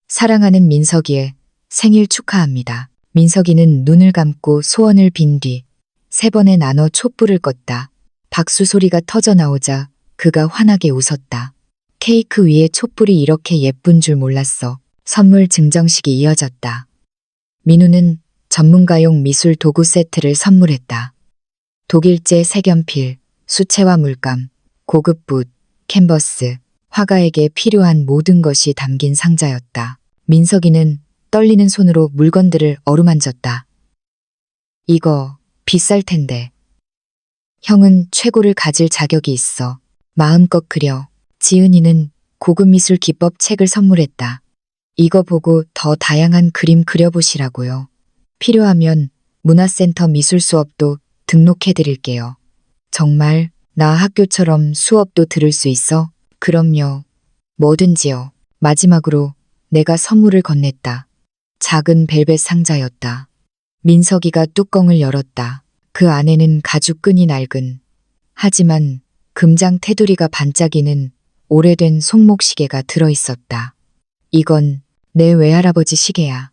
Speaker 1: 사랑하는 민석이의 생일 축하합니다. 민석이는 눈을 감고 소원을 빈 뒤 3번에 나눠 촛불을 껐다. 박수 소리가 터져 나오자 그가 환하게 웃었다. 케이크 위에 촛불이 이렇게 예쁜 줄 몰랐어. 선물 증정식이 이어졌다. 민우는 전문가용 미술 도구 세트를 선물했다. 독일제 색연필, 수채화 물감, 고급 붓, 캔버스, 화가에게 필요한 모든 것이 담긴 상자였다. 민석이는 떨리는 손으로 물건들을 어루만졌다. 이거 비쌀 텐데. 형은 최고를 가질 자격이 있어. 마음껏 그려. 지은이는 고급 미술 기법 책을 선물했다. 이거 보고 더 다양한 그림 그려보시라고요. 필요하면 문화센터 미술 수업도 등록해 드릴게요. 정말 나 학교처럼 수업도 들을 수 있어? 그럼요. 뭐든지요. 마지막으로 내가 선물을 건넸다. 작은 벨벳 상자였다. 민석이가 뚜껑을 열었다. 그 안에는 가죽끈이 낡은, 하지만 금장 테두리가 반짝이는 오래된 손목시계가 들어있었다. 이건 내 외할아버지 시계야.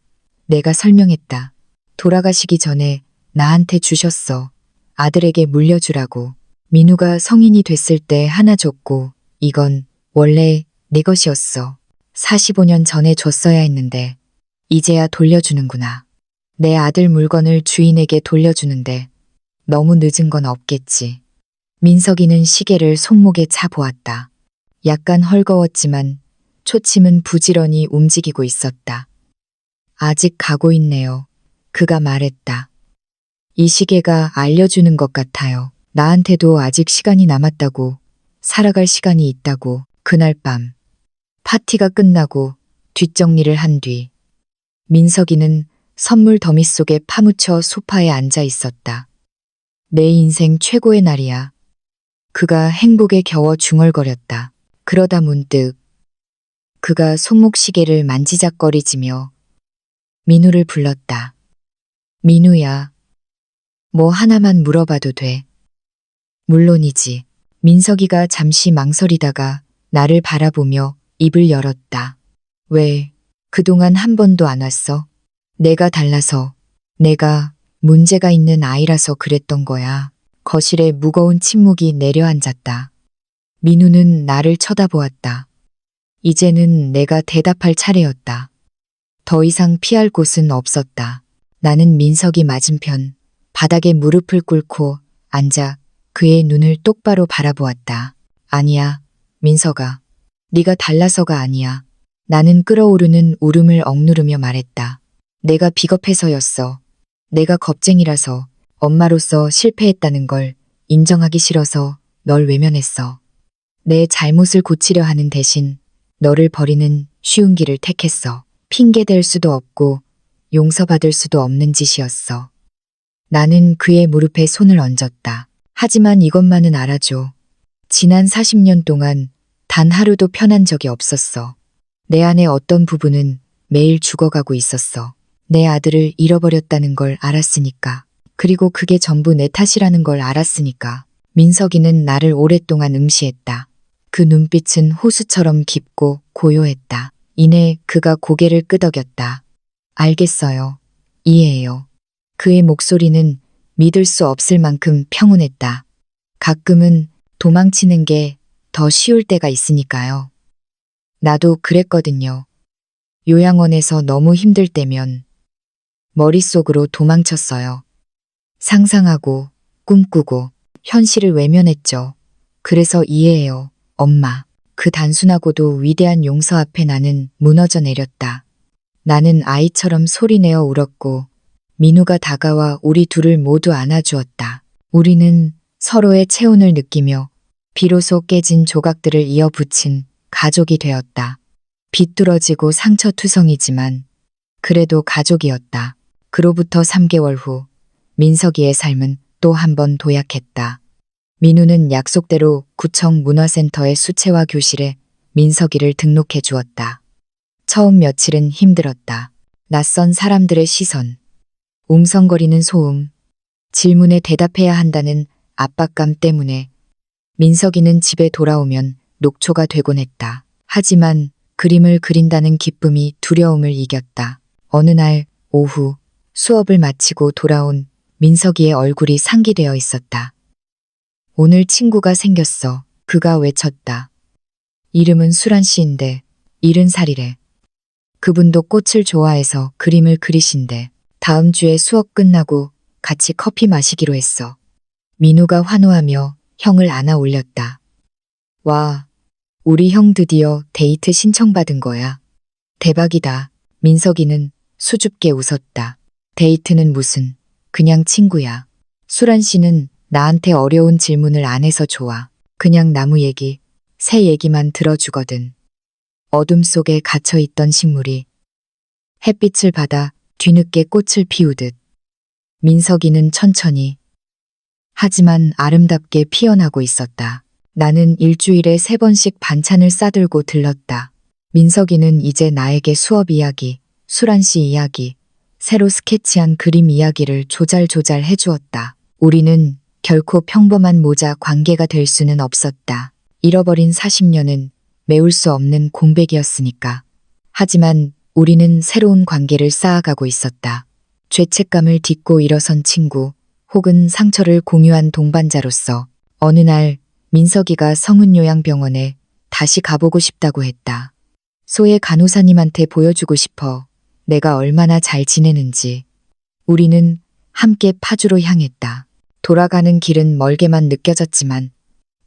Speaker 1: 내가 설명했다. 돌아가시기 전에 나한테 주셨어. 아들에게 물려주라고. 민우가 성인이 됐을 때 하나 줬고, 이건 원래 내 것이었어. 45년 전에 줬어야 했는데, 이제야 돌려주는구나. 내 아들 물건을 주인에게 돌려주는데, 너무 늦은 건 없겠지. 민석이는 시계를 손목에 차 보았다. 약간 헐거웠지만 초침은 부지런히 움직이고 있었다. 아직 가고 있네요. 그가 말했다. 이 시계가 알려주는 것 같아요. 나한테도 아직 시간이 남았다고, 살아갈 시간이 있다고. 그날 밤, 파티가 끝나고 뒷정리를 한 뒤, 민석이는 선물 더미 속에 파묻혀 소파에 앉아 있었다. 내 인생 최고의 날이야. 그가 행복에 겨워 중얼거렸다. 그러다 문득 그가 손목시계를 만지작거리지며 민우를 불렀다. 민우야, 뭐 하나만 물어봐도 돼. 물론이지. 민석이가 잠시 망설이다가 나를 바라보며 입을 열었다. 왜 그동안 한 번도 안 왔어? 내가 달라서, 내가 문제가 있는 아이라서 그랬던 거야. 거실에 무거운 침묵이 내려앉았다. 민우는 나를 쳐다보았다. 이제는 내가 대답할 차례였다. 더 이상 피할 곳은 없었다. 나는 민석이 맞은편 바닥에 무릎을 꿇고 앉아 그의 눈을 똑바로 바라보았다. 아니야, 민석아. 네가 달라서가 아니야. 나는 끓어오르는 울음을 억누르며 말했다. 내가 비겁해서였어. 내가 겁쟁이라서, 엄마로서 실패했다는 걸 인정하기 싫어서 널 외면했어. 내 잘못을 고치려 하는 대신 너를 버리는 쉬운 길을 택했어. 핑계댈 수도 없고 용서받을 수도 없는 짓이었어. 나는 그의 무릎에 손을 얹었다. 하지만 이것만은 알아줘. 지난 40년 동안 단 하루도 편한 적이 없었어. 내 안에 어떤 부분은 매일 죽어가고 있었어. 내 아들을 잃어버렸다는 걸 알았으니까. 그리고 그게 전부 내 탓이라는 걸 알았으니까. 민석이는 나를 오랫동안 응시했다. 그 눈빛은 호수처럼 깊고 고요했다. 이내 그가 고개를 끄덕였다. 알겠어요. 이해해요. 그의 목소리는 믿을 수 없을 만큼 평온했다. 가끔은 도망치는 게 더 쉬울 때가 있으니까요. 나도 그랬거든요. 요양원에서 너무 힘들 때면 머릿속으로 도망쳤어요. 상상하고 꿈꾸고 현실을 외면했죠. 그래서 이해해요, 엄마. 그 단순하고도 위대한 용서 앞에 나는 무너져 내렸다. 나는 아이처럼 소리내어 울었고 민우가 다가와 우리 둘을 모두 안아주었다. 우리는 서로의 체온을 느끼며 비로소 깨진 조각들을 이어붙인 가족이 되었다. 비뚤어지고 상처투성이지만 그래도 가족이었다. 그로부터 3개월 후 민석이의 삶은 또 한 번 도약했다. 민우는 약속대로 구청 문화센터의 수채화 교실에 민석이를 등록해 주었다. 처음 며칠은 힘들었다. 낯선 사람들의 시선, 웅성거리는 소음, 질문에 대답해야 한다는 압박감 때문에 민석이는 집에 돌아오면 녹초가 되곤 했다. 하지만 그림을 그린다는 기쁨이 두려움을 이겼다. 어느 날 오후 수업을 마치고 돌아온 민석이의 얼굴이 상기되어 있었다. 오늘 친구가 생겼어. 그가 외쳤다. 이름은 수란 씨인데 70살이래. 그분도 꽃을 좋아해서 그림을 그리신대. 다음 주에 수업 끝나고 같이 커피 마시기로 했어. 민우가 환호하며 형을 안아 올렸다. 와, 우리 형 드디어 데이트 신청받은 거야. 대박이다. 민석이는 수줍게 웃었다. 데이트는 무슨, 그냥 친구야. 수란 씨는 나한테 어려운 질문을 안 해서 좋아. 그냥 나무 얘기, 새 얘기만 들어주거든. 어둠 속에 갇혀있던 식물이 햇빛을 받아 뒤늦게 꽃을 피우듯 민석이는 천천히 하지만 아름답게 피어나고 있었다. 나는 일주일에 3번씩 반찬을 싸들고 들렀다. 민석이는 이제 나에게 수업 이야기, 수란 씨 이야기, 새로 스케치한 그림 이야기를 조잘조잘 해주었다. 우리는 결코 평범한 모자 관계가 될 수는 없었다. 잃어버린 40년은 메울 수 없는 공백이었으니까. 하지만 우리는 새로운 관계를 쌓아가고 있었다. 죄책감을 딛고 일어선 친구, 혹은 상처를 공유한 동반자로서 어느 날 민석이가 성은요양병원에 다시 가보고 싶다고 했다. 소의 간호사님한테 보여주고 싶어. 내가 얼마나 잘 지내는지. 우리는 함께 파주로 향했다. 돌아가는 길은 멀게만 느껴졌지만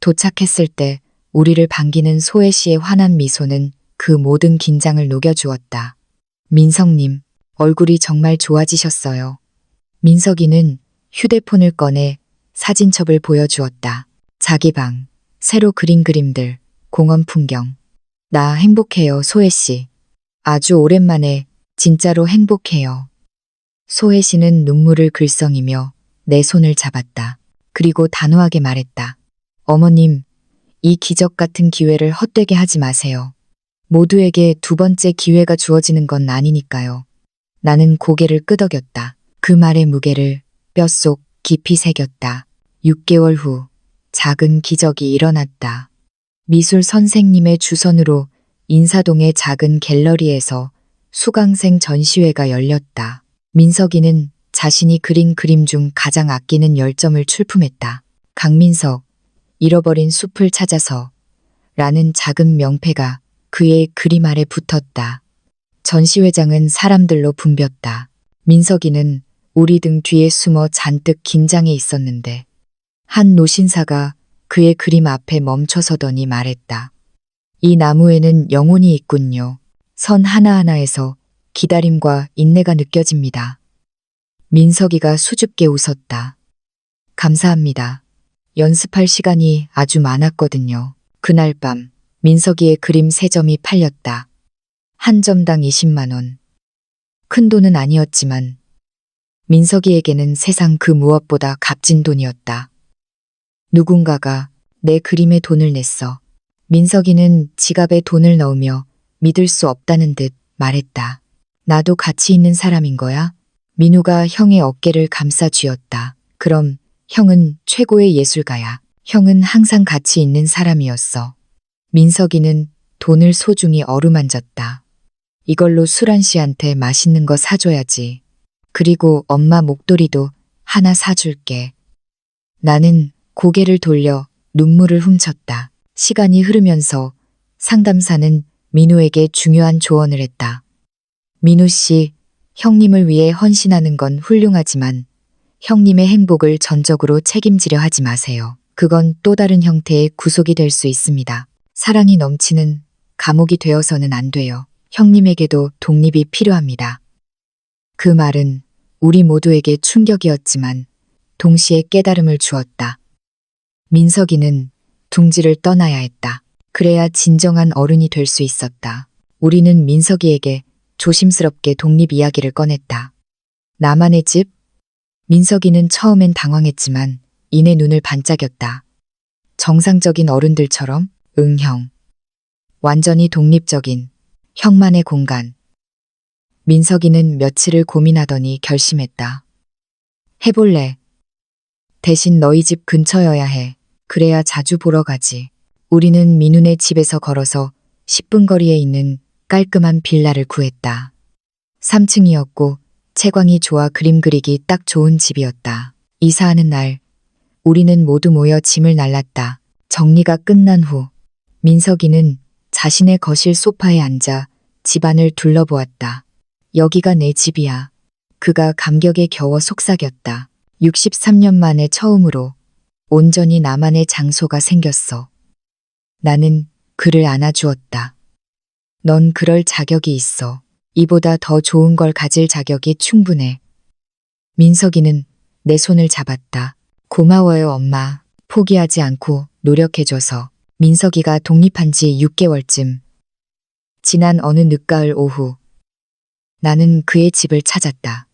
Speaker 1: 도착했을 때 우리를 반기는 소혜 씨의 환한 미소는 그 모든 긴장을 녹여주었다. 민석님, 얼굴이 정말 좋아지셨어요. 민석이는 휴대폰을 꺼내 사진첩을 보여주었다. 자기 방, 새로 그린 그림들, 공원 풍경. 나 행복해요, 소혜 씨. 아주 오랜만에 진짜로 행복해요. 소혜 씨는 눈물을 글썽이며 내 손을 잡았다. 그리고 단호하게 말했다. 어머님, 이 기적 같은 기회를 헛되게 하지 마세요. 모두에게 2번째 기회가 주어지는 건 아니니까요. 나는 고개를 끄덕였다. 그 말의 무게를 뼛속 깊이 새겼다. 6개월 후 작은 기적이 일어났다. 미술 선생님의 주선으로 인사동의 작은 갤러리에서 수강생 전시회가 열렸다. 민석이는 자신이 그린 그림 중 가장 아끼는 10점을 출품했다. 강민석, 잃어버린 숲을 찾아서 라는 작은 명패가 그의 그림 아래 붙었다. 전시회장은 사람들로 붐볐다. 민석이는 우리 등 뒤에 숨어 잔뜩 긴장해 있었는데 한 노신사가 그의 그림 앞에 멈춰서더니 말했다. 이 나무에는 영혼이 있군요. 선 하나하나에서 기다림과 인내가 느껴집니다. 민석이가 수줍게 웃었다. 감사합니다. 연습할 시간이 아주 많았거든요. 그날 밤 민석이의 그림 3점이 팔렸다. 한 점당 20만 원. 큰 돈은 아니었지만 민석이에게는 세상 그 무엇보다 값진 돈이었다. 누군가가 내 그림에 돈을 냈어. 민석이는 지갑에 돈을 넣으며 믿을 수 없다는 듯 말했다. 나도 가치 있는 사람인 거야? 민우가 형의 어깨를 감싸 쥐었다. 그럼 형은 최고의 예술가야. 형은 항상 가치 있는 사람이었어. 민석이는 돈을 소중히 어루만졌다. 이걸로 수란 씨한테 맛있는 거 사줘야지. 그리고 엄마 목도리도 하나 사줄게. 나는 고개를 돌려 눈물을 훔쳤다. 시간이 흐르면서 상담사는 민우에게 중요한 조언을 했다. 민우 씨, 형님을 위해 헌신하는 건 훌륭하지만 형님의 행복을 전적으로 책임지려 하지 마세요. 그건 또 다른 형태의 구속이 될 수 있습니다. 사랑이 넘치는 감옥이 되어서는 안 돼요. 형님에게도 독립이 필요합니다. 그 말은 우리 모두에게 충격이었지만 동시에 깨달음을 주었다. 민석이는 둥지를 떠나야 했다. 그래야 진정한 어른이 될 수 있었다. 우리는 민석이에게 조심스럽게 독립 이야기를 꺼냈다. 나만의 집? 민석이는 처음엔 당황했지만 이내 눈을 반짝였다. 정상적인 어른들처럼? 응, 형. 완전히 독립적인 형만의 공간. 민석이는 며칠을 고민하더니 결심했다. 해볼래. 대신 너희 집 근처여야 해. 그래야 자주 보러 가지. 우리는 민우네 집에서 걸어서 10분 거리에 있는 깔끔한 빌라를 구했다. 3층이었고 채광이 좋아 그림 그리기 딱 좋은 집이었다. 이사하는 날 우리는 모두 모여 짐을 날랐다. 정리가 끝난 후 민석이는 자신의 거실 소파에 앉아 집안을 둘러보았다. 여기가 내 집이야. 그가 감격에 겨워 속삭였다. 63년 만에 처음으로 온전히 나만의 장소가 생겼어. 나는 그를 안아주었다. 넌 그럴 자격이 있어. 이보다 더 좋은 걸 가질 자격이 충분해. 민석이는 내 손을 잡았다. 고마워요, 엄마. 포기하지 않고 노력해줘서. 민석이가 독립한 지 6개월쯤. 지난 어느 늦가을 오후, 나는 그의 집을 찾았다.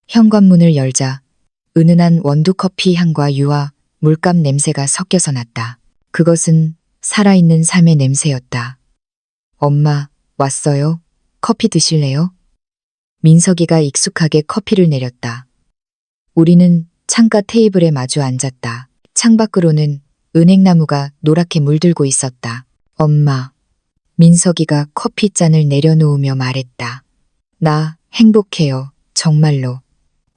Speaker 1: 현관문을 열자 은은한 원두커피 향과 유화, 물감 냄새가 섞여서 났다. 그것은 살아있는 삶의 냄새였다. 엄마, 왔어요? 커피 드실래요? 민석이가 익숙하게 커피를 내렸다. 우리는 창가 테이블에 마주 앉았다. 창밖으로는 은행나무가 노랗게 물들고 있었다. 엄마. 민석이가 커피잔을 내려놓으며 말했다. 나 행복해요. 정말로.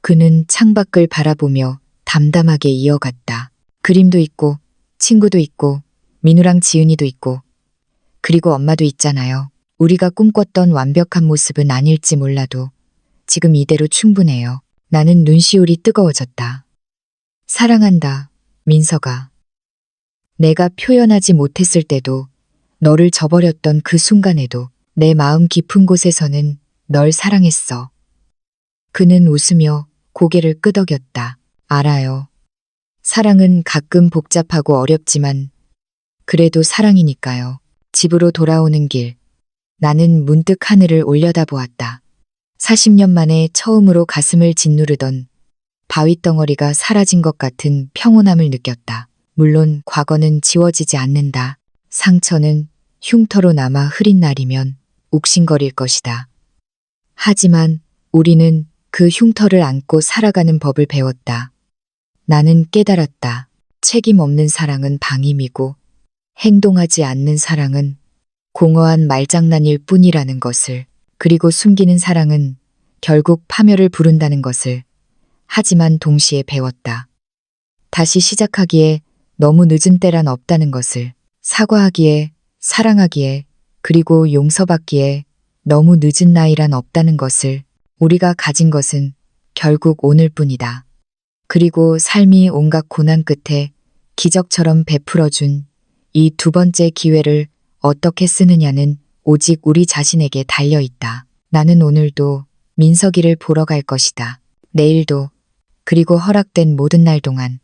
Speaker 1: 그는 창밖을 바라보며 담담하게 이어갔다. 그림도 있고, 친구도 있고, 민우랑 지은이도 있고, 그리고 엄마도 있잖아요. 우리가 꿈꿨던 완벽한 모습은 아닐지 몰라도 지금 이대로 충분해요. 나는 눈시울이 뜨거워졌다. 사랑한다, 민석아. 내가 표현하지 못했을 때도, 너를 저버렸던 그 순간에도 내 마음 깊은 곳에서는 널 사랑했어. 그는 웃으며 고개를 끄덕였다. 알아요. 사랑은 가끔 복잡하고 어렵지만 그래도 사랑이니까요. 집으로 돌아오는 길, 나는 문득 하늘을 올려다보았다. 40년 만에 처음으로 가슴을 짓누르던 바위덩어리가 사라진 것 같은 평온함을 느꼈다. 물론 과거는 지워지지 않는다. 상처는 흉터로 남아 흐린 날이면 욱신거릴 것이다. 하지만 우리는 그 흉터를 안고 살아가는 법을 배웠다. 나는 깨달았다. 책임 없는 사랑은 방임이고 행동하지 않는 사랑은 공허한 말장난일 뿐이라는 것을, 그리고 숨기는 사랑은 결국 파멸을 부른다는 것을. 하지만 동시에 배웠다. 다시 시작하기에 너무 늦은 때란 없다는 것을. 사과하기에, 사랑하기에, 그리고 용서받기에 너무 늦은 나이란 없다는 것을. 우리가 가진 것은 결국 오늘뿐이다. 그리고 삶이 온갖 고난 끝에 기적처럼 베풀어준 이 두 번째 기회를 어떻게 쓰느냐는 오직 우리 자신에게 달려있다. 나는 오늘도 민석이를 보러 갈 것이다. 내일도, 그리고 허락된 모든 날 동안.